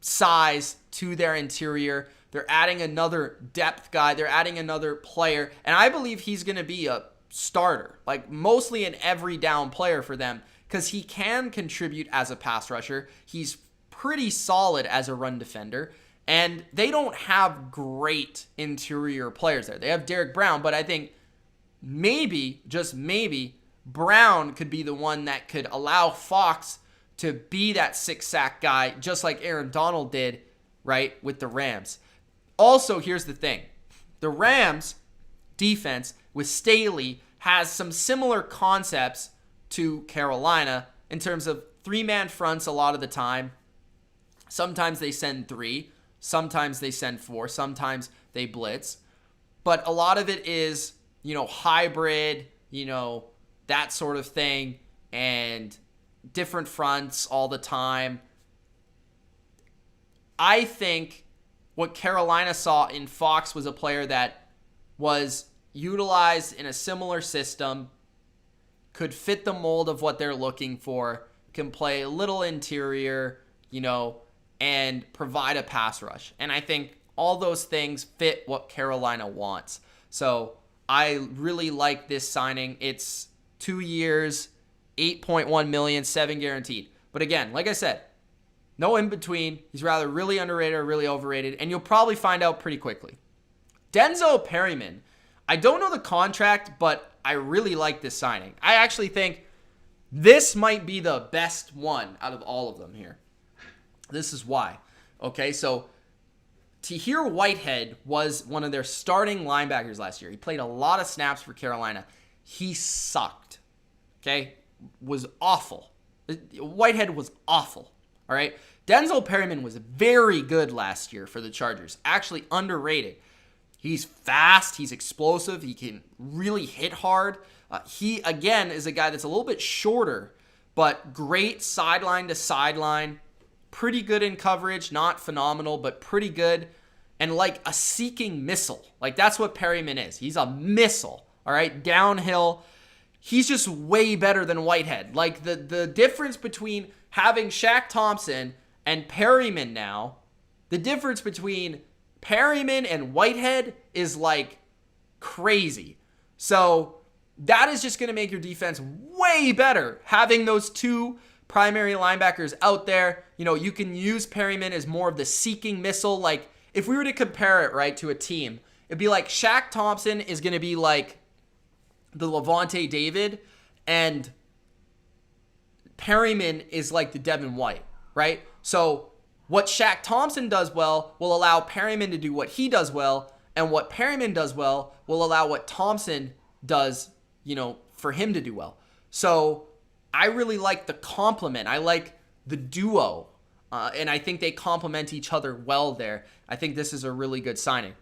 size to their interior. They're adding another depth guy. They're adding another player. And I believe he's going to be a starter, like mostly an every down player for them because he can contribute as a pass rusher. He's pretty solid as a run defender. And they don't have great interior players there. They have Derek Brown, but I think maybe, just maybe, Brown could be the one that could allow Fox to be that 6-sack guy, just like Aaron Donald did, right, with the Rams. Also, here's the thing. The Rams defense with Staley has some similar concepts to Carolina in terms of 3-man fronts a lot of the time. Sometimes they send 3. Sometimes they send 4. Sometimes they blitz. But a lot of it is, hybrid, that sort of thing, and different fronts all the time. I think what Carolina saw in Fox was a player that was utilized in a similar system, could fit the mold of what they're looking for, can play a little interior, and provide a pass rush. And I think all those things fit what Carolina wants. So I really like this signing. It's 2 years, $8.1 million, 7 guaranteed. But again, like I said, no in between. He's rather really underrated or really overrated, and you'll probably find out pretty quickly. Denzel Perryman. I don't know the contract, but I really like this signing. I actually think this might be the best one out of all of them here. This is why. Okay, so Tahir Whitehead was one of their starting linebackers last year. He played a lot of snaps for Carolina. He sucked. Okay, was awful. Whitehead was awful. All right. Denzel Perryman was very good last year for the Chargers. Actually underrated. He's fast. He's explosive. He can really hit hard. He, again, is a guy that's a little bit shorter, but great sideline to sideline. Pretty good in coverage. Not phenomenal, but pretty good. And like a seeking missile. Like that's what Perryman is. He's a missile. All right. Downhill. He's just way better than Whitehead. Like the difference between having Shaq Thompson and Perryman now, the difference between Perryman and Whitehead is like crazy. So that is just going to make your defense way better. Having those 2 primary linebackers out there, you can use Perryman as more of the seeking missile. Like if we were to compare it, right, to a team, it'd be like Shaq Thompson is going to be like the Levante David, and Perryman is like the Devin White, right? So what Shaq Thompson does well will allow Perryman to do what he does well, and what Perryman does well will allow what Thompson does, for him to do well. So I really like the complement. I like the duo, and I think they complement each other well there. I think this is a really good signing.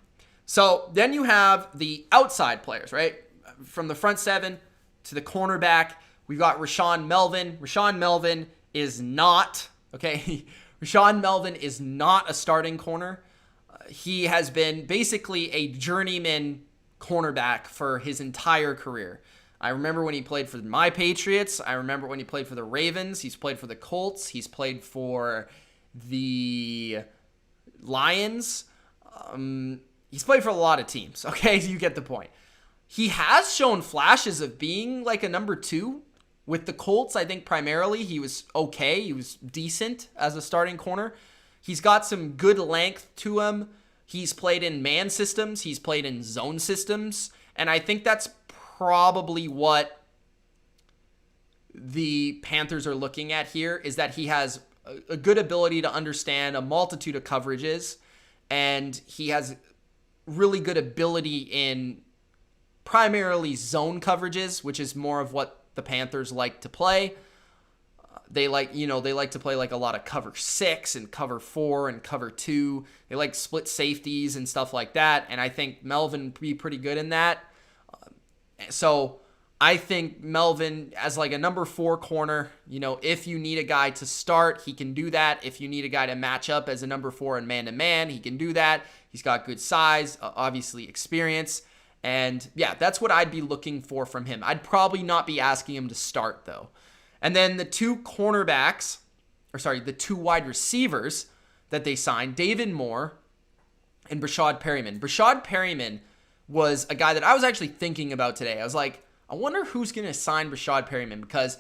So then you have the outside players, right? From the front seven to the cornerback, we've got Rashaan Melvin. Rashaan Melvin is not, okay? Rashaan Melvin is not a starting corner. He has been basically a journeyman cornerback for his entire career. I remember when he played for my Patriots. I remember when he played for the Ravens. He's played for the Colts. He's played for the Lions. He's played for a lot of teams, okay? You get the point. He has shown flashes of being like a number 2 with the Colts. I think primarily he was okay. He was decent as a starting corner. He's got some good length to him. He's played in man systems. He's played in zone systems. And I think that's probably what the Panthers are looking at here, is that he has a good ability to understand a multitude of coverages, and he has really good ability in primarily zone coverages, which is more of what the Panthers like to play. They like to play like a lot of cover 6 and cover 4 and cover 2. They like split safeties and stuff like that, and I think Melvin would be pretty good in that. So I think Melvin as like a number 4 corner, if you need a guy to start, he can do that. If you need a guy to match up as a number 4 in man-to-man, he can do that. He's got good size, obviously experience. And yeah, that's what I'd be looking for from him. I'd probably not be asking him to start though. And then the two wide receivers that they signed, David Moore and Brashad Perryman. Brashad Perryman was a guy that I was actually thinking about today. I was like, I wonder who's going to sign Brashad Perryman, because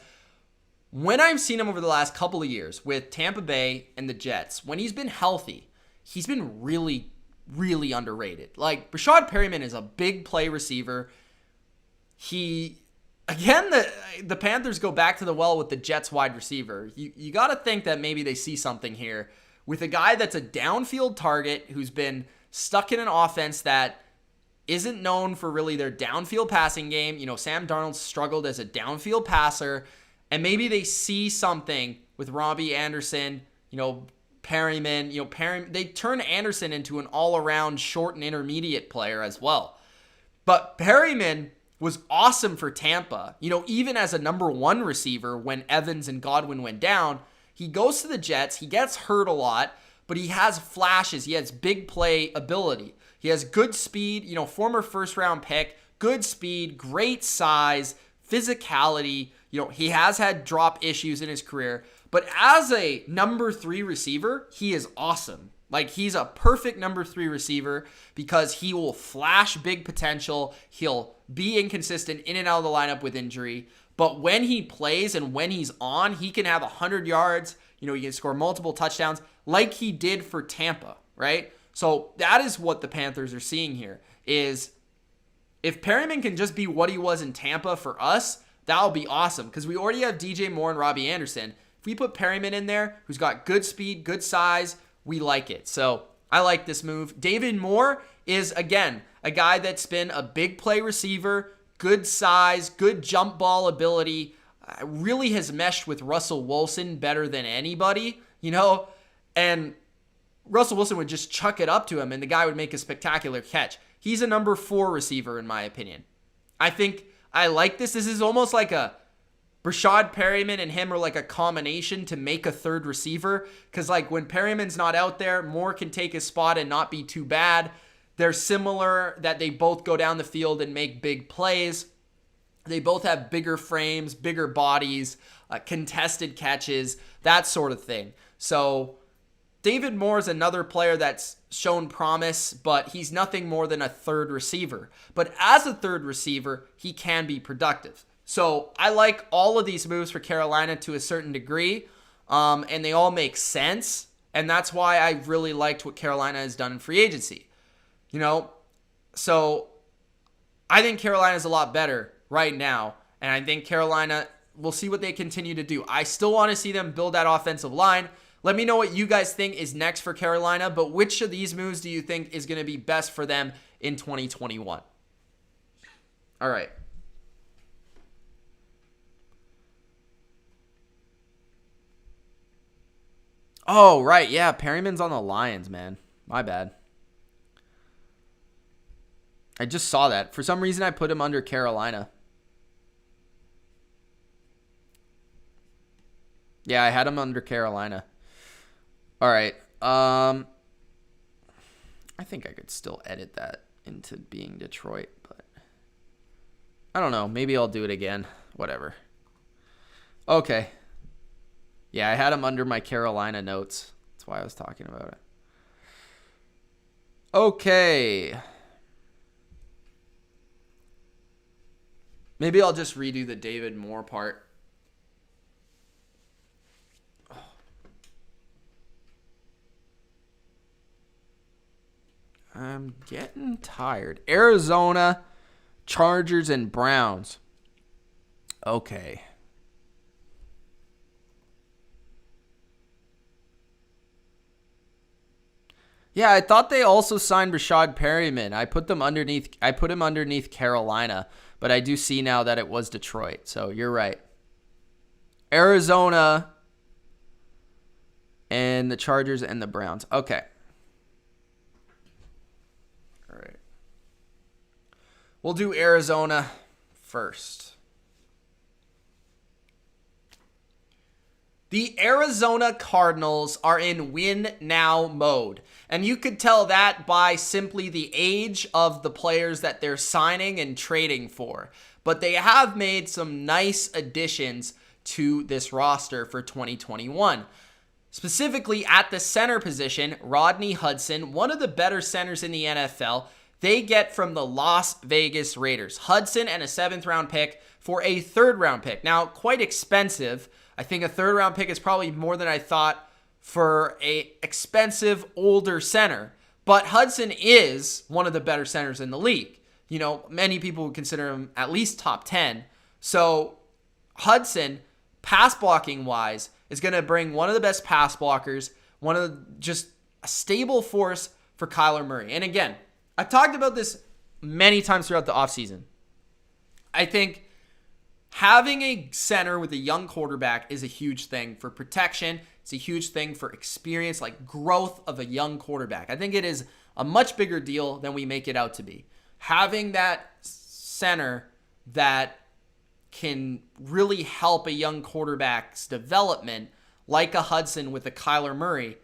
when I've seen him over the last couple of years with Tampa Bay and the Jets, when he's been healthy, he's been really, really underrated. Like, Brashad Perryman is a big play receiver. The Panthers go back to the well with the Jets wide receiver. You got to think that maybe they see something here with a guy that's a downfield target who's been stuck in an offense that isn't known for really their downfield passing game. Sam Darnold struggled as a downfield passer, and maybe they see something with Robbie Anderson, Perryman. They turn Anderson into an all-around short and intermediate player as well. But Perryman was awesome for Tampa. Even as a number 1 receiver when Evans and Godwin went down, he goes to the Jets. He gets hurt a lot, but he has flashes. He has big play ability. He has good speed, former first-round pick, good speed, great size, physicality. He has had drop issues in his career, but as a number 3 receiver, he is awesome. Like, he's a perfect number 3 receiver because he will flash big potential. He'll be inconsistent in and out of the lineup with injury, but when he plays and when he's on, he can have 100 yards. He can score multiple touchdowns like he did for Tampa, right? So that is what the Panthers are seeing here, is if Perryman can just be what he was in Tampa for us, that'll be awesome, because we already have DJ Moore and Robbie Anderson. If we put Perryman in there, who's got good speed, good size, we like it. So I like this move. David Moore is, again, a guy that's been a big play receiver, good size, good jump ball ability, really has meshed with Russell Wilson better than anybody, and Russell Wilson would just chuck it up to him and the guy would make a spectacular catch. He's a number 4 receiver in my opinion. I think I like this. This is almost like a Brashad Perryman and him are like a combination to make a third receiver, because like when Perryman's not out there, Moore can take his spot and not be too bad. They're similar that they both go down the field and make big plays. They both have bigger frames, bigger bodies, contested catches, that sort of thing. So David Moore is another player that's shown promise, but he's nothing more than a third receiver. But as a third receiver, he can be productive. So I like all of these moves for Carolina to a certain degree, and they all make sense. And that's why I really liked what Carolina has done in free agency. So I think Carolina is a lot better right now. And I think Carolina we'll see what they continue to do. I still want to see them build that offensive line. Let me know what you guys think is next for Carolina, but which of these moves do you think is going to be best for them in 2021? All right. Oh, right. Yeah, Perryman's on the Lions, man. My bad. I just saw that. For some reason, I put him under Carolina. Yeah, I had him under Carolina. All right. I think I could still edit that into being Detroit, but I don't know. Maybe I'll do it again. Whatever. Okay. Yeah, I had him under my Carolina notes. That's why I was talking about it. Okay. Maybe I'll just redo the David Moore part. I'm getting tired. Arizona, Chargers, and Browns. Okay. Yeah, I thought they also signed Rashad Perryman. I put him underneath Carolina, but I do see now that it was Detroit. So you're right. Arizona and the Chargers and the Browns. Okay. All right. We'll do Arizona first. The Arizona Cardinals are in win now mode. And you could tell that by simply the age of the players that they're signing and trading for. But they have made some nice additions to this roster for 2021. Specifically at the center position, Rodney Hudson, one of the better centers in the NFL, they get from the Las Vegas Raiders. Hudson and a 7th round pick for a 3rd round pick. Now, quite expensive. I think a 3rd round pick is probably more than I thought for a expensive older center. But Hudson is one of the better centers in the league. You know, many people would consider him at least top 10. So Hudson, pass blocking wise, is going to bring one of the best pass blockers, one of just a stable force for Kyler Murray. And again, I've talked about this many times throughout the offseason. I think having a center with a young quarterback is a huge thing for protection. It's a huge thing for experience, like growth of a young quarterback. I think it is a much bigger deal than we make it out to be. Having that center that can really help a young quarterback's development, like a Hudson with a Kyler Murray,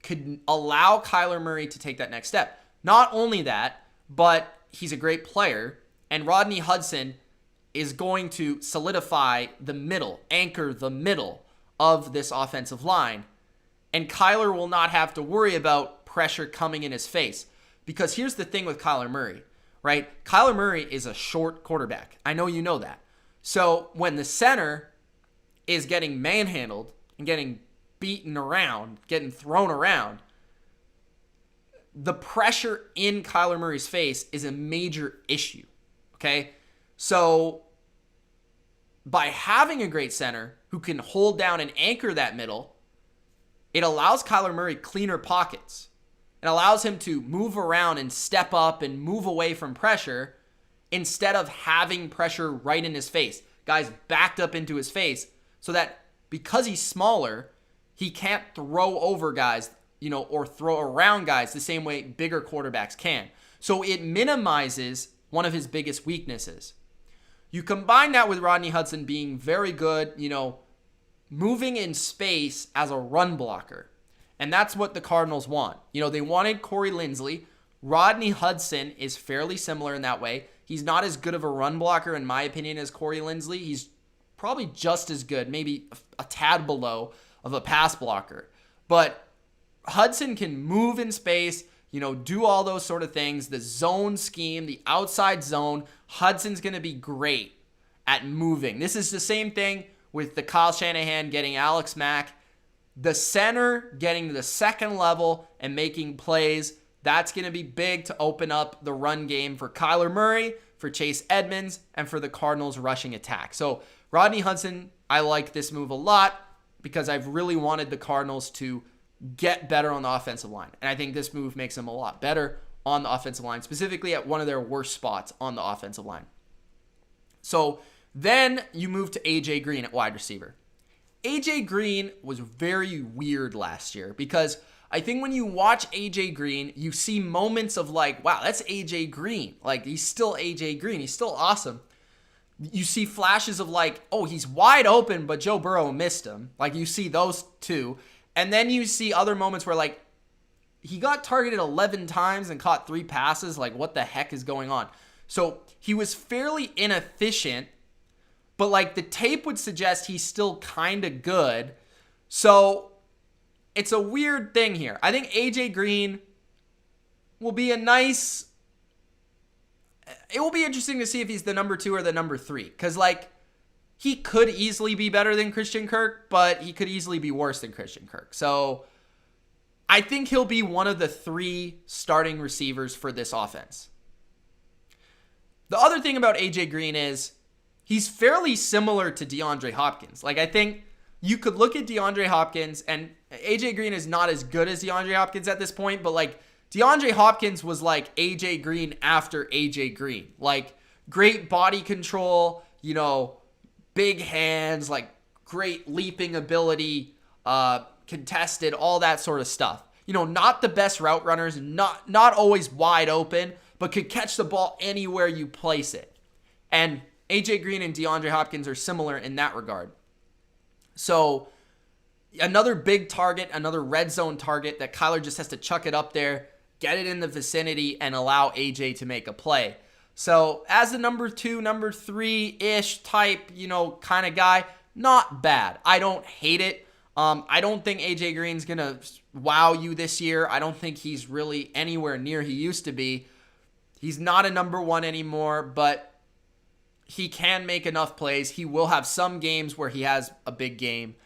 could allow Kyler Murray to take that next step. Not only that, but he's a great player, and Rodney Hudson is going to solidify the middle, anchor the middle of this offensive line. And Kyler will not have to worry about pressure coming in his face. Because here's the thing with Kyler Murray, right? Kyler Murray is a short quarterback. I know you know that. So when the center is getting manhandled and getting beaten around, getting thrown around, the pressure in Kyler Murray's face is a major issue, okay? So by having a great center who can hold down and anchor that middle, it allows Kyler Murray cleaner pockets. It allows him to move around and step up and move away from pressure instead of having pressure right in his face. Guys backed up into his face so that because he's smaller, he can't throw over guys, or throw around guys the same way bigger quarterbacks can. So it minimizes one of his biggest weaknesses. You combine that with Rodney Hudson being very good, moving in space as a run blocker. And that's what the Cardinals want. They wanted Corey Linsley. Rodney Hudson is fairly similar in that way. He's not as good of a run blocker, in my opinion, as Corey Linsley. He's probably just as good, maybe a tad below, of a pass blocker. But Hudson can move in space, do all those sort of things. The zone scheme, the outside zone, Hudson's going to be great at moving. This is the same thing with the Kyle Shanahan getting Alex Mack. The center getting to the second level and making plays, that's going to be big to open up the run game for Kyler Murray, for Chase Edmonds and for the Cardinals rushing attack. So Rodney Hudson, I like this move a lot because I've really wanted the Cardinals to get better on the offensive line. And I think this move makes them a lot better on the offensive line, specifically at one of their worst spots on the offensive line. So then you move to AJ Green at wide receiver. AJ Green was very weird last year because I think when you watch AJ Green, you see moments of like, wow, that's AJ Green. Like, he's still AJ Green. He's still awesome. You see flashes of like, oh, he's wide open, but Joe Burrow missed him. Like, you see those two. And then you see other moments where like, he got targeted 11 times and caught 3 passes. Like, what the heck is going on? So he was fairly inefficient, but like the tape would suggest he's still kind of good. So it's a weird thing here. I think AJ Green will be it will be interesting to see if he's the number 2 or the number 3. Because like, he could easily be better than Christian Kirk, but he could easily be worse than Christian Kirk. So I think he'll be one of the 3 starting receivers for this offense. The other thing about AJ Green is he's fairly similar to DeAndre Hopkins. Like, I think you could look at DeAndre Hopkins, and AJ Green is not as good as DeAndre Hopkins at this point, but like DeAndre Hopkins was like AJ Green after AJ Green. Like, great body control, big hands, like great leaping ability, contested, all that sort of stuff. Not the best route runners, not always wide open, but could catch the ball anywhere you place it. And AJ Green and DeAndre Hopkins are similar in that regard. So another big target, another red zone target that Kyler just has to chuck it up there, get it in the vicinity, and allow AJ to make a play. So as a number 2, number 3-ish type, kind of guy, not bad. I don't hate it. I don't think AJ Green's going to wow you this year. I don't think he's really anywhere near he used to be. He's not a number 1 anymore, but he can make enough plays. He will have some games where he has a big game.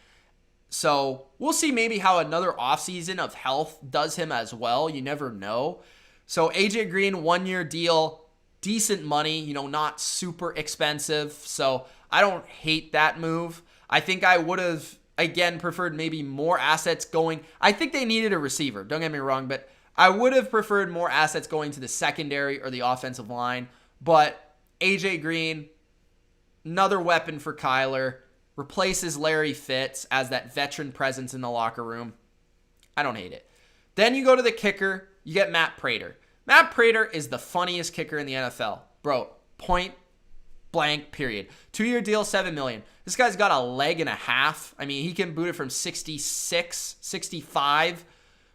So we'll see maybe how another offseason of health does him as well. You never know. So AJ Green, 1-year deal, decent money, not super expensive. So I don't hate that move. I think I would have, again, preferred maybe more assets going. I think they needed a receiver. Don't get me wrong, but I would have preferred more assets going to the secondary or the offensive line. But AJ Green, another weapon for Kyler, replaces Larry Fitz as that veteran presence in the locker room. I don't hate it. Then you go to the kicker, you get Matt Prater. Matt Prater is the funniest kicker in the NFL. Bro, point blank, period. 2-year deal, $7 million. This guy's got a leg and a half. I mean, he can boot it from 66, 65,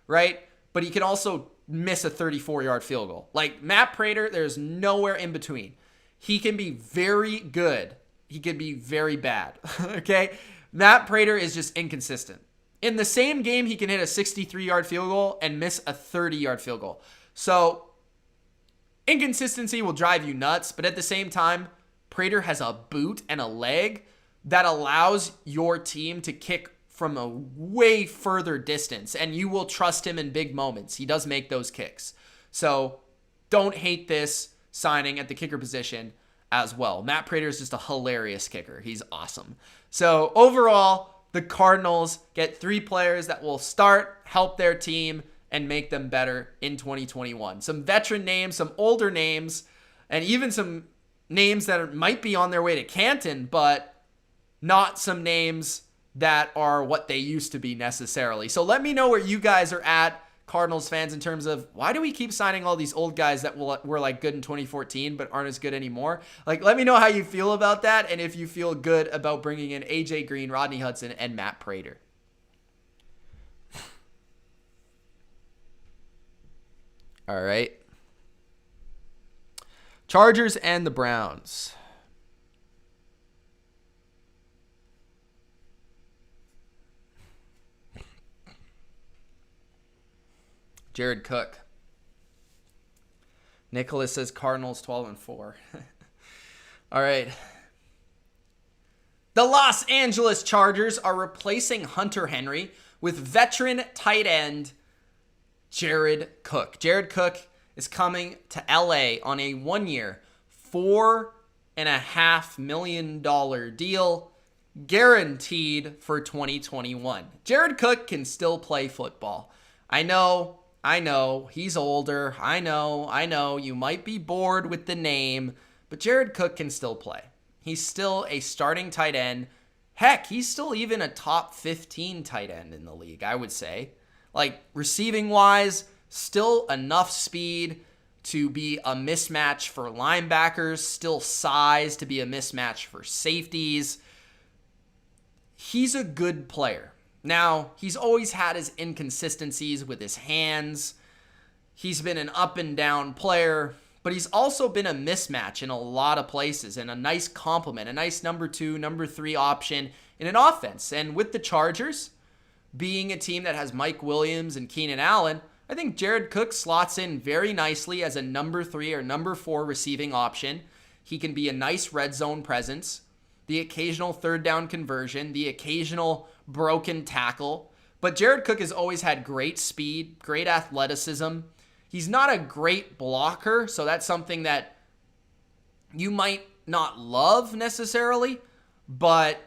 right? But he can also miss a 34-yard field goal. Like, Matt Prater, there's nowhere in between. He can be very good. He can be very bad, okay? Matt Prater is just inconsistent. In the same game, he can hit a 63-yard field goal and miss a 30-yard field goal. So, inconsistency will drive you nuts, but at the same time, Prater has a boot and a leg that allows your team to kick from a way further distance, and you will trust him in big moments. He does make those kicks. So don't hate this signing at the kicker position as well. Matt Prater is just a hilarious kicker. He's awesome. So overall, the Cardinals get 3 players that will start, help their team, and make them better in 2021. Some veteran names, some older names, and even some names that might be on their way to Canton, but not some names that are what they used to be necessarily. So let me know where you guys are at, Cardinals fans, in terms of why do we keep signing all these old guys that were like good in 2014 but aren't as good anymore? Like, let me know how you feel about that and if you feel good about bringing in AJ Green, Rodney Hudson, and Matt Prater. All right. Chargers and the Browns. Jared Cook. Nicholas says Cardinals 12-4. All right. The Los Angeles Chargers are replacing Hunter Henry with veteran tight end Jared Cook. Jared Cook is coming to LA on a 1-year, $4.5 million deal, guaranteed for 2021. Jared Cook can still play football. I know, he's older. I know, you might be bored with the name, but Jared Cook can still play. He's still a starting tight end. Heck, he's still even a top 15 tight end in the league, I would say. Like, receiving wise, still enough speed to be a mismatch for linebackers, still size to be a mismatch for safeties. He's a good player. Now, he's always had his inconsistencies with his hands. He's been an up and down player, but he's also been a mismatch in a lot of places and a nice complement, a nice number 2, number 3 option in an offense. And with the Chargers being a team that has Mike Williams and Keenan Allen, I think Jared Cook slots in very nicely as a number 3 or number 4 receiving option. He can be a nice red zone presence, the occasional third down conversion, the occasional broken tackle. But Jared Cook has always had great speed, great athleticism. He's not a great blocker, so that's something that you might not love necessarily. But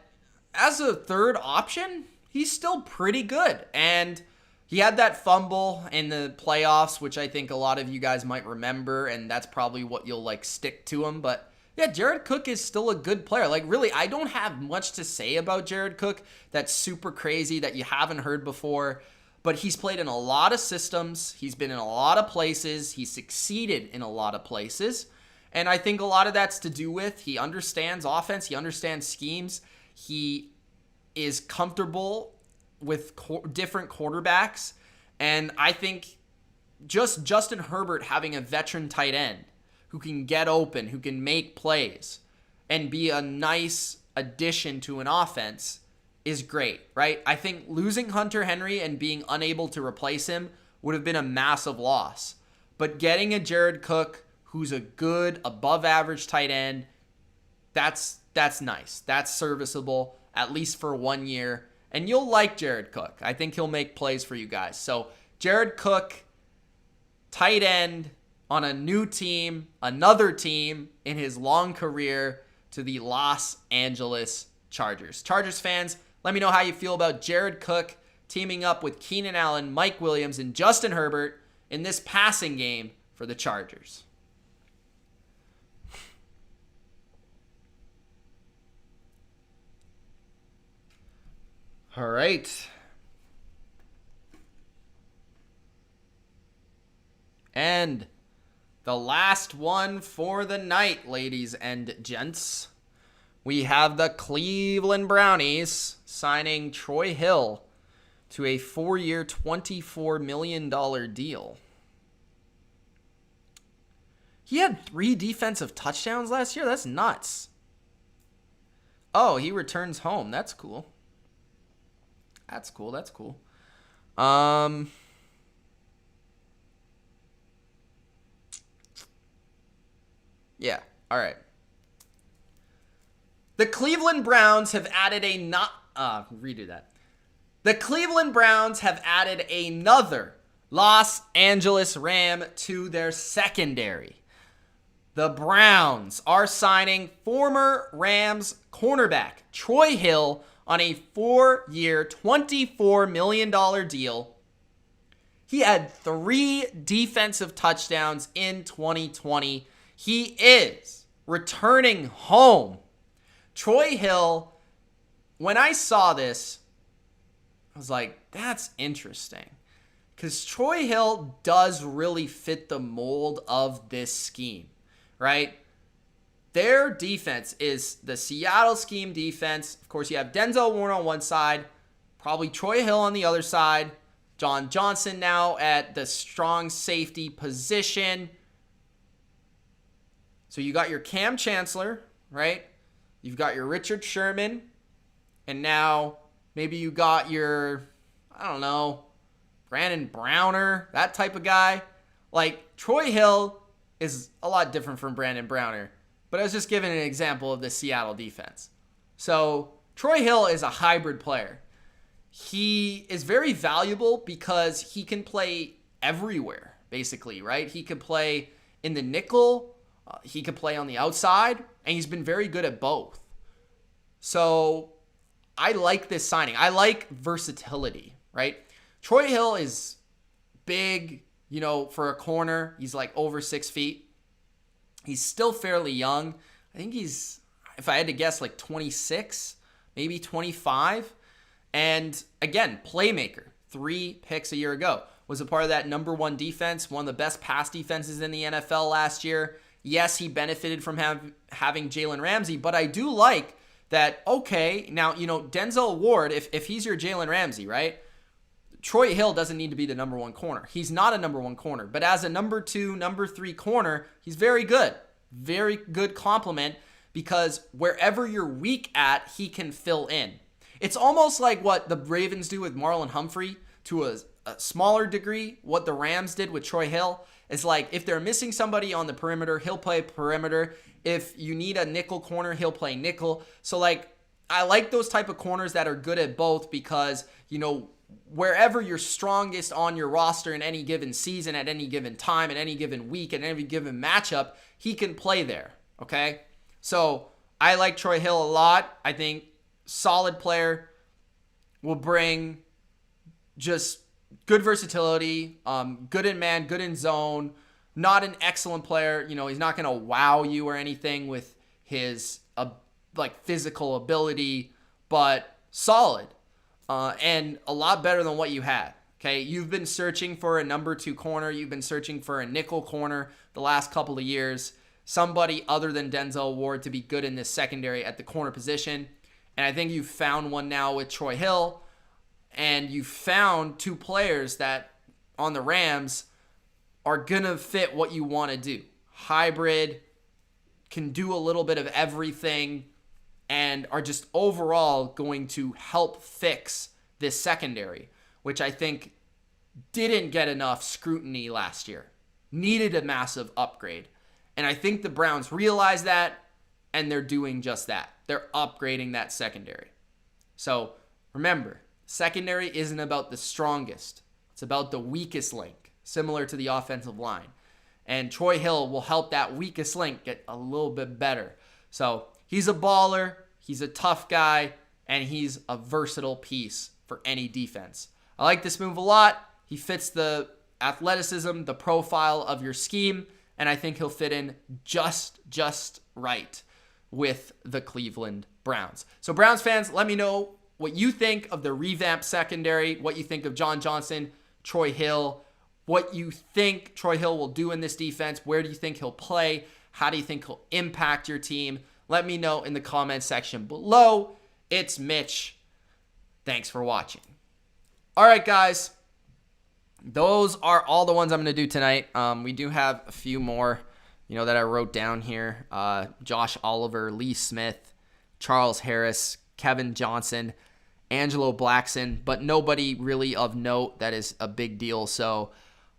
as a third option, he's still pretty good. And he had that fumble in the playoffs, which I think a lot of you guys might remember, and that's probably what you'll like stick to him. But yeah, Jared Cook is still a good player. Like, really, I don't have much to say about Jared Cook that's super crazy that you haven't heard before. But he's played in a lot of systems. He's been in a lot of places. He's succeeded in a lot of places. And I think a lot of that's to do with he understands offense. He understands schemes. He is comfortable with different quarterbacks. And I think just Justin Herbert having a veteran tight end who can get open, who can make plays, and be a nice addition to an offense is great, right? I think losing Hunter Henry and being unable to replace him would have been a massive loss. But getting a Jared Cook who's a good, above-average tight end, that's nice. That's serviceable, at least for 1 year. And you'll like Jared Cook. I think he'll make plays for you guys. So Jared Cook, tight end, on a new team, another team in his long career to the Los Angeles Chargers. Chargers fans, let me know how you feel about Jared Cook teaming up with Keenan Allen, Mike Williams, and Justin Herbert in this passing game for the Chargers. All right. And the last one for the night, ladies and gents. We have the Cleveland Brownies signing Troy Hill to a 4-year, $24 million deal. He had 3 defensive touchdowns last year? That's nuts. Oh, he returns home. That's cool. That's cool. Yeah, all right. The Cleveland Browns have added The Cleveland Browns have added another Los Angeles Ram to their secondary. The Browns are signing former Rams cornerback Troy Hill on a 4-year, $24 million deal. He had 3 defensive touchdowns in 2020. He is returning home. Troy Hill, when I saw this, I was like, that's interesting. Because Troy Hill does really fit the mold of this scheme, right? Their defense is the Seattle scheme defense. Of course, you have Denzel Ward on one side, probably Troy Hill on the other side, John Johnson now at the strong safety position. So you got your Cam Chancellor, right? You've got your Richard Sherman. And now maybe you got your, I don't know, Brandon Browner, that type of guy. Like, Troy Hill is a lot different from Brandon Browner. But I was just giving an example of the Seattle defense. So Troy Hill is a hybrid player. He is very valuable because he can play everywhere, basically, right? He can play in the nickel. He could play on the outside, and he's been very good at both. So I like this signing. I like versatility, right? Troy Hill is big, for a corner. He's like over 6 feet. He's still fairly young. I think he's, if I had to guess, like 26, maybe 25. And again, playmaker. 3 picks a year ago. Was a part of that number 1 defense, one of the best pass defenses in the NFL last year. Yes, he benefited from having Jalen Ramsey, but I do like that, okay, now, Denzel Ward, if he's your Jalen Ramsey, right? Troy Hill doesn't need to be the number 1 corner. He's not a number 1 corner, but as a number 2, number 3 corner, he's very good. Very good compliment, because wherever you're weak at, he can fill in. It's almost like what the Ravens do with Marlon Humphrey, to a smaller degree. What the Rams did with Troy Hill is like, if they're missing somebody on the perimeter, he'll play perimeter. If you need a nickel corner, he'll play nickel. So like, I like those type of corners that are good at both, because, wherever you're strongest on your roster in any given season, at any given time, at any given week, at any given matchup, he can play there, okay? So I like Troy Hill a lot. I think solid player, will bring just good versatility, good in man, good in zone, not an excellent player. He's not going to wow you or anything with his physical ability, but solid. And a lot better than what you had. Okay, you've been searching for a number 2 corner. You've been searching for a nickel corner the last couple of years. Somebody other than Denzel Ward to be good in this secondary at the corner position. And I think you've found one now with Troy Hill. And you found 2 players that on the Rams are going to fit what you want to do. Hybrid, can do a little bit of everything, and are just overall going to help fix this secondary, which I think didn't get enough scrutiny last year. Needed a massive upgrade. And I think the Browns realize that, and they're doing just that. They're upgrading that secondary. So remember, secondary isn't about the strongest. It's about the weakest link, similar to the offensive line. And Troy Hill will help that weakest link get a little bit better. So he's a baller, he's a tough guy, and he's a versatile piece for any defense. I like this move a lot. He fits the athleticism, the profile of your scheme, and I think he'll fit in just right with the Cleveland Browns. So Browns fans, let me know what you think of the revamped secondary, what you think of John Johnson, Troy Hill, what you think Troy Hill will do in this defense. Where do you think he'll play? How do you think he'll impact your team? Let me know in the comment section below. It's Mitch. Thanks for watching. All right, guys. Those are all the ones I'm going to do tonight. We do have a few more, that I wrote down here. Josh Oliver, Lee Smith, Charles Harris, Kevin Johnson, Angelo Blackson, but nobody really of note that is a big deal. So,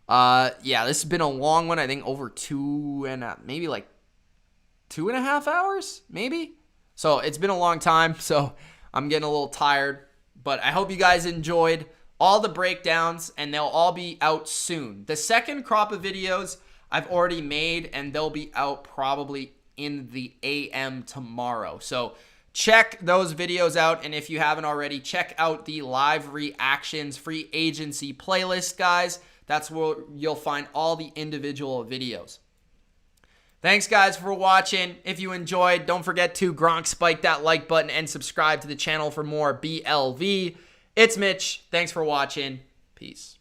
this has been a long one. I think over 2.5 hours, maybe. So it's been a long time. So I'm getting a little tired, but I hope you guys enjoyed all the breakdowns, and they'll all be out soon. The second crop of videos I've already made, and they'll be out probably in the AM tomorrow. So check those videos out, and if you haven't already, check out the live reactions free agency playlist, guys. That's where you'll find all the individual videos. Thanks, guys, for watching. If you enjoyed, don't forget to Gronk spike that like button and subscribe to the channel for more BLV. It's Mitch. Thanks for watching. Peace.